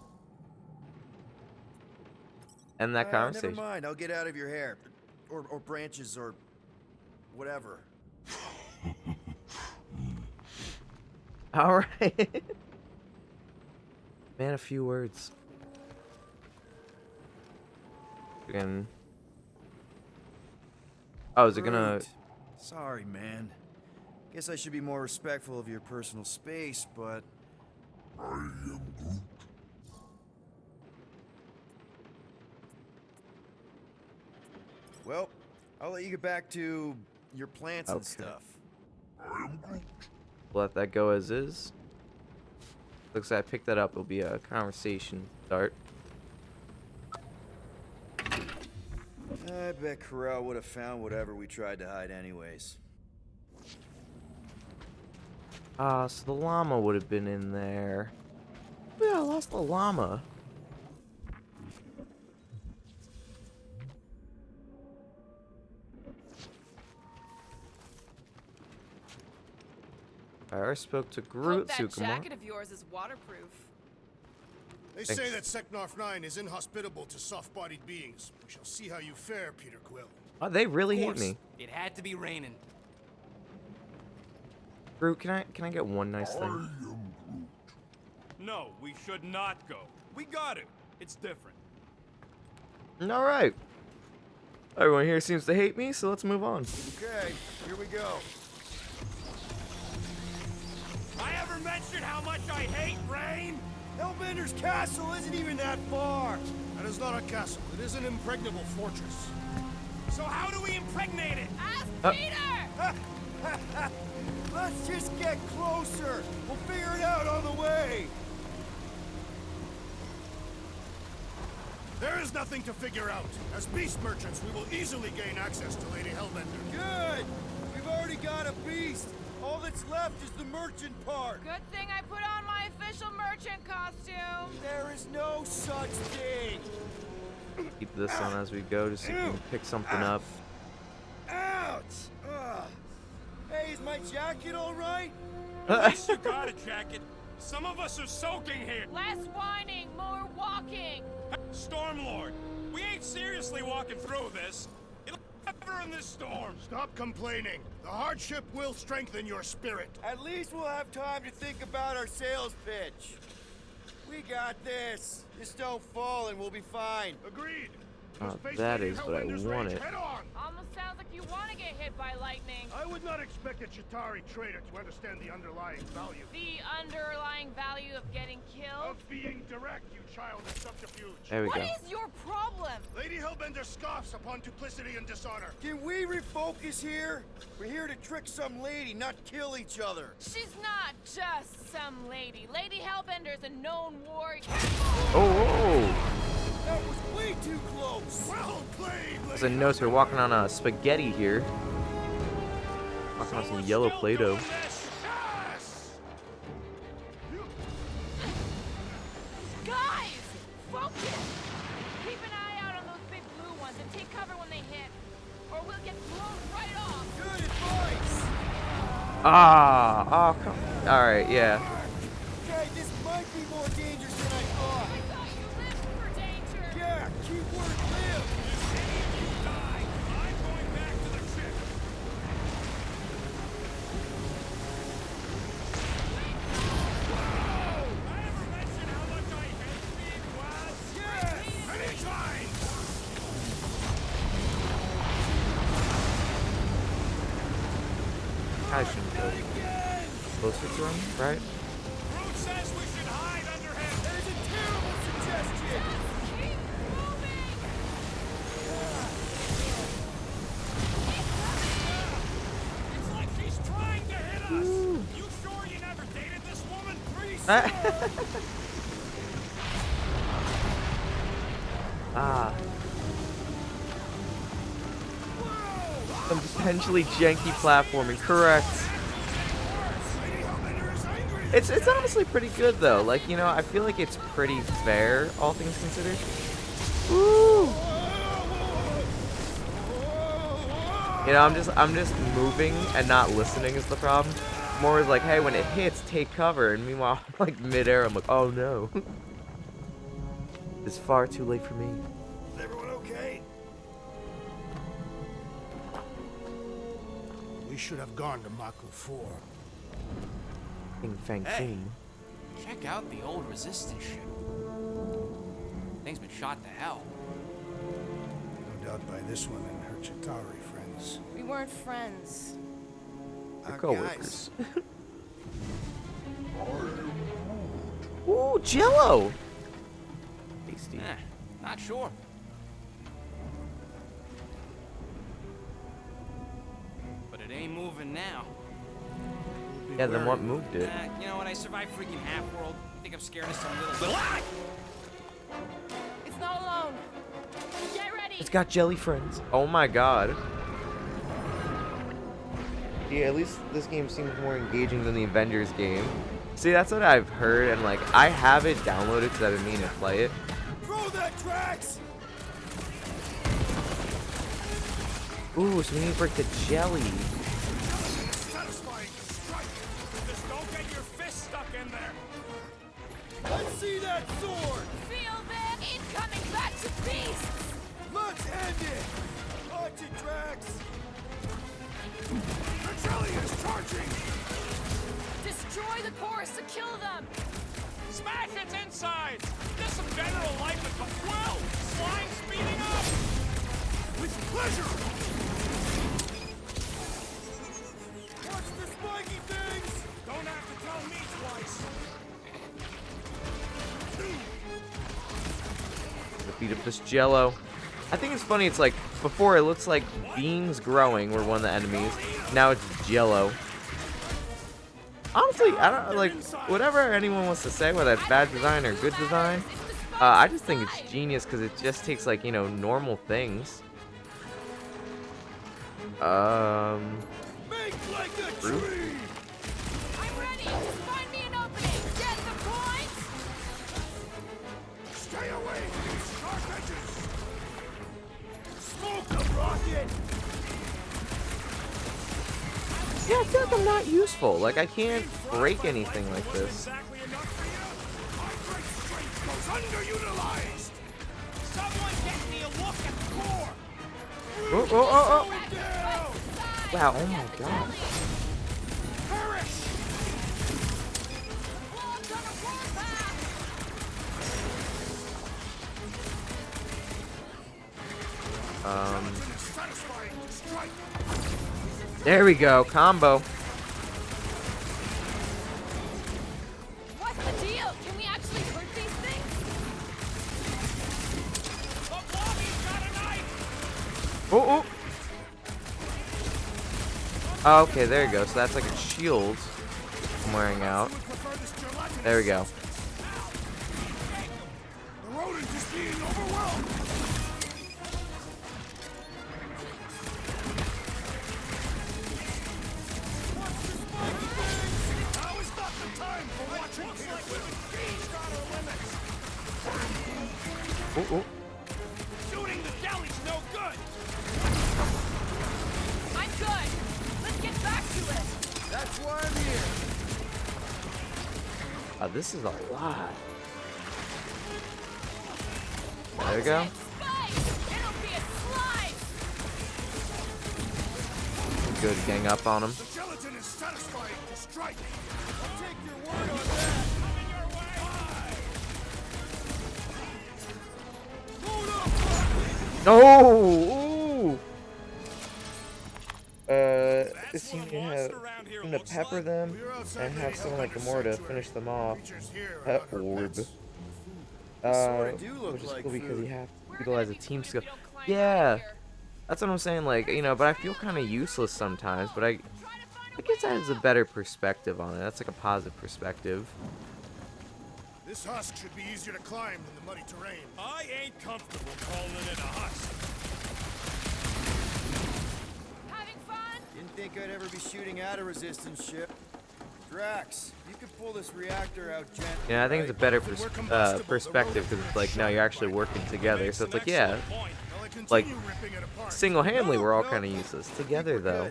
End that conversation. Never mind, I'll get out of your hair. Or branches, or whatever. Alright. Man, a few words. Again. Oh, is it gonna... Groot. Sorry, man. Guess I should be more respectful of your personal space, but... I am Groot. Well, I'll let you get back to your plants and stuff. I am Groot. Let that go as is. Looks like I picked that up. It'll be a conversation start. I bet Corral would have found whatever we tried to hide anyways. So the llama would have been in there. Yeah, I lost the llama. I already spoke to Groot, Hope that Sukuma. jacket of yours is waterproof. They say that Seknarf 9 is inhospitable to soft-bodied beings. We shall see how you fare, Peter Quill. Oh, they really hate me. It had to be raining. Groot, can I get one nice thing? No, we should not go. We got it. It's different. All right. Everyone here seems to hate me, so let's move on. Okay, here we go. I ever mentioned how much I hate rain? Hellbender's castle isn't even that far. That is not a castle. It is an impregnable fortress. So how do we impregnate it? Ask Peter! Let's just get closer. We'll figure it out on the way. There is nothing to figure out. As beast merchants, we will easily gain access to Lady Hellbender. Good. We've already got a beast. All that's left is the merchant part. Good thing I put on my official merchant costume. There is no such thing. Keep this on as we go, just so we can pick something up. Ouch! Ugh. Hey, is my jacket all right? At least you got a jacket. Some of us are soaking here. Less whining, more walking. Stormlord, we ain't seriously walking through this. It'll never in this storm. Stop complaining. The hardship will strengthen your spirit. At least we'll have time to think about our sales pitch. We got this. Just don't fall and we'll be fine. Agreed. That is what I wanted. Almost sounds like you want to get hit by lightning. I would not expect a Chitauri trader to understand the underlying value. The underlying value of getting killed? Of being direct, you child of subterfuge. There we What go. is your problem? Lady Hellbender scoffs upon duplicity and dishonor. Can we refocus here? We're here to trick some lady, not kill each other. She's not just some lady. Lady Hellbender's a known warrior. Oh! That was way too close. Well played, As I notice, we're walking on a spaghetti here. Walking on some yellow Play-Doh. Guys! Focus! Keep an eye out on those big blue ones and take cover when they hit. Or we'll get blown right off. Good advice. Ah! Oh, come. Alright, yeah. Okay, this might be more dangerous than I thought. I thought you lived for danger. Yeah, keyword live. I'm going back to the ship. I ever mention how much I hate being wild? Yes! Anytime! I shouldn't go closer to him, right? Groot says we should hide under him. There's a terrible suggestion. Keep moving! It's like she's trying to hit us. You sure you never dated this woman? Pretty Ah. Some potentially janky platforming, correct. It's honestly pretty good though. Like, you know, I feel like it's pretty fair, all things considered. Woo! You know, I'm just moving and not listening is the problem. More is like, hey, when it hits, take cover, and meanwhile, I'm like midair, I'm like, oh no. It's far too late for me. Is everyone okay? We should have gone to Mako 4. King Fang Hey. Foom. Check out the old resistance ship. Thing's been shot to hell. No doubt by this one and her Chitauri friends. We weren't friends. Your coworkers. Ooh, Jello! Tasty. Not sure. But it ain't moving now. Yeah, then what moved it? You know what? I survived freaking Half-World. I think I'm scared of some little... It's not alone. Get ready. It's got jelly friends. Oh my god. Yeah, at least this game seems more engaging than the Avengers game. See, that's what I've heard, and like, I have it downloaded because I've been meaning to play it. Throw that, Drax! Ooh, so we need to break the jelly. satisfying strike. Just don't get your fist stuck in there. Let's see that sword! Feel that incoming batch of beasts. Let's end it! Watch it, Drax! The jelly is charging. Destroy the cores to kill them. Smash its inside. Just some general life at the 12. Flying speeding up. With pleasure. Watch the spiky things! Don't have to tell me twice. Beat up this jello. I think it's funny, it's like, before it looks like beans growing were one of the enemies. Now it's jello. Honestly, I don't, like, whatever anyone wants to say, whether it's bad design or good design, I just think it's genius because it just takes, like, you know, normal things. Make roof? I'm ready. Just find me an opening. Get the point? Stay away from these sharp edges! Smoke the rocket! Yeah, I feel like I'm not useful. Like, I can't break anything like this. Exactly enough for you? My great strength goes underutilized! Someone get me a look at the core! Oh, oh, oh, oh. Wow, oh my god. Perish! There we go, combo. What's the deal? Can we actually hurt these things? Oh, oh. Okay, there you go. So that's like a shield I'm wearing out. There we go. The rodent is being overwhelmed! Now is not the time for watching here. We've got our limits. Oh, oh. Shooting the deli's no good. I'm good. Let's get back to it. That's why I'm here. Oh, this is a lot. There we go. It'll be a slide. Good, gang up on him. The gelatin is satisfying to strike. I'll take your word on that. Coming your way. No! Ooh! It seemed to pepper them and have someone like Gamora to finish them off. Pet orb. Which is cool because you have to utilize a team skill. Yeah! That's what I'm saying, like, you know, but I feel kind of useless sometimes, but I guess that has a better perspective on it. That's like a positive perspective. This husk should be easier to climb than the muddy terrain. I ain't comfortable calling it a husk. Having fun? Didn't think I'd ever be shooting at a resistance ship. Drax, you could pull this reactor out gently. Yeah, I think it's a better perspective because it's like, no, you're actually working together. So it's like, yeah, like single-handedly, we're all kind of useless. Together, though.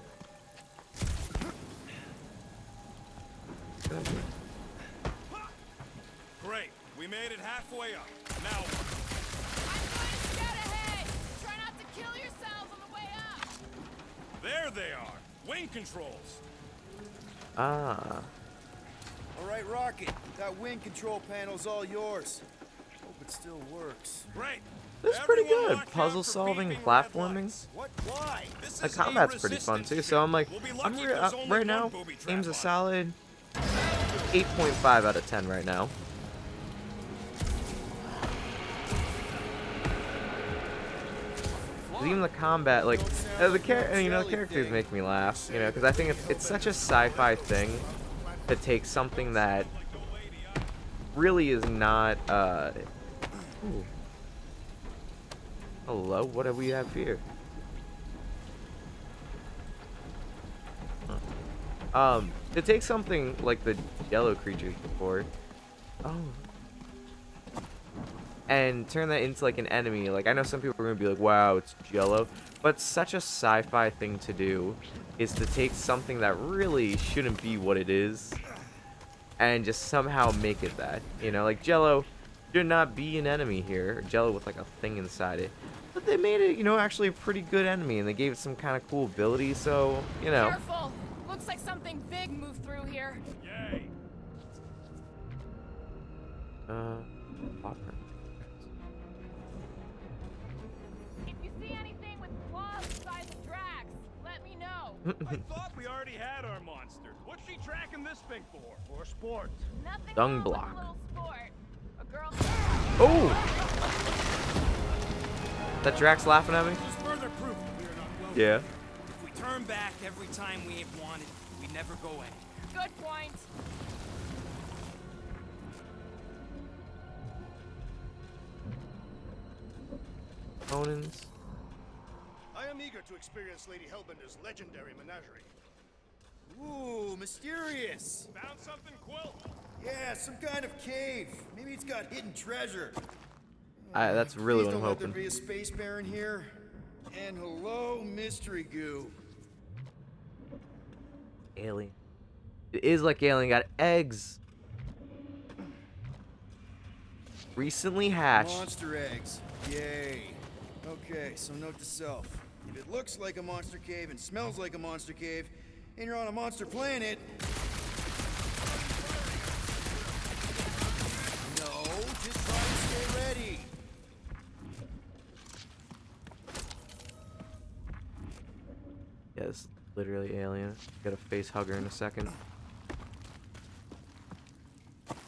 Great, we made it halfway up. Now, I'm going to scout ahead. Try not to kill yourselves on the way up. there they are. Wing controls. Ah. All right, Rocket, that wing control panel's all yours. Hope it still works. Great. This is pretty good. Puzzle solving, platforming. What? Why? The combat's pretty fun too. So I'm like, right now, game's a solid 8.5 out of 10 right now. Even the combat, like the characters make me laugh, you know, because I think it's such a sci-fi thing to take something that really is not. Ooh. Hello, what do we have here? To take something like the yellow creatures before, and turn that into like an enemy. Like, I know some people are gonna be like, wow, it's Jello, but such a sci-fi thing to do is to take something that really shouldn't be what it is and just somehow make it that, you know, like Jello should not be an enemy here, or Jello with like a thing inside it, but they made it, you know, actually a pretty good enemy, and they gave it some kind of cool ability. So, you know, Careful. Looks like something big moved through here. Yay. If you see anything with claws the size of Drax, let me know. I thought we already had our monsters. What's she tracking this thing for? For sport. Nothing Dung wrong with block. a little sport. A girl. oh, that Drax laughing at me? This is further proof that we are not welcome. Yeah. If we turn back every time we ain't wanted, we never go anywhere. Good point. Conan's. I am eager to experience Lady Hellbender's legendary menagerie. Ooh, mysterious. Found something, Quill? Yeah, some kind of cave. Maybe it's got hidden treasure. That's really Please what I'm don't let there hoping. be a space baron here. And hello, mystery goo. Alien. It is like alien. Got eggs. Recently hatched. Monster eggs. Yay. Okay, so note to self. If it looks like a monster cave and smells like a monster cave, and you're on a monster planet... No, just try and stay ready. Yeah, this is literally alien. Got a face hugger in a second.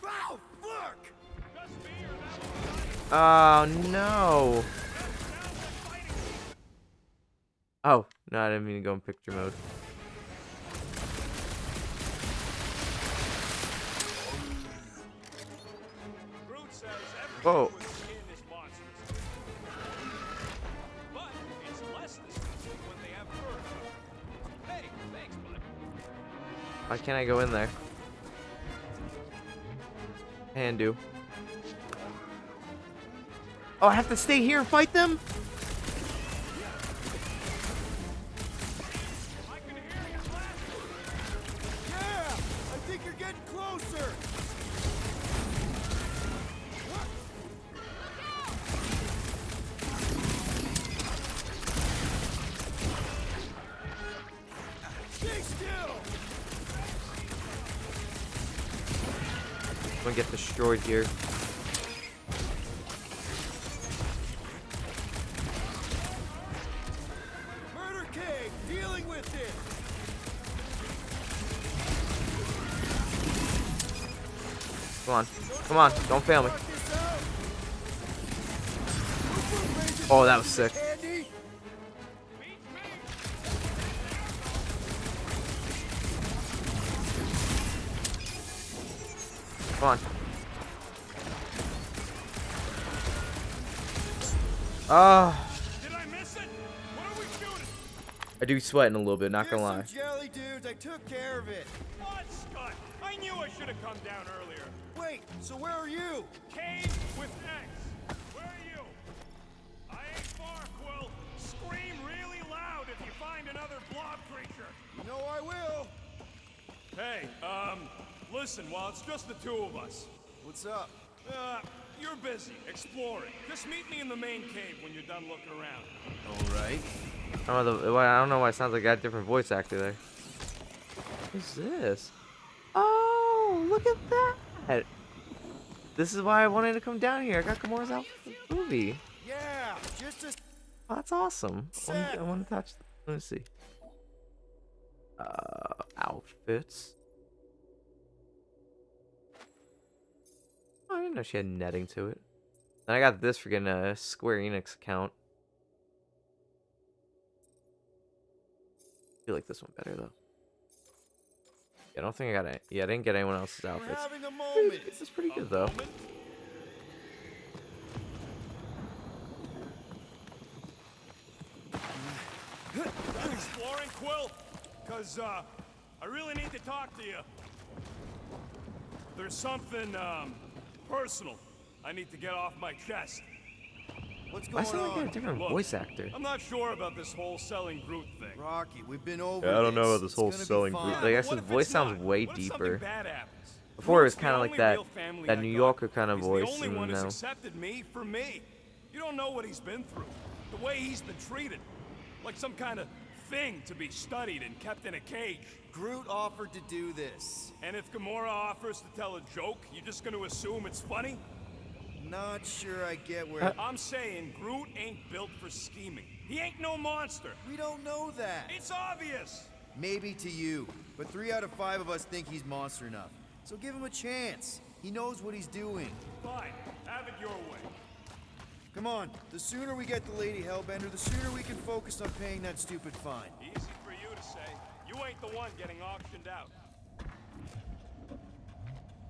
Oh, fuck! Oh no! Oh, no, I didn't mean to go in picture mode. Groot says Whoa. everything with skin is monstrous. But it's less disgusting when they have fur. Hey, thanks, bud. Why can't I go in there? Can do. Oh, I have to stay here and fight them? Yeah! I think you're getting closer! Stay still! I'm gonna get destroyed here. Murder cave! Dealing with it! Come on. Come on. Don't fail me. Oh, that was sick. Andy? Come on. Ah. Did I miss it? What are we shooting? I do sweating a little bit, not Here's gonna lie. some jelly dudes. I took care of it. What, Scott? I knew I should have come down earlier. Wait, so where are you? Cave with X. Where are you? I ain't far, Quill. Scream really loud if you find another blob creature. You know I will. Hey, listen, while it's just the two of us. What's up? You're busy, exploring. Just meet me in the main cave when you're done looking around. All right. I don't know why it sounds like I got a different voice actor there. What's this? Oh, look at that! This is why I wanted to come down here. I got Gamora's outfit for the movie. Yeah, just a... Oh, that's awesome. I want to touch. Let me see. Outfits. Oh, I didn't know she had netting to it. And I got this for getting a Square Enix account. I feel like this one better though. Yeah, I don't think I got it. Yeah, I didn't get anyone else's We're outfits. having a moment. This is pretty good though. Done exploring, Quill? Cause, I really need to talk to you. There's something, personal I need to get off my chest. What's Why going sound like I got a on? different Look, voice actor? I'm not sure about this whole selling Groot thing. Rocky, we've been over Yeah, I don't know about this It's whole gonna be selling fine. Groot. Like, I What said, if voice it's sounds not? way What if something deeper. bad happens? Before it was Groot's the kind of like only that, real family that I New got. Yorker kind of He's voice. the only And one who's now, accepted me for me. You don't know what he's been through. The way he's been treated. Like some kind of thing to be studied and kept in a cage. Groot offered to do this. And if Gamora offers to tell a joke, you're just gonna assume it's funny? Not sure I get where... I'm saying Groot ain't built for scheming. He ain't no monster. We don't know that. It's obvious. Maybe to you, but 3 out of 5 of us think he's monster enough. So give him a chance. He knows what he's doing. Fine, have it your way. Come on, the sooner we get the Lady Hellbender, the sooner we can focus on paying that stupid fine. Easy for you to say. You ain't the one getting auctioned out.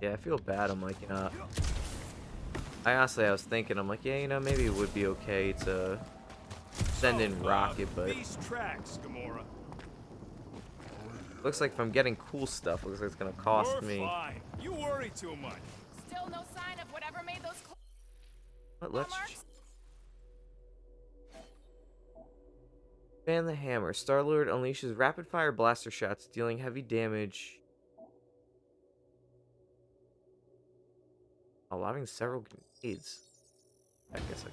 yeah, I feel bad. I'm like, I was thinking, I'm like, yeah, maybe it would be okay to send in Rocket, but These tracks, Gamora. Looks like if I'm getting cool stuff, looks like it's gonna cost We're me. fine. You worry too much. Still no sign of whatever made those But claw let's marks? ban the hammer. Star-Lord unleashes rapid-fire blaster shots, dealing heavy damage, allowing several grenades. I guess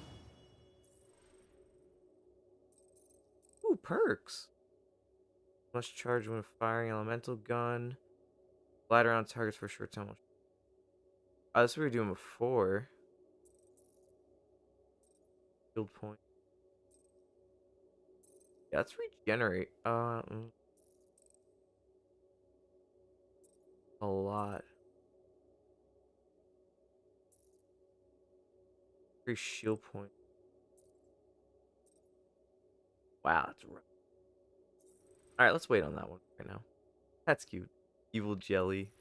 Ooh, perks. Must charge when firing elemental gun. Glide around targets for a short time. Oh, that's what we were doing before. Build point. Yeah, let's regenerate. A lot. Free shield point. Wow, that's rough. All right, let's wait on that one right now. That's cute. Evil jelly.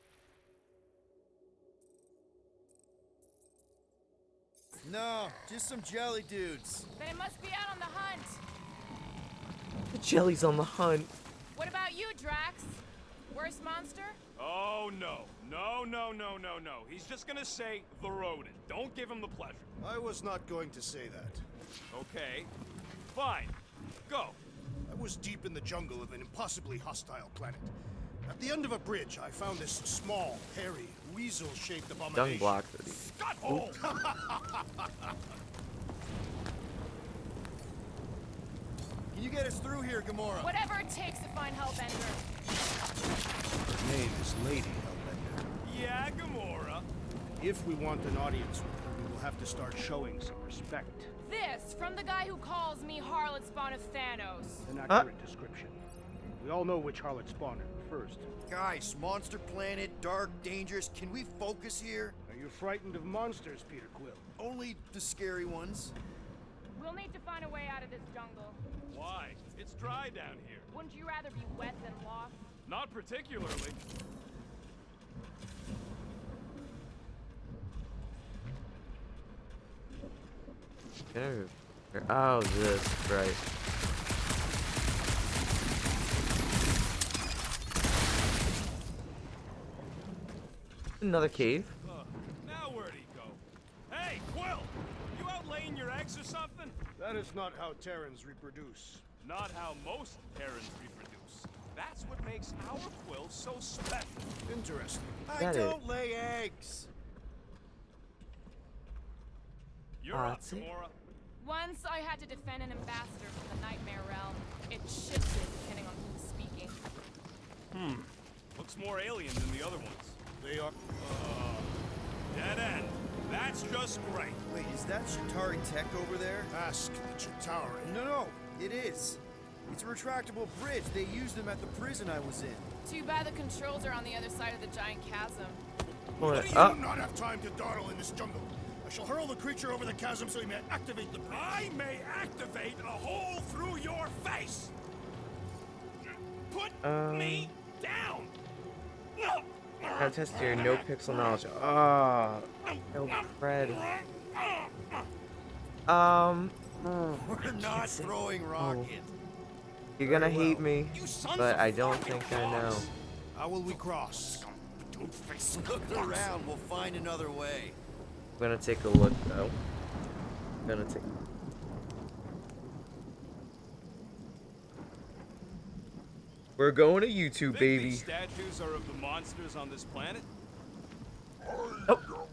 No, just some jelly dudes. Then it must be out on the hunt. The jelly's on the hunt. What about you, Drax? Worst monster? Oh, no. No. He's just gonna say the rodent. Don't give him the pleasure. I was not going to say that. Okay. Fine. Go. I was deep in the jungle of an impossibly hostile planet. At the end of a bridge, I found this small, hairy, weasel-shaped abomination. Dung block. Scutthole! Can you get us through here, Gamora? Whatever it takes to find Hellbender. Her name is Lady Hellbender. Yeah, Gamora. If we want an audience with her, we will have to start showing some respect. This from the guy who calls me Harlot Spawn of Thanos. An accurate description. We all know which harlot spawned her first. Guys, monster planet, dark, dangerous. Can we focus here? Are you frightened of monsters, Peter Quill? Only the scary ones. We'll need to find a way out of this jungle. Why? It's dry down here. Wouldn't you rather be wet than lost? Not particularly. Oh, this, right. Another cave. Now where'd he go? Hey, Quill! You out laying your eggs or something? That is not how Terrans reproduce. Not how most Terrans reproduce. That's what makes our Quill so special. Interesting. I don't lay eggs. You're up, Gamora. Once I had to defend an ambassador from the Nightmare Realm. It shifted depending on who's speaking. Looks more alien than the other ones. They are... Dead end. That's just great. Wait, is that Chitauri tech over there? Ask the Chitauri. No, it is. It's a retractable bridge. They used them at the prison I was in. Too bad the controls are on the other side of the giant chasm. What? You do not have time to dawdle in this jungle. I shall hurl the creature over the chasm so he may activate the bridge. I may activate a hole through your face. Put me down. Gotta test your no pixel knowledge. Ah, no cred. We're not throwing rockets. You're gonna hate me, but I don't think I know. How will we cross? Look around. We'll find another way. I'm gonna take a look though. We're going to YouTube, Think baby. these statues are of the monsters on this planet? Oh.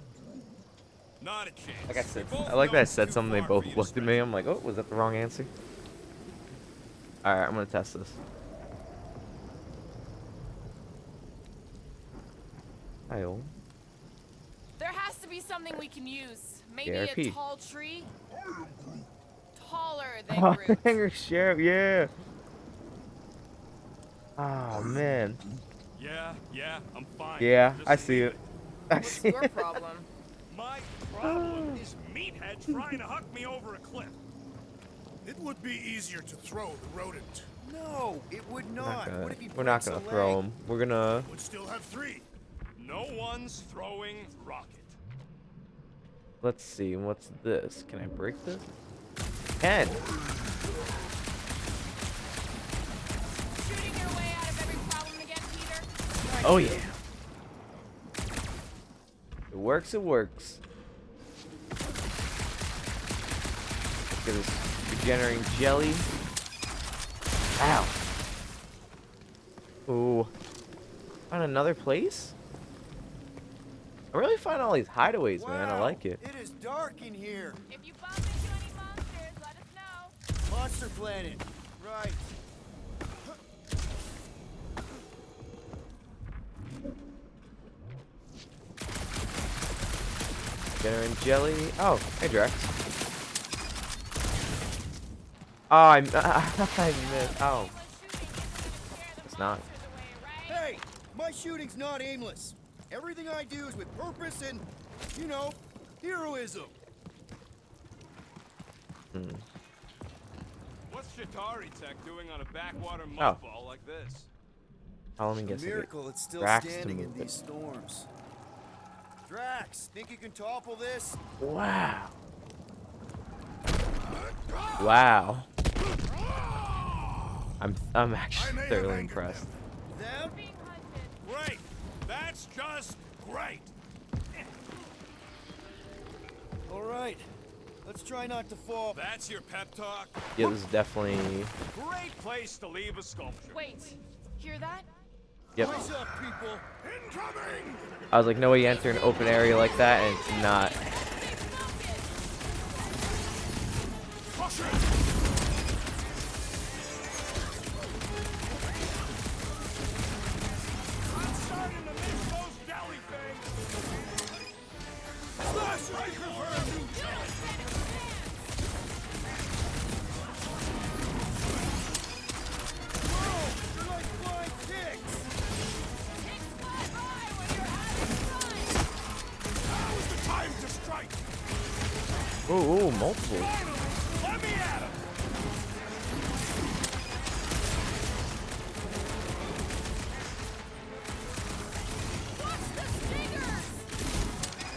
Not a chance. Like I said, They both I like that I know said too something. They far both for you to looked at me. I'm like, oh, was that the wrong answer? All right, I'm gonna test this. Kyle. There has to be something we can use. Maybe ARP. a tall tree? Taller than Oh, Groot. Hanger Sheriff, yeah. Oh man. Yeah, I'm fine. Yeah, Just I see it. I What's see your it. problem? My problem is meathead trying to huck me over a cliff. It would be easier to throw the rodent. No, it would not. What if he We're not breaks a gonna throw leg? him. We're gonna. Would still have 3. No one's throwing rocket. Let's see. What's this? Can I break this? Can. Shooting your way out of every problem against Oh yeah. It works, it works. Get this regenerating jelly. Ow. Ooh. Found another place? I really find all these hideaways, man. I like it. It is dark in here. If you bump into any monsters, let us know. Monster Planet. Right. Regenerating jelly. Oh, hey Drax. Oh, I missed. Oh. It's not. Hey, my shooting's not aimless. Everything I do is with purpose and, you know, heroism. What's Shatari Tech doing on a backwater muckball like this? Oh, let me guess. Miracle it's still Drax to standing in move it. these storms. Drax, think you can topple this? Wow. Wow. I'm actually thoroughly impressed. Them? Great! That's just great! All right. Let's try not to fall. That's your pep talk? Yeah, this is definitely. Great place to leave a sculpture. Wait, hear that? Yep. Rise up, people. Incoming! I was like, no way you enter an open area like that, and it's not. Crush it! I'm starting to miss those deli things! Slash rifle for a new challenge! Whoa! They're like flying pigs! Now is the time to strike! Ooh, multiple. Let me at him!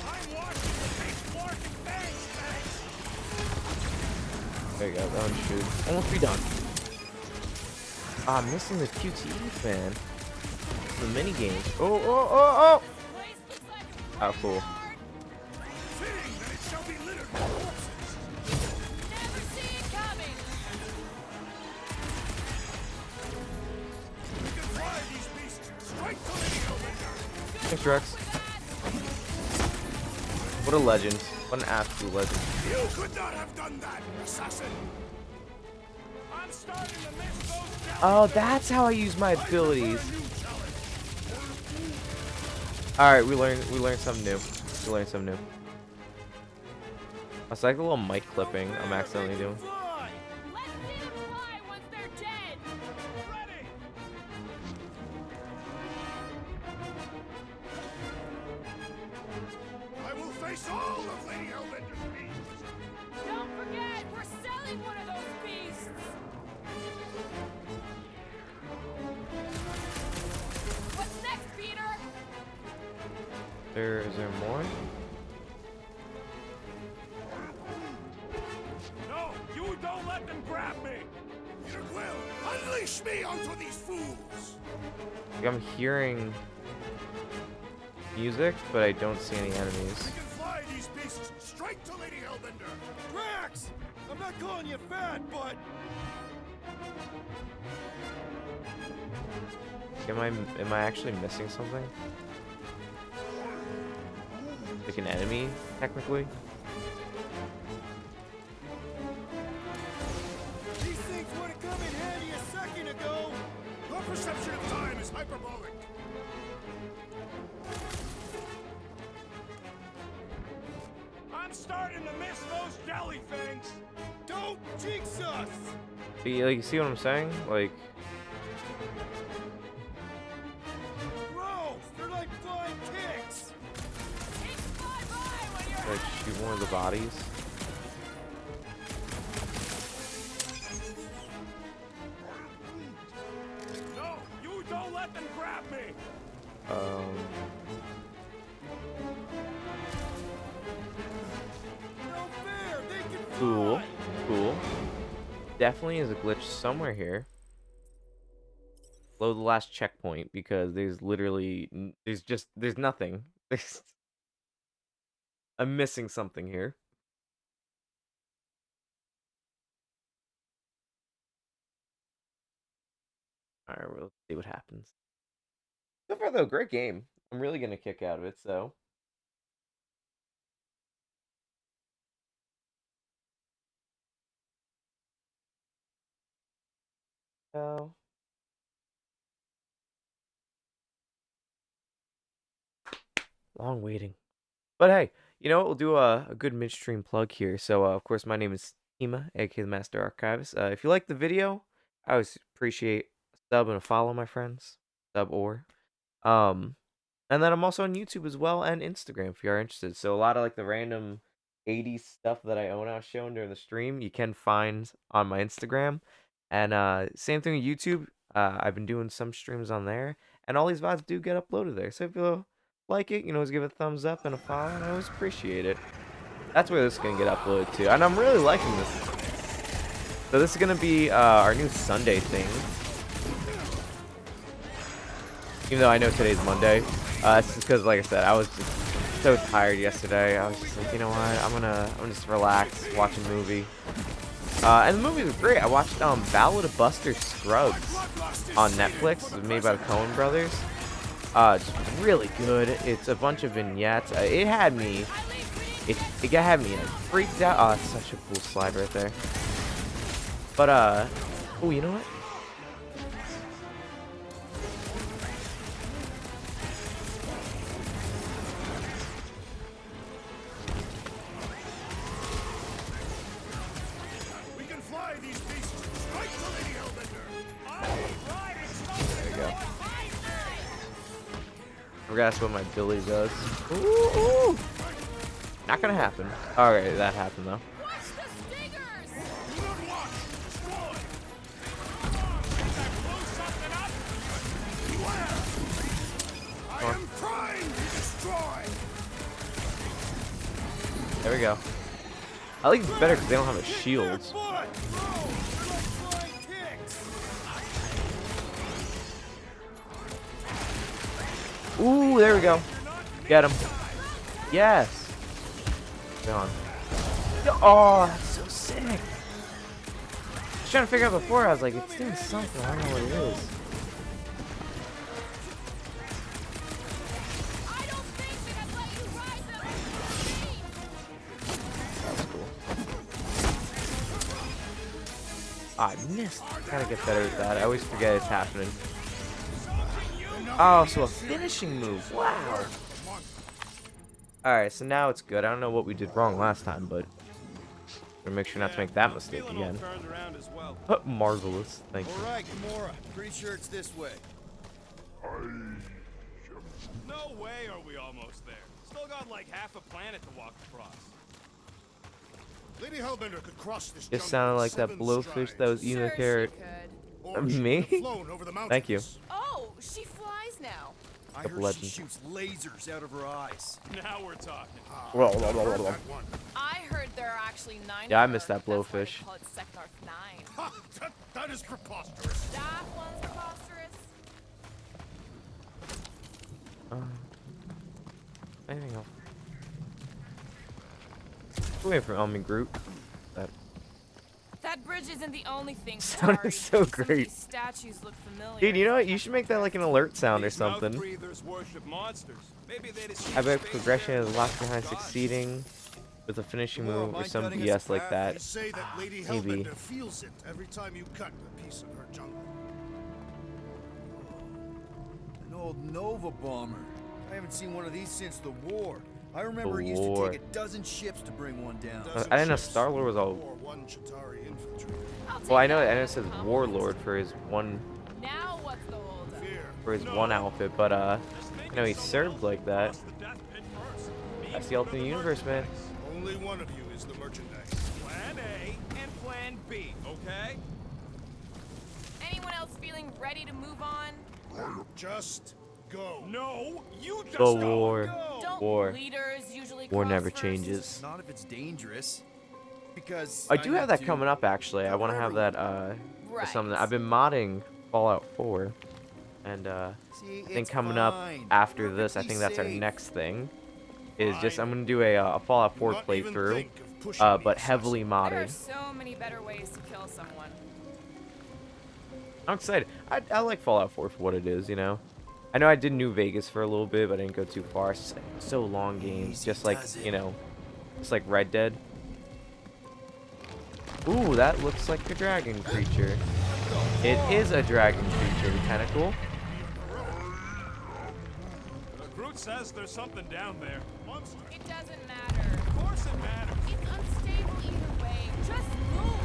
I'm watching the big flarking bangs, thanks! There you go. That one should almost be done. Ah, I'm missing the QTE, man. The mini games. Oh, oh, oh, oh! Oh, cool. Fitting that it shall be littered with corpses! Never see it coming. We can fly these beasts straight to the Hellbender! Thanks, Drax. What a legend. What an absolute legend. You could not have done that, assassin! I'm starting to miss those Oh, that's how I use my abilities. Alright, we learned something new. We learned something new. It's like a little mic clipping I'm accidentally doing. Let's see them fly once they're dead. Ready! I will face all of Lady Hellbender's beams! Don't forget, we're selling one of those beasts. What's next, Peter? Is there more? No, you don't let them grab me! Peter Quill, unleash me onto these fools! Like I'm hearing music, but I don't see any enemies. We can fly these beasts straight to Lady Hellbender! Drax! I'm not calling you fat, but... Am I actually missing something? Like an enemy, technically? These things would have come in handy a second ago! Your perception of time is hyperbolic! I'm starting to miss those jelly things! Don't jinx us! But you see what I'm saying? Like, Gross! They're like flying ticks! like shoot one of the bodies. No, you don't let them grab me! No fair! They can Cool, fly! cool. Definitely is a glitch somewhere here. load the last checkpoint because there's literally there's nothing. I'm missing something here. All right, well, let's see what happens. So far though, great game. I'm really gonna kick out of it. So long waiting. But hey, you know what? We'll do a good midstream plug here. So, of course, my name is Ema, aka the Master Archivist. If you like the video, I always appreciate a sub and a follow, my friends. Sub or. Um, and then I'm also on YouTube as well and Instagram if you are interested. So, a lot of like the random 80s stuff that I own out showing during the stream, you can find on my Instagram. And same thing with YouTube. I've been doing some streams on there, and all these VODs do get uploaded there. So if you like it, you know, always give it a thumbs up and a follow, and I always appreciate it. That's where this is gonna get uploaded to, and I'm really liking this. So this is gonna be our new Sunday thing. Even though I know today's Monday, it's just because, like I said, I was just so tired yesterday. I was just like, you know what, I'm gonna just relax, watch a movie. And the movie was great. I watched Ballad of Buster Scruggs on Netflix. It was made by the Coen brothers. Just really good. It's a bunch of vignettes. It had me like, freaked out. Oh, it's such a cool slide right there. But oh, you know what? We can fly these beasts straight to Lady Hellbender. There we go. I forgot that's what my Billy does. Ooh. Not gonna happen. Alright, that happened though. I am trying to destroy. There we go. I like it better because they don't have a shield. Ooh, there we go. Get him. Yes. Gone. Oh, that's so sick. I was trying to figure out before. I was like, it's doing something. I don't know what it is. That was cool. Oh, I missed. I gotta get better at that. I always forget it's happening. Oh, so a finishing move. Wow. Alright, so now it's good. I don't know what we did wrong last time, but I'm gonna make sure not to make that mistake again. Marvelous. Thank you. Alright, Gamora. Pretty sure it's this way. No way are we almost there. Still got like half a planet to walk across. Lady Hellbender could cross this It sounded like that blowfish that was eating a carrot. Me? Thank you. Oh, she flies now. I heard she shoots lasers out of her eyes. Now we're talking. I heard there are actually 9. Yeah, I missed that blowfish. Call it Sector 9. That is preposterous. That one's preposterous. Anything else? Wait for Groot. That bridge isn't the only thing. Sounded so great. Statues look familiar. Dude, you know what? You should make that like an alert sound or something. I bet progression is locked behind succeeding with a finishing move or some BS like that. Say that Lady Maybe. Hellbender feels it every time you cut a piece of her jungle. An old Nova bomber. I haven't seen one of these since the war. I remember it used to take a dozen ships to bring one down. I didn't know Star-Lord was all... Well, I know it says Warlord for his one... Now what's the holdup? For his one outfit, but you know, he served like that. That's the ultimate universe, man. Only one of you is the merchandise. Plan A and Plan B, okay? Anyone else feeling ready to move on? Just go. No, you just Go war. Don't War. leaders usually War cross never first? changes. Not if it's dangerous. Because I do have that coming up, actually. I want to have that, for something. I've been modding Fallout 4. And See, I think it's coming up fine. after this, I Perfectly think that's our safe. next thing. Is just Fine. I'm gonna do a Fallout 4 not even playthrough, think of pushing me, but heavily assassin. There modded. are so many better ways to kill someone. I'm excited. I like Fallout 4 for what it is, you know. I know I did New Vegas for a little bit, but I didn't go too far. So long games, Easy just like, does it. you know, just like Red Dead. Ooh, that looks like a dragon creature. It is a dragon creature, kind of cool. Groot says there's something down there. Monster. It doesn't matter. Of course it matters. It's unstable either way. Just move.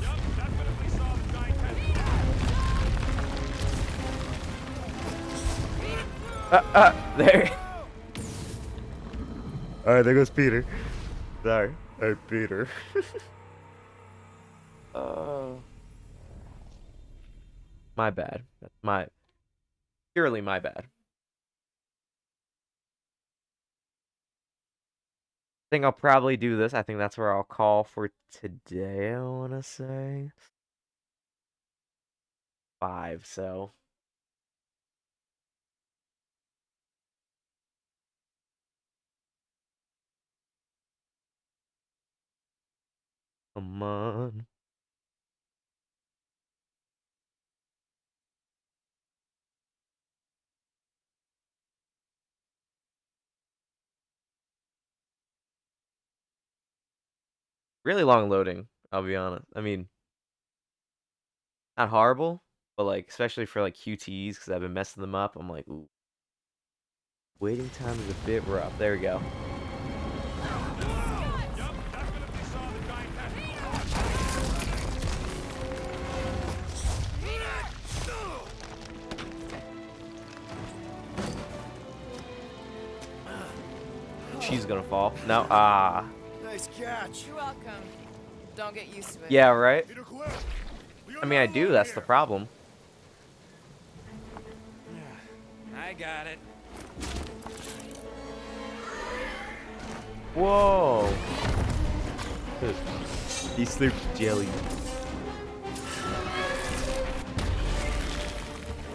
Yup, definitely saw the giant There. Alright, there goes Peter. Sorry. Hey, Peter. My bad. That's purely my bad. I think I'll probably do this. I think that's where I'll call for today, I want to say. 5, so. Come on. Really long loading, I'll be honest. I mean, not horrible, but like, especially for like QTEs, because I've been messing them up. I'm like, ooh. Waiting time is a bit rough. There we go. She's gonna fall. No. Ah. Nice catch. You're welcome. Don't get used to it. Yeah, right? I mean, I do. That's the problem. I got it. Whoa. He slipped jelly.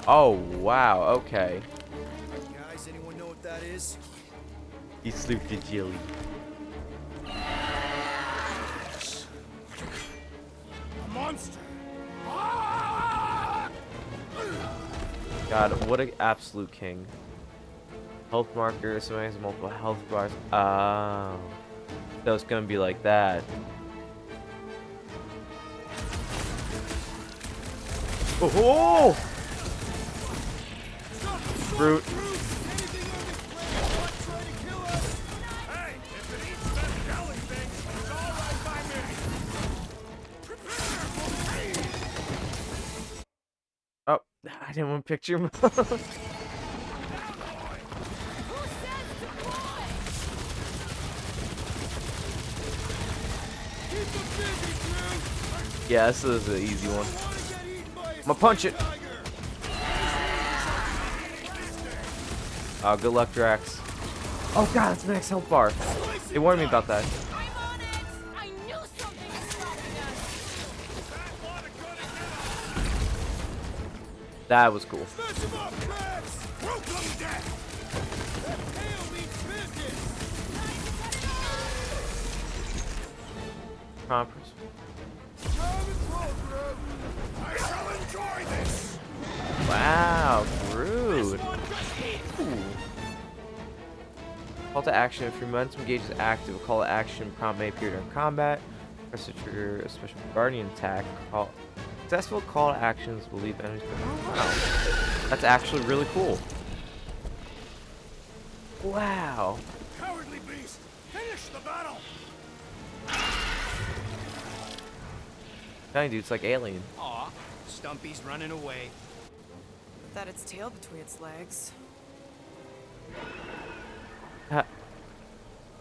Oh, wow. Okay. Guys, anyone know what that is? He slipped the jelly. A monster. God, what an absolute king. Health marker, so has multiple health bars. Oh. So it's gonna be like that. Oh! Brute. Oh, I didn't want to picture him. Yeah, this is an easy one. I'm gonna punch it. Oh, good luck, Drax. Oh god, it's max health bar. They warned me about that. I knew something was stopping us. That was cool. Conference. I shall enjoy this. Wow, rude. Ooh. Call to action. If your momentum gauge is active, a call to action prompt may appear during combat. Press to trigger a special guardian attack. Successful call to actions will leave enemies. Oh, wow. That's actually really cool. Wow. Cowardly beast, finish the battle. Dude, it's like Alien. Aw, Stumpy's running away. That its tail between its legs.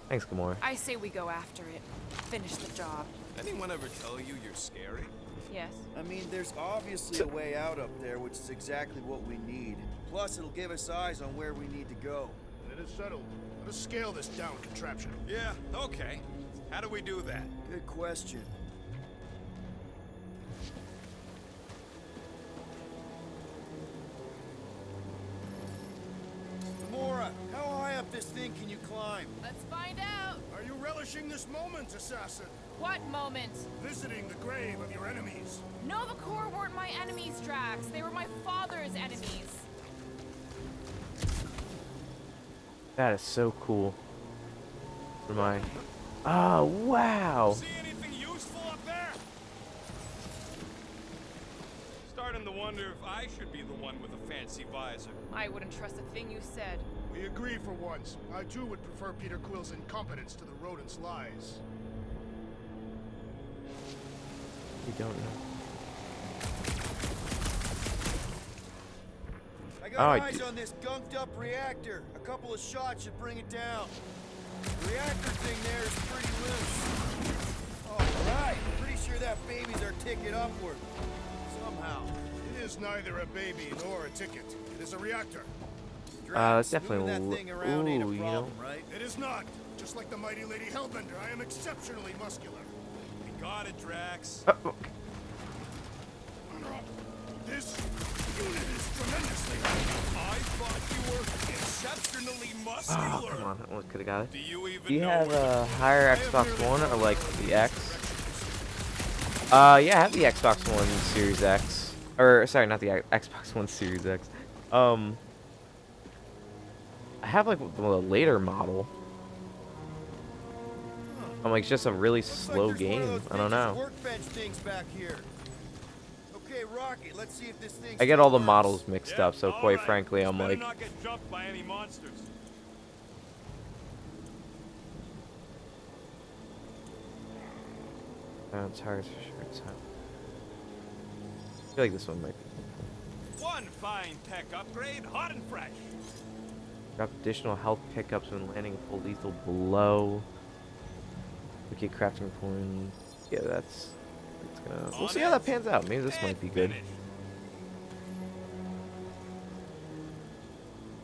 Thanks, Gamora. I say we go after it. Finish the job. Anyone ever tell you you're scary? Yes. I mean, there's obviously a way out up there, which is exactly what we need. Plus, it'll give us eyes on where we need to go. It is settled. Let us scale this down contraption. Yeah, okay. How do we do that? Good question. this thing can you climb? Let's find out. Are you relishing this moment, assassin? What moment? Visiting the grave of your enemies. Nova Corps weren't my enemies, Drax. They were my father's enemies. That is so cool. Remind. Oh wow! See anything useful up there? Starting to wonder if I should be the one with a fancy visor. I wouldn't trust a thing you said. We agree for once. I too would prefer Peter Quill's incompetence to the rodent's lies. We don't know. I got eyes on this gunked up reactor. A couple of shots should bring it down. The reactor thing there is pretty loose. Alright, pretty sure that baby's our ticket upward. Somehow. It is neither a baby nor a ticket. It is a reactor. That's definitely that thing around ain't a problem, right? It is not. Just like the mighty Lady Hellbender, I am exceptionally muscular. We got it, Drax. This unit is tremendously. I thought you were exceptionally muscular. Oh, come on, that one could have got it. Do you even Do you know have where a higher Xbox One or like the X? Yeah, I have the Xbox One Series X. Or sorry, not the Xbox One Series X. I have like the later model. I'm like, it's just a really slow game. I don't know. Workbench things back here. Okay, Rocket, let's see if this thing. I get all the models mixed up, so quite frankly, I'm like. not get jumped by any monsters. It's hard for sure. It's hard. I feel like this one might be. One fine tech upgrade, hot and fresh. Drop additional health pickups when landing a full lethal blow. Okay, crafting point. Yeah, that's gonna. We'll see how that pans out. Maybe this might be good.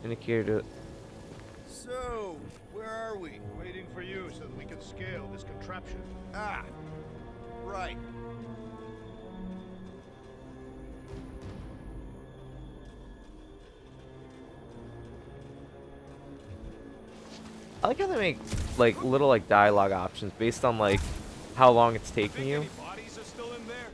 Indicator to. So, where are we? Waiting for you so that we can scale this contraption. Ah, right. I like how they make like little like dialogue options based on like how long it's taking you. Bodies are still in there.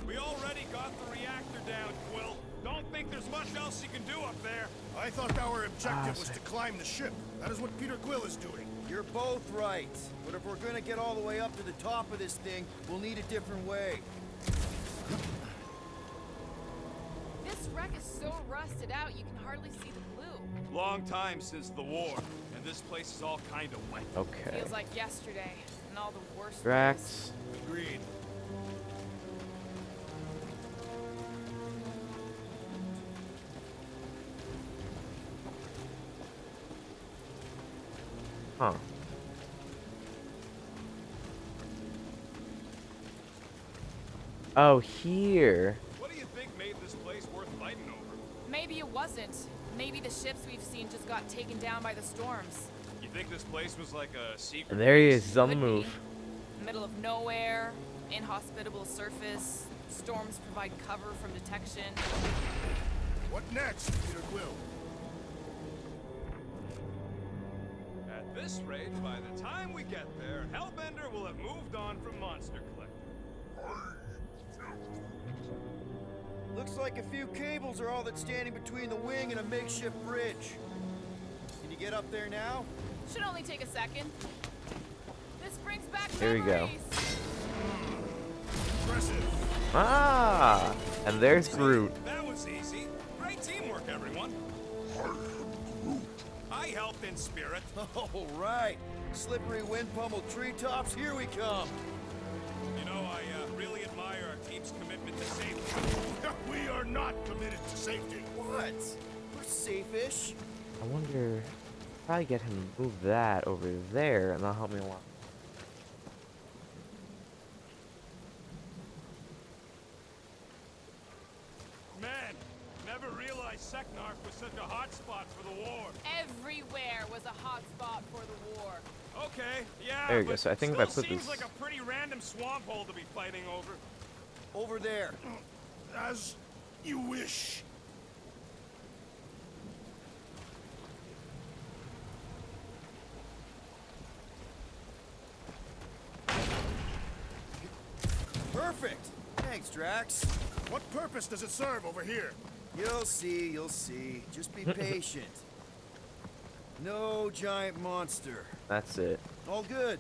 We already got the reactor down, Quill. Don't think there's much else you can do up there. I thought our objective was to climb the ship. That is what Peter Quill is doing. You're both right. But if we're gonna get all the way up to the top of this thing, we'll need a different way. This wreck is so rusted out you can hardly see the blue. Long time since the war, and this place is all kind of wet. Okay. Feels like yesterday, and all the worst. Drax. Agreed. Huh. Oh, here. What do you think made this place worth fighting over? Maybe it wasn't. Maybe the ships we've seen just got taken down by the storms. You think this place was like a secret? And there he is. He's on the Could be. move. Middle of nowhere, inhospitable surface, storms provide cover from detection. What next, Peter Quill? At this rate, by the time we get there, Hellbender will have moved on from Monster Collector. Looks like a few cables are all that's standing between the wing and a makeshift bridge. Can you get up there now? Should only take a second. This brings back Here we go. memories. Impressive. Ah, and there's Groot. That was easy. Great teamwork, everyone. I helped in spirit. All right. Slippery wind pummeled treetops, here we come. You know, I really admire our team's commitment to safety. We are not committed to safety. What? We're safe-ish. I wonder. Probably get him to move that over there, and that'll help me a lot. Man, never realized Seknarf was such a hot spot for the war. Everywhere was a hot spot for the war. Okay, yeah. There you go. but So I think if I still put seems this. like a pretty random swamp hole to be fighting over. Over there. As you wish. perfect. Thanks, Drax. What purpose does it serve over here? You'll see, you'll see. Just be patient. No giant monster. That's it. All good.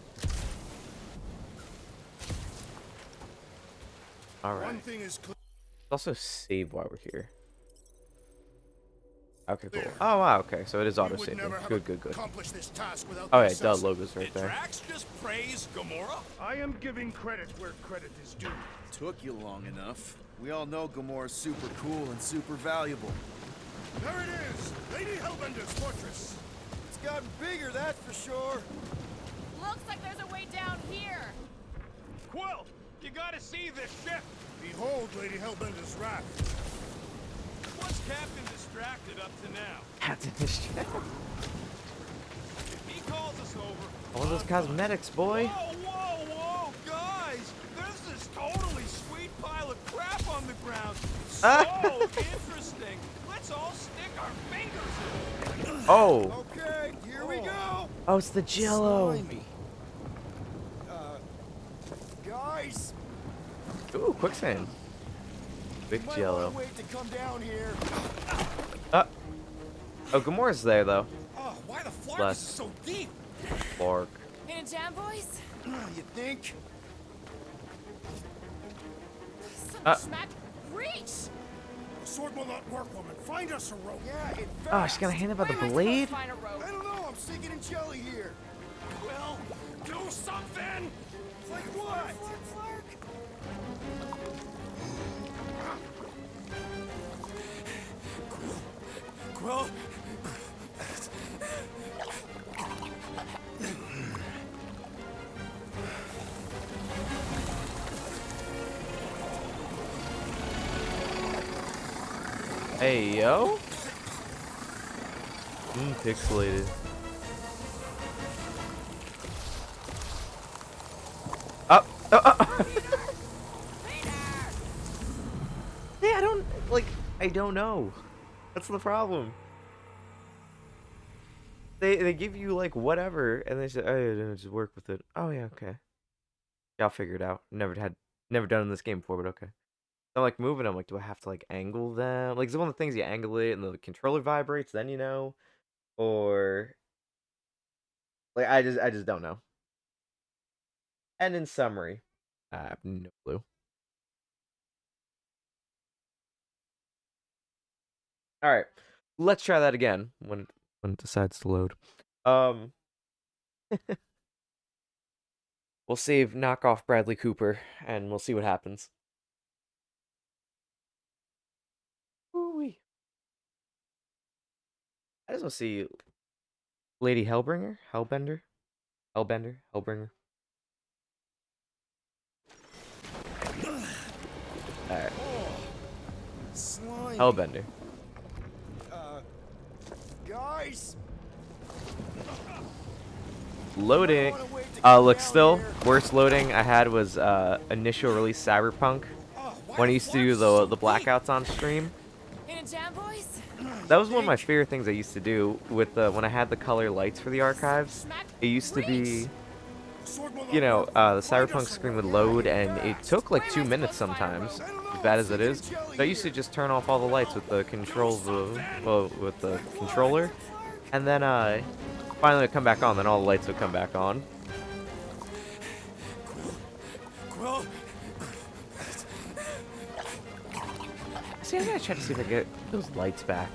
All right. One thing is clear. Also save while we're here. Okay, cool. Oh wow, okay, so it is auto saving. Good. Accomplish this task without Oh the yeah, duh, assassin. logo's right there. Drax just praise Gamora? I am giving credit where credit is due. Took you long enough. We all know Gamora's super cool and super valuable. There it is! Lady Hellbender's fortress! It's gotten bigger, that's for sure. Looks like there's a way down here. Quill, you gotta see this ship. Behold Lady Hellbender's wrath. What's Captain distracted up to now? Captain Distract. If he calls us over... All those cosmetics, boy. Whoa, guys! There's this totally sweet pile of crap on the ground. So interesting. Let's all stick our fingers in it. Oh. Okay, here we go. Oh, it's the Jello. Slimy. Guys. Ooh, quicksand. Big Might Jello. wanna wait to come down here. Oh, Gamora's there though. Oh, why the flark Bless. is so deep? Flark. In a jam, boys? You think? Smack. Reach! The sword will not work, woman. Find us a rope. Yeah, in Oh, fact. she's gonna hand about the Where am I blade? supposed to find a rope? I don't know, I'm sinking in jelly here. Well, do something! Like what? Quill? Hey, yo. Pixelated. Up. Yeah, I don't know. That's the problem. They give you like whatever, and they say, "Oh, yeah, just work with it." Oh yeah, okay. Yeah, I'll figure it out. Never done it in this game before, but okay. I'm like moving. I'm like, do I have to like angle them? Like, it's one of the things you angle it, and the controller vibrates. Then you know, or like I just don't know. And in summary, I have no clue. All right, let's try that again when it decides to load. We'll save knockoff Bradley Cooper, and we'll see what happens. Ooh-wee. I just want to see Lady Hellbringer, Hellbringer. Alright. Slimy. Hellbender. Guys. Loading. Look, still, worst loading I had was initial release Cyberpunk. When I used to do the blackouts on stream. In a jam, boys? That was one of my favorite things I used to do with when I had the color lights for the archives. It used to be, you know, the Cyberpunk screen would load, and it took like 2 minutes sometimes, as bad as it is. So I used to just turn off all the lights with the controls, with the controller, and then finally it'd come back on. Then all the lights would come back on. Quill? See, I'm gonna try to see if I get those lights back.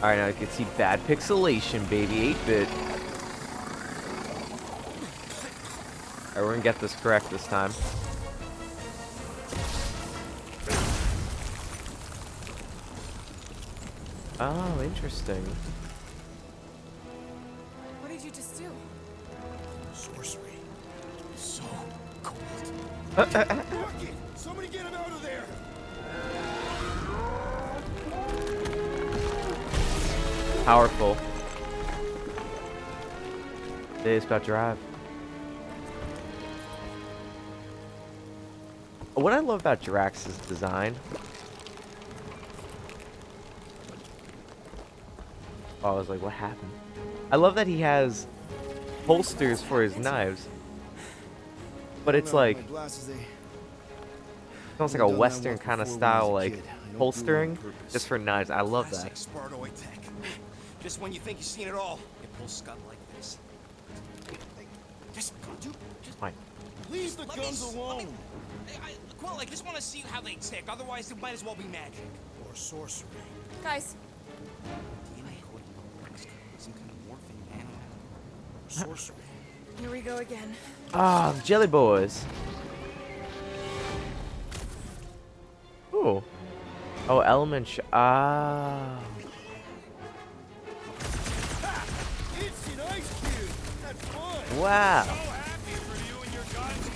Alright, now you can see bad pixelation, baby. 8-bit. Alright, we're gonna get this correct this time. Oh, interesting. What did you just do? Sorcery. So cold. Rocket! Somebody get him out of there! Powerful. Today's about drive. What I love about Drax's design. Oh, I was like, what happened? I love that he has holsters for his knives. but it's like My glasses, they almost like a Only done that Western once kind of before when I was style, a like kid. I don't do it on holstering, purpose. just for knives. I love Classic that. Spartoid tech. Just when you think you've seen it all, you pull scut like this. Just, dude, just Fine. Leave the let guns me, alone. Quill, I just want to see how they tick. Otherwise, it might as well be magic. Or sorcery. Guys, DNA coding works. Some kind of morphing animal. Or sorcery. here we go again. Ah, the jelly boys. Ooh. Oh, ah. It's an ice cube. That's fun. Wow. So happy for you and your guns,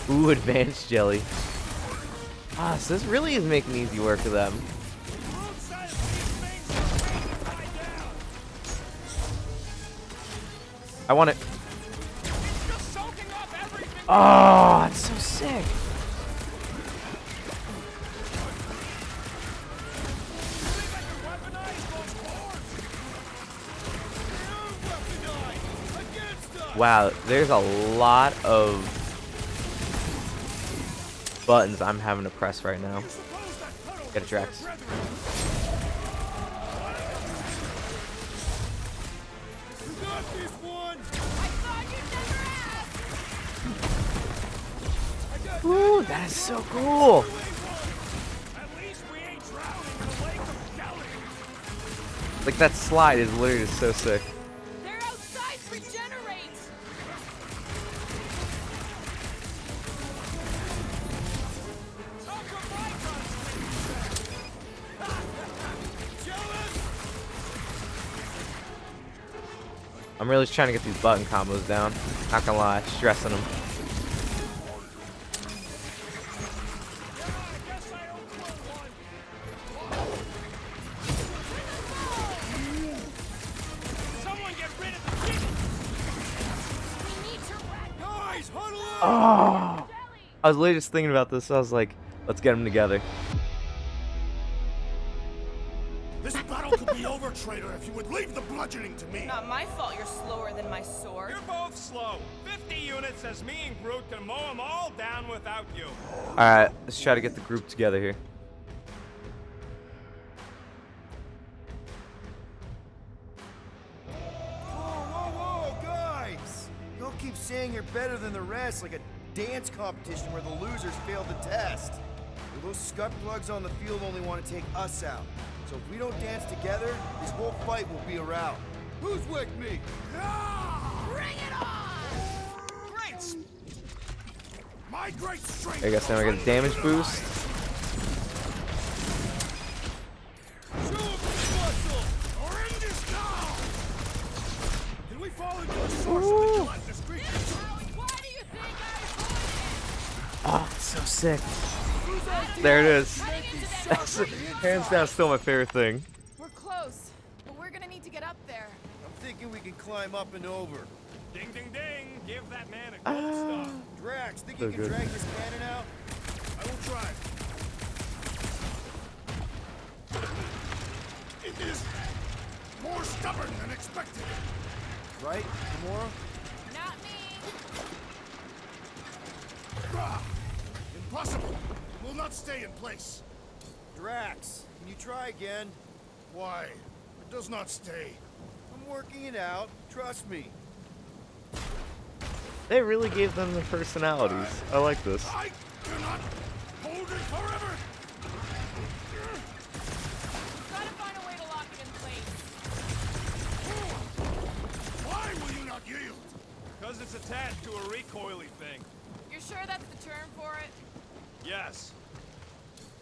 Quill. Ooh, advanced jelly. Ah, so this really is making easy work of them. I want it. Oh, it's so sick. Wow, there's a lot of buttons I'm having to press right now. Get it, Drax. Ooh, that is so cool. Like that slide is literally so sick. They're outside. Regenerate. I'm really trying to get these button combos down. Not gonna lie, stressing them. Oh, I was literally just thinking about this. So I was like, let's get them together. This battle could be over, traitor, if you would leave the bludgeoning to me. Not my fault you're slower than my sword. You're both slow. 50 units says me and Groot can mow them all down without you. Alright, let's try to get the group together here. Whoa, guys! You all keep saying you're better than the rest, like a dance competition where the losers failed the test. Well, those scut plugs on the field only want to take us out. So if we don't dance together, this whole fight will be a rout. Who's with me? Bring it on! Great! My great strength. I guess now I get a damage boost. Show 'em the muscle! Horrendous now! Can we fall into a source of the gelatinous creature? Why do you think I Oh, it's so sick. There it is. That's hands down still my favorite thing. We're close, but we're gonna need to get up there. I'm thinking we can climb up and over. Ding, ding, ding. Give that man a gold star. Drax, think So you can good. drag this cannon out? I will try. It is more stubborn than expected. Right, Gamora? Not me. Ah, impossible. It will not stay in place. Drax, can you try again? Why? It does not stay. I'm working it out. Trust me. They really gave them the personalities. I like this. I cannot hold it forever. Gotta find a way to lock it in place. Why will you not yield? Because it's attached to a recoily thing. You're sure that's the term for it? Yes.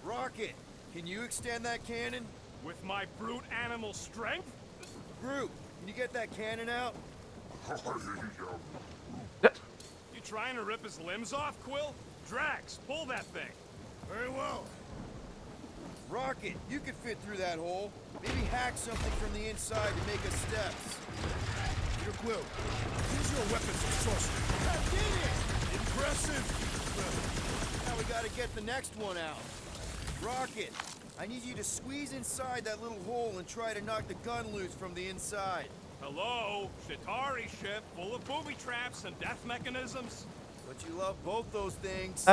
Rocket, can you extend that cannon? With my brute animal strength? Groot, can you get that cannon out? You trying to rip his limbs off, Quill? Drax, pull that thing. Very well. Rocket, you could fit through that hole. Maybe hack something from the inside to make us steps. Peter Quill, use your weapons of sorcery. I did it! Impressive. Now we gotta get the next one out. Rocket, I need you to squeeze inside that little hole and try to knock the gun loose from the inside. Hello? Shatari ship full of booby traps and death mechanisms? But you love both those things.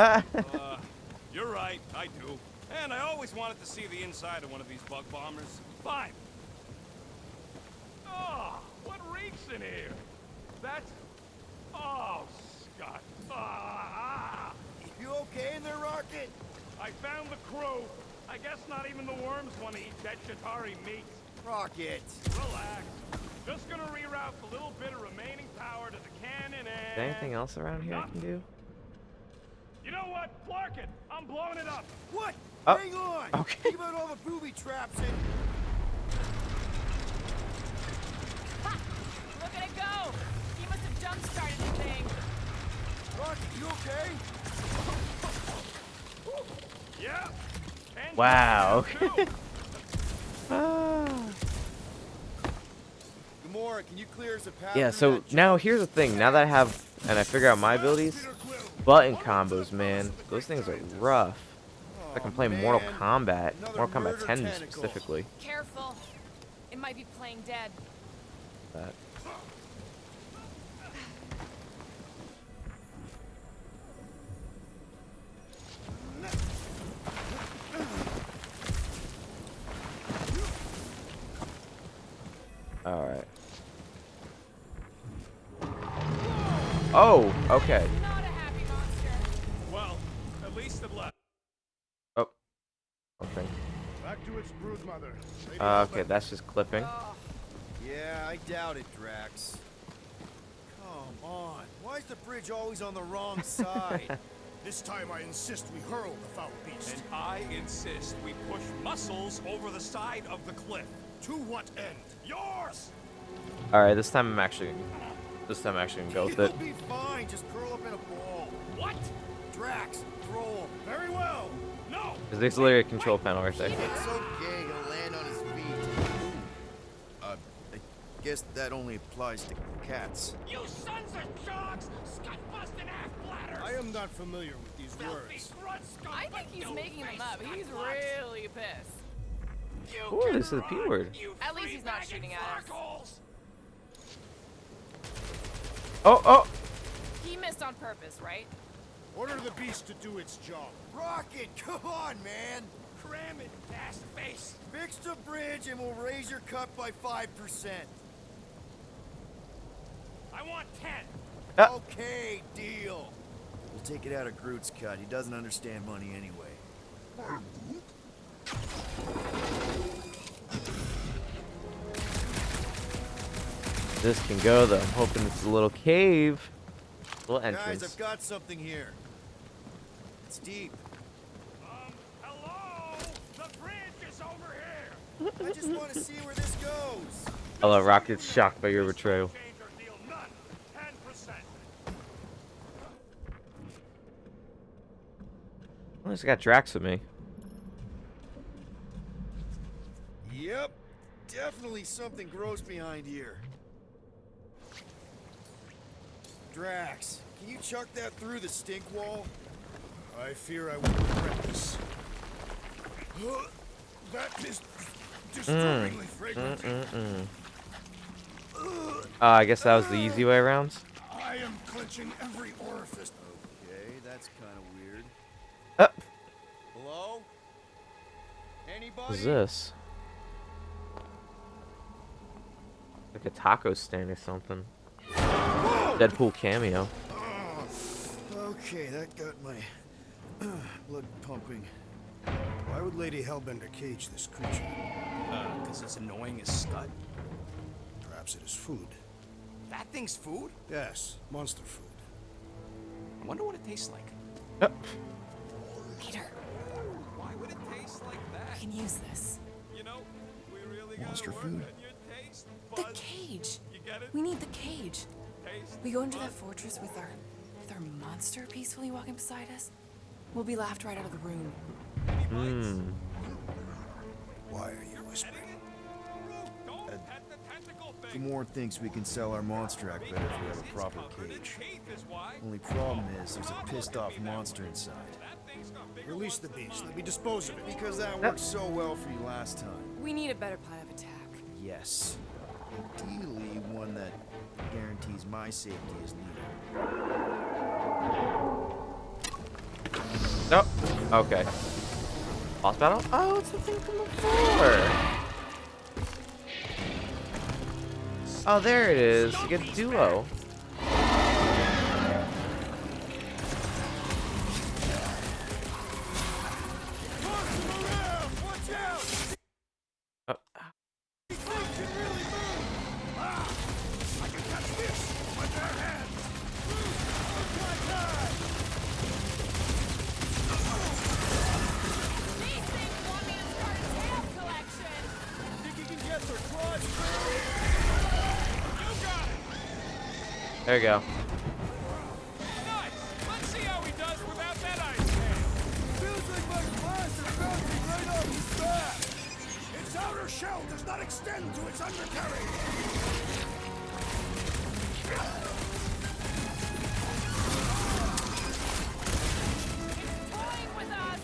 You're right, I do. And I always wanted to see the inside of one of these bug bombers. Fine. Oh, what reeks in here? That's... Oh, Scott. Ah! You okay in there, Rocket? I found the crew. I guess not even the worms want to eat dead Shatari meat. Rocket. Relax. Just gonna reroute the little bit of remaining power to the cannon and... Is there anything else around here I can do? You know what? Flark it! I'm blowing it up! What? Oh, Hang on! okay. Think about all the booby traps and... Ha! Look at it go! He must have jump-started the thing. Rocket, you okay? Yeah! And Wow. too. Gamora, can you clear us a path? Yeah, through so that now junk? here's the thing. Now that I have, and I figure out my abilities, button combos, man. Those things are rough. I can play Mortal Kombat. Mortal Kombat 10 specifically. Careful. It might be playing dead. That. Alright. Oh, okay. Not a happy monster. Well, at least it left. Oh. Okay. Back to its brood mother. Okay, that's just clipping. Yeah, I doubt it, Drax. Come on. Why is the bridge always on the wrong side? This time I insist we hurl the foul beast. And I insist we push muscles over the side of the cliff. To what end? Yours! Alright, this time I'm actually gonna go with it. You'll be fine. Just curl up in a ball. What? Drax, throw him. Very well. No! Because there's literally a control panel right there. It's okay. He'll land on his feet. I guess that only applies to cats. You sons of dogs! Scut-busting ass-bladders! I am not familiar with these words. I think he's making them up. He's really pissed. Ooh, this is the P word. At least he's not shooting at us. Oh, oh! He missed on purpose, right? Order the beast to do its job. Rocket, come on, man. Cram it, ass face! Fix the bridge and we'll raise your cut by 5%. I want 10! Okay, deal. We'll take it out of Groot's cut. He doesn't understand money anyway. This can go though. I'm hoping it's a little cave. Little entrance. Guys, I've got something here. It's deep. Hello? The bridge is over here! I just want to see where this goes. I love Rocket's shocked by your betrayal. Change our deal, none. 10%. Well, it's got Drax with me. Yep. Definitely something gross behind here. Drax, can you chuck that through the stink wall? I fear I will regret this. That is disturbingly fragrant. I guess that was the easy way around. I am clenching every orifice. Okay, that's kind of weird. Uh, Hello? Anybody? what is this? Like a taco stand or something. Deadpool cameo. Okay, that got my blood pumping. Why would Lady Hellbender cage this creature? Because it's annoying as Scud. Perhaps it is food. That thing's food? Yes, monster food. I wonder what it tastes like. Peter, Why would it taste like that? we can use this. You know, we really gotta Monster work food? on your taste The buds. cage. You get it? We need the cage. Taste We go into that buds. fortress with our monster peacefully walking beside us. We'll be laughed right out of the room. Hmm. Why are you whispering? Don't pet the tentacle thing. Gamora thinks we can sell our monster act better if we have a proper cage. Only problem is there's a pissed off monster inside. Release the beast. Let me dispose of it. Because that worked so well for you last time. We need a better plan of attack. Yes. Ideally, one that guarantees my safety as leader. Nope. Okay. Boss battle? Oh, it's the thing from before. Oh, there it is. You get duo. Oh. There you go. Nice! Let's see how he does without that ice can. Feels like my class are bouncing right off his back. Its outer shell does not extend to its undercarriage. Toying with us!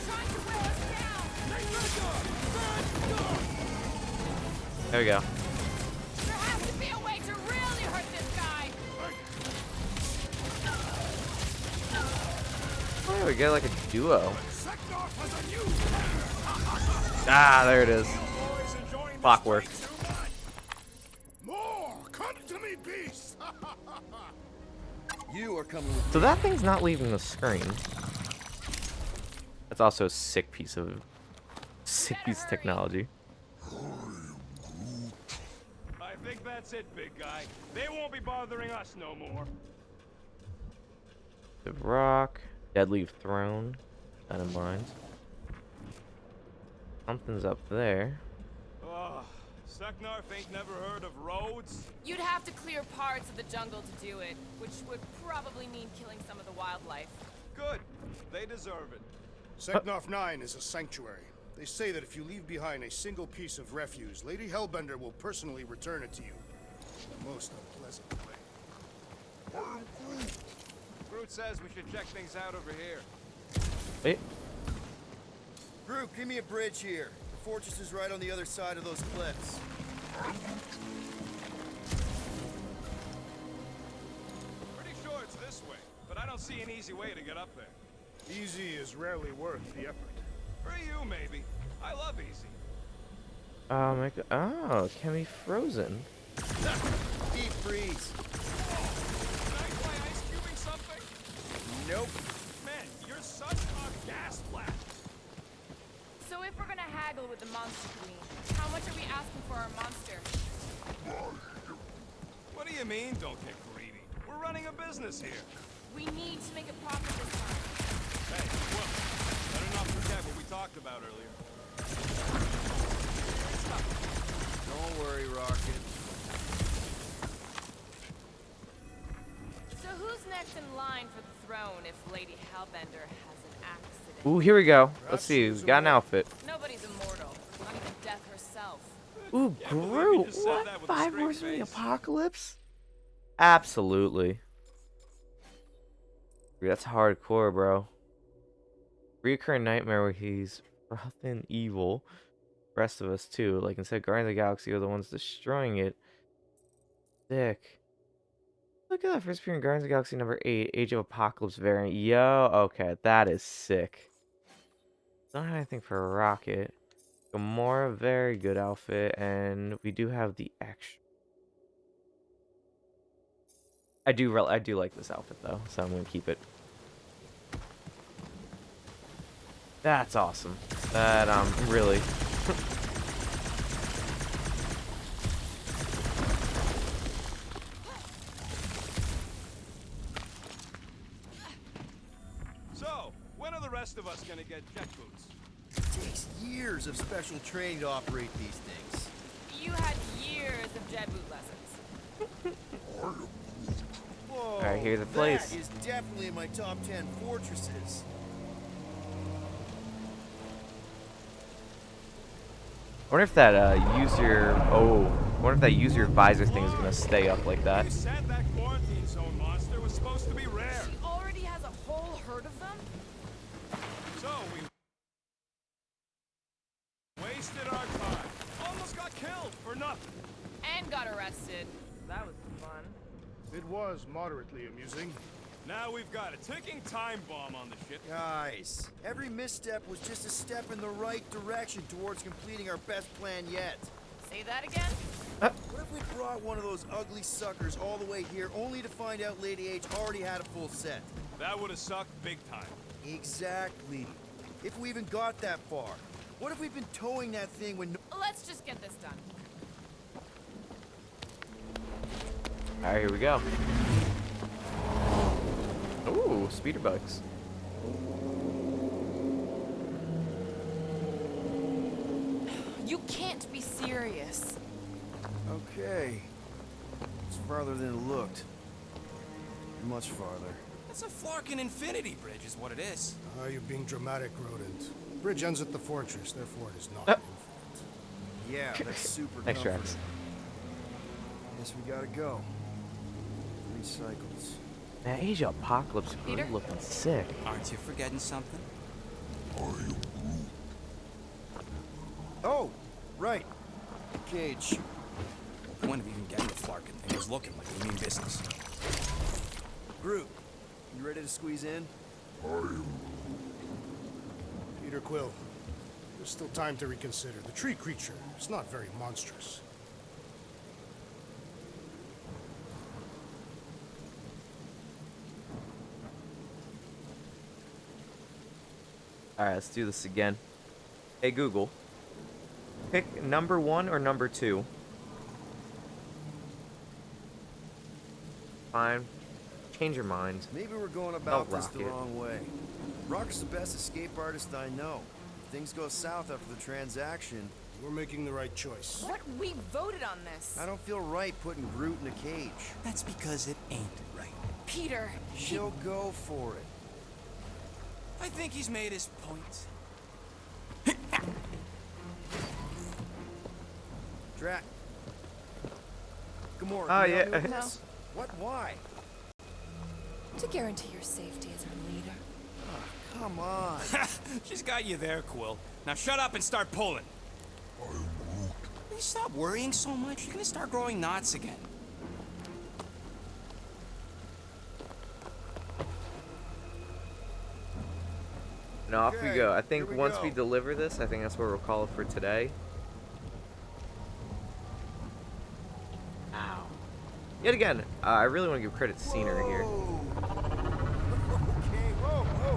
Trying to wear us down! There we go. There has to be a way to really hurt this guy! Oh, we get like a duo. Ah, there it is. Clockwork. More! Come to me, beast! You are coming with So that thing's not leaving the screen. That's also a sick piece of technology. I think that's it, big guy. They won't be bothering us no more. The rock, deadly throne. That in mind. Something's up there. Ugh, Seknarf ain't never heard of roads? You'd have to clear parts of the jungle to do it, which would probably mean killing some of the wildlife. Good. They deserve it. Seknarf 9 is a sanctuary. They say that if you leave behind a single piece of refuse, Lady Hellbender will personally return it to you. In a most unpleasant way. Groot says we should check things out over here. Wait. Group, give me a bridge here. The fortress is right on the other side of those cliffs. Pretty sure it's this way, but I don't see an easy way to get up there. Easy is rarely worth the effort. For you, maybe. I love easy. Oh my god. Oh, it can be frozen. Deep freeze. Can I try ice cubing something? Nope. Man, you're such a gas blast. So if we're gonna haggle with the monster queen, how much are we asking for our monster? What do you mean, don't get greedy? We're running a business here. We need to make a profit this time. Hey, well, better not forget what we talked about earlier. Don't worry, Rocket. So who's next in line for the throne if Lady Hellbender has an accident? Ooh, here we go. Let's see. We got an outfit. Nobody's immortal, not even death herself. Ooh, Can't believe you Groot. just said What? that with a 5 straight Horsemen of the face. Apocalypse? Absolutely. That's hardcore, bro. Recurring nightmare where he's rough and evil. Rest of us too. Like instead, Guardians of the Galaxy are the ones destroying it. Sick. Look at that first appearing Guardians of the Galaxy number 8, Age of Apocalypse variant. Yo, okay, that is sick. Don't have anything for Rocket. Gamora, very good outfit, and we do have the extra. I do like this outfit though, so I'm gonna keep it. That's awesome. That really. So, when are the rest of us gonna get jet boots? It takes years of special training to operate these things. You had years of jet boot lessons. Whoa, Alright, here's the place. That is definitely in my top 10 fortresses. I wonder if that I wonder if that use your visor thing is gonna stay up like that. You said that quarantine zone monster was supposed to be rare. She already has a whole herd of them? So we wasted our time. Almost got killed for nothing. And got arrested. That was fun. It was moderately amusing. Now we've got a ticking time bomb on the ship. Guys, every misstep was just a step in the right direction towards completing our best plan yet. Say that again? What if we brought one of those ugly suckers all the way here only to find out Lady H already had a full set? That would have sucked big time. Exactly. If we even got that far. What if we've been towing that thing when no— Let's just get this done. Alright, here we go. Ooh, speeder bikes. You can't be serious. Okay. It's farther than it looked. Much farther. It's a Flarkin infinity bridge is what it is. You're being dramatic, Rodent. Bridge ends at the fortress, therefore it is not infinite. Yeah, that's super Thanks, comforting. Travis. Guess we gotta go. 3 cycles. Man, Age of Apocalypse Peter? Groot looking sick. Aren't you forgetting something? Oh, right. Cage. Point of even getting the Flarkin thing was looking like we mean business. Groot, you ready to squeeze in? Peter Quill, there's still time to reconsider. The tree creature is not very monstrous. Alright, let's do this again. Hey Google, pick number 1 or number 2. Fine. Change your mind. Maybe we're going about this the Rocket. wrong way. Rocket's the best escape artist I know. If things go south after the transaction, We're making the right choice. What? We voted on this. I don't feel right putting Groot in a cage. That's because it ain't right. Peter. She'll go for it. I think he's made his point. Drac. Gamora, Oh, can you help me yeah. with this? What? Why? To guarantee your safety as our leader. Come on. She's got you there, Quill. Now shut up and start pulling. Will you stop worrying so much? You're gonna start growing knots again. And off we Okay, go. I here think we once go. we deliver this, I think that's where we'll call it for today. Ow. Yet again, I really want to give credit to scenery here. Okay, whoa. A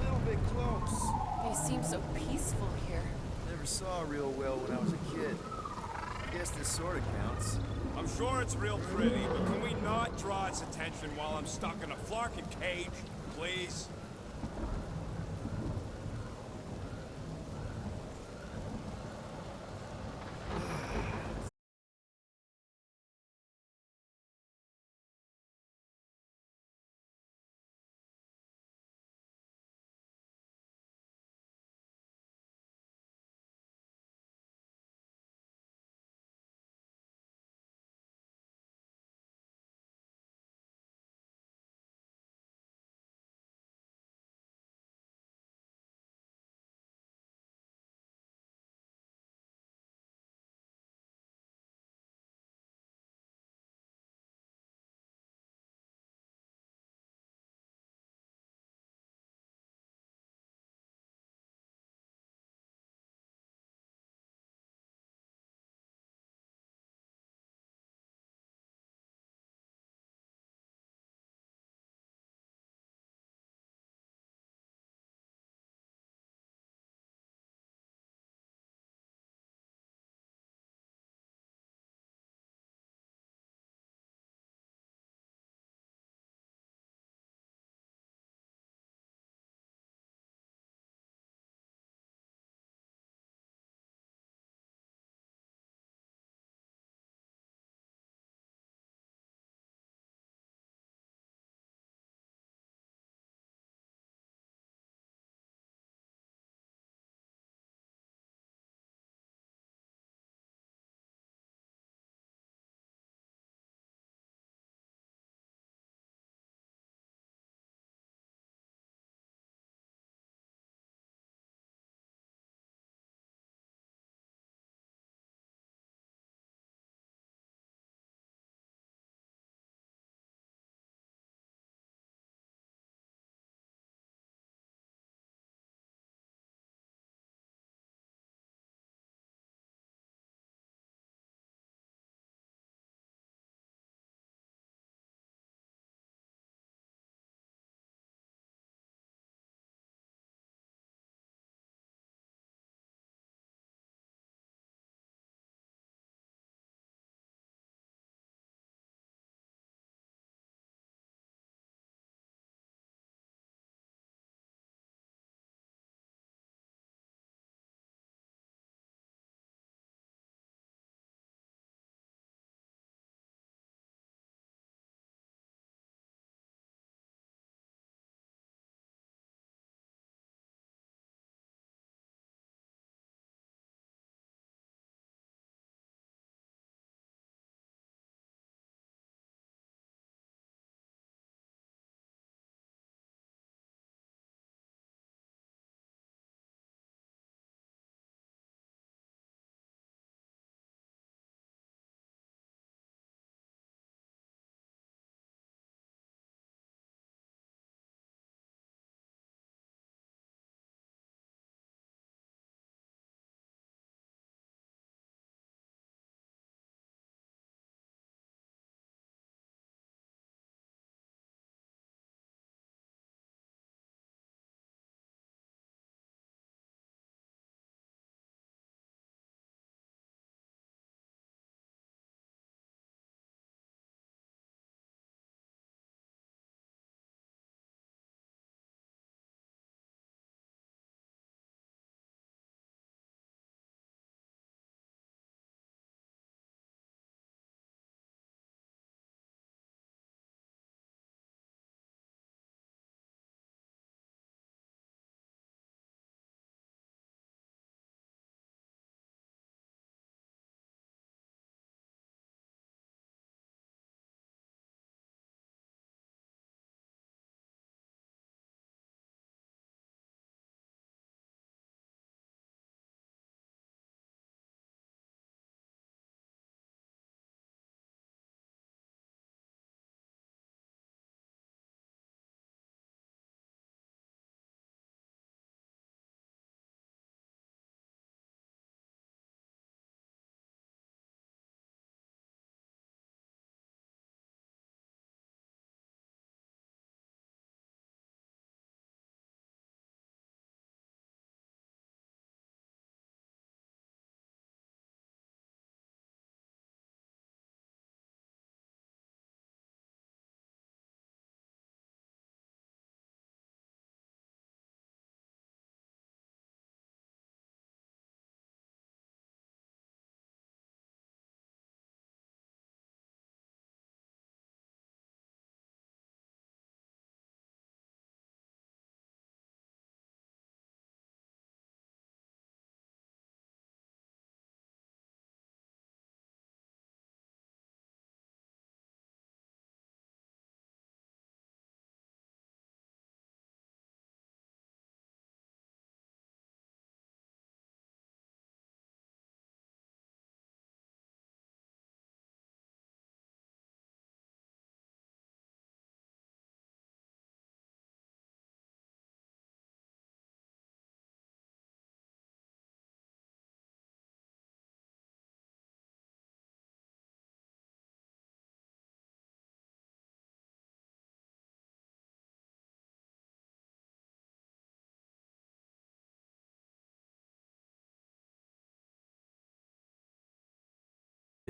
little bit close. They seem so peaceful here. Never saw real well when I was a kid. I guess this sort of counts. I'm sure it's real pretty, but can we not draw its attention while I'm stuck in a Flarkin cage, please?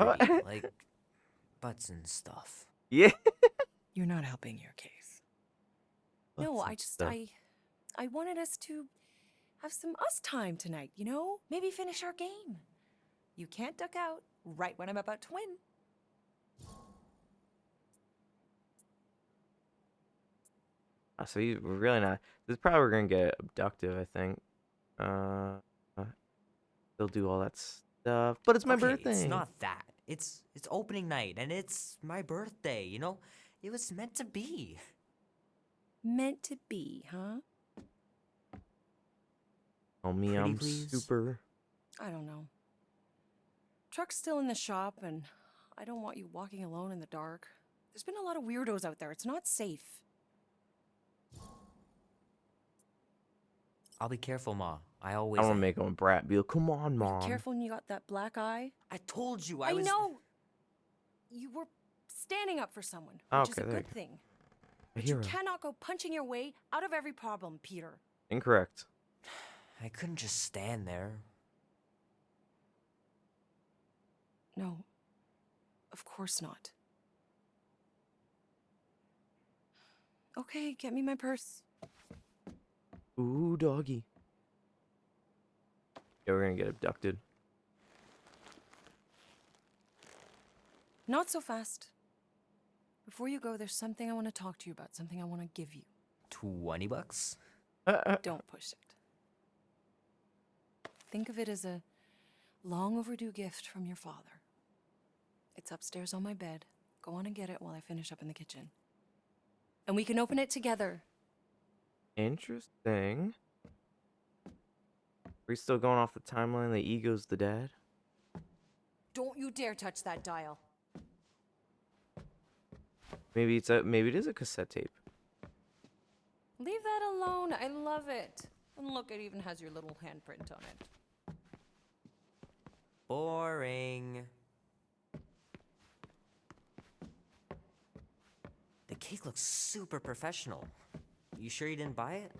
pretty, like butts and stuff. Yeah. You're not helping your case. No, Butts I and just, stuff. I wanted us to have some us time tonight, you know? Maybe finish our game. You can't duck out right when I'm about to win. So you really not. This is probably we're gonna get abducted. I think. Uh, they'll do all that stuff, but it's my Okay, birthday. it's not that. It's opening night and it's my birthday, you know? It was meant to be. Meant to be, huh? Oh me, Pretty I'm please? super. I don't know. Truck's still in the shop, and I don't want you walking alone in the dark. There's been a lot of weirdos out there. It's not safe. I'll be careful, Ma. I I always want to am. make him a brat. Be like, come on, Were you mom. careful when you got that black eye? I told you I was. know! You were standing up for someone, Oh, which is okay, a there you good go. thing. A But you hero. cannot go punching your way out of every problem, Peter. Incorrect. I couldn't just stand there. No. Of course not. Okay, get me my purse. Ooh, doggy. Yeah, we're gonna get abducted. Not so fast. Before you go, there's something I want to talk to you about, something I want to give you. $20? Don't push it. Think of it as a long overdue gift from your father. It's upstairs on my bed. Go on and get it while I finish up in the kitchen. And we can open it together. Interesting. We're still going off the timeline. The ego's the dad. Don't you dare touch that dial. Maybe it's a. Maybe it is a cassette tape. Leave that alone. I love it. And look, it even has your little handprint on it. Boring. The cake looks super professional. You sure you didn't buy it?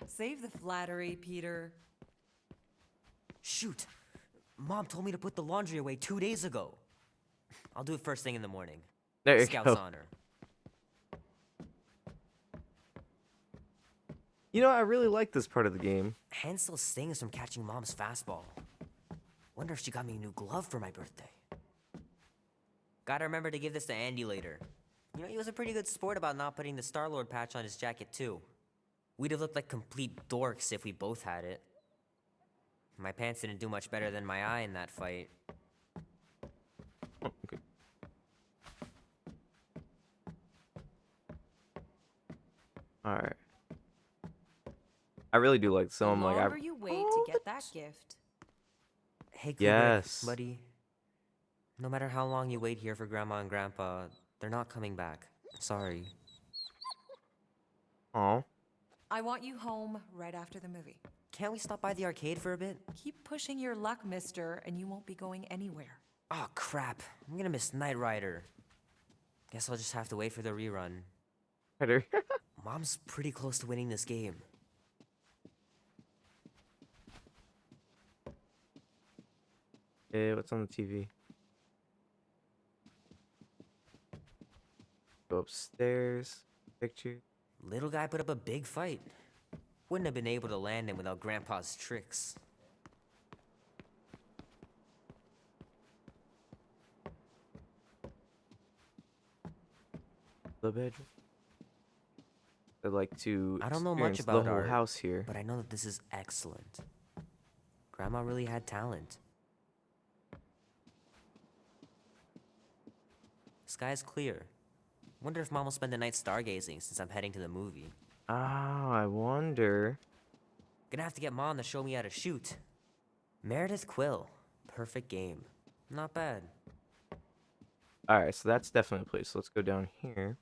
Save the flattery, Peter. Shoot. Mom told me to put the laundry away 2 days ago. I'll do it first thing in the morning. There you Scout's go. honor. You know, I really like this part of the game. Hand still stings from catching Mom's fastball. Wonder if she got me a new glove for my birthday. Gotta remember to give this to Andy later. You know, he was a pretty good sport about not putting the Star-Lord patch on his jacket, too. We'd have looked like complete dorks if we both had it. My pants didn't do much better than my eye in that fight. Oh, okay. All right. I really do like some. The Like longer you wait to get that gift. Hey, Cougar, Yes. buddy. No matter how long you wait here for Grandma and Grandpa, they're not coming back. Sorry. Oh. I want you home right after the movie. Can't we stop by the arcade for a bit? Keep pushing your luck, mister, and you won't be going anywhere. Oh, crap. I'm gonna miss Knight Rider. Guess I'll just have to wait for the rerun. Better. Mom's pretty close to winning this game. Hey, what's on the TV? Go upstairs. Picture. Little guy put up a big fight. Wouldn't have been able to land him without Grandpa's tricks. The bedroom. I'd like to. I don't know much experience about the whole art, house here. but I know that this is excellent. Grandma really had talent. Sky's clear. Wonder if Mom will spend the night stargazing since I'm heading to the movie. Oh, I wonder. Gonna have to get Mom to show me how to shoot. Meredith Quill. Perfect game. Not bad. Alright, so that's definitely a place. Let's go down here.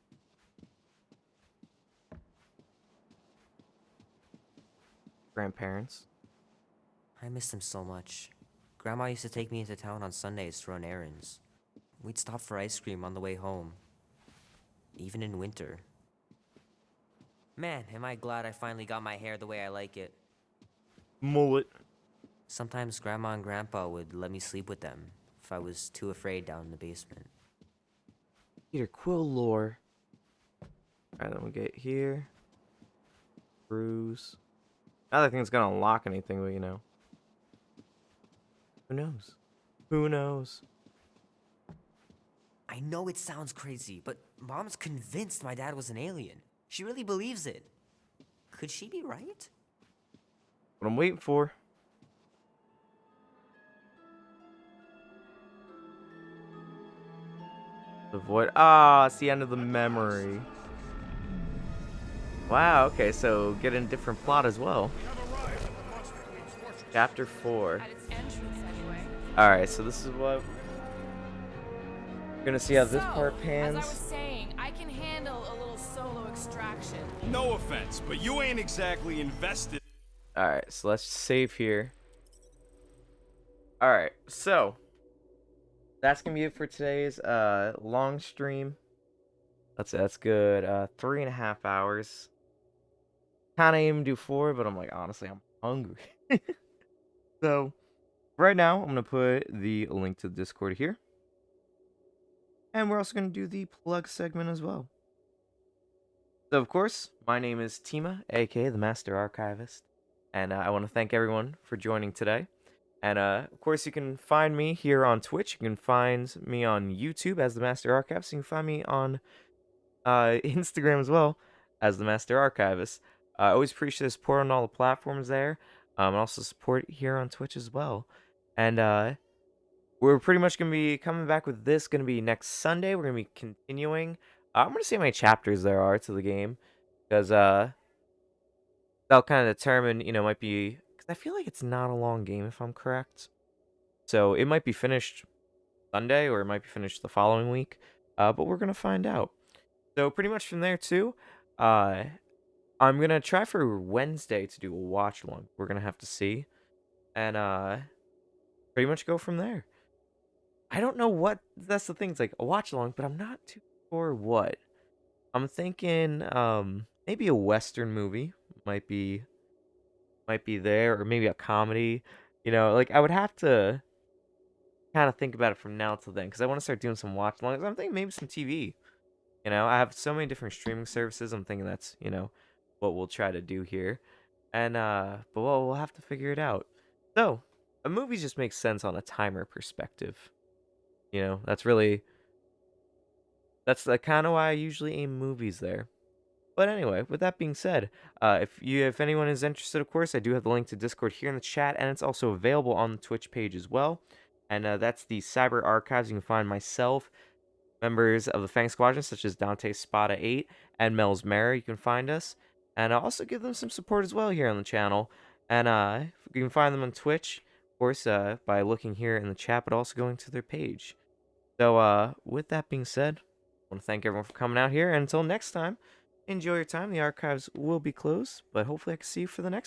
Grandparents. I miss them so much. Grandma used to take me into town on Sundays to run errands. We'd stop for ice cream on the way home. Even in winter. Man, am I glad I finally got my hair the way I like it. Mullet. Sometimes Grandma and Grandpa would let me sleep with them if I was too afraid down in the basement. Peter Quill lore. Alright, then we get here. Bruise. I don't think it's gonna unlock anything, but you know. Who knows? Who knows? I know it sounds crazy, but Mom's convinced my dad was an alien. She really believes it. Could she be right? What I'm waiting for. The void. Ah, it's the end of the memory. Wow, okay, so get a different plot as well. Chapter 4. At its entrance, anyway. Alright, so this is what we're gonna see how this part As I pans. was saying, I can handle a little solo extraction. No offense, but you ain't exactly invested. Alright, so let's save here. Alright, so that's gonna be it for today's long stream. That's good. 3.5 hours. Kinda aim to do 4, but I'm like, honestly, I'm hungry. So right now I'm gonna put the link to the Discord here. And we're also gonna do the plug segment as well. So of course, my name is Tima, aka the Master Archivist, and I want to thank everyone for joining today. And of course, you can find me here on Twitch. You can find me on YouTube as the Master Archivist. You can find me on Instagram as well as the Master Archivist. I always appreciate the support on all the platforms there, and also support here on Twitch as well. And we're pretty much gonna be coming back with this. Gonna be next Sunday. We're gonna be continuing. I'm gonna see how many chapters there are to the game, because that'll kind of determine. Might be because I feel like it's not a long game if I'm correct. So it might be finished Sunday or it might be finished the following week. But we're gonna find out. So pretty much from there too, I'm gonna try for Wednesday to do a watch along. We're gonna have to see, and pretty much go from there. I don't know what that's the thing. It's like a watch along, but I'm not too sure what. I'm thinking maybe a Western movie might be there, or maybe a comedy. Like I would have to kind of think about it from now till then, because I want to start doing some watch alongs. I'm thinking maybe some TV. I have so many different streaming services. I'm thinking that's what we'll try to do here, and but we'll have to figure it out. So a movie just makes sense on a timer perspective. That's the kind of why I usually aim movies there. But anyway, with that being said, if anyone is interested, of course, I do have the link to Discord here in the chat, and it's also available on the Twitch page as well. And that's the Cyber Archives. You can find myself, members of the Fang Squadron, such as Dante Spada 8 and Mel's Mara. You can find us, and I'll also give them some support as well here on the channel. And you can find them on Twitch, of course, by looking here in the chat, but also going to their page. So, with that being said, I want to thank everyone for coming out here. And until next time, enjoy your time. The archives will be closed, but hopefully I can see you for the next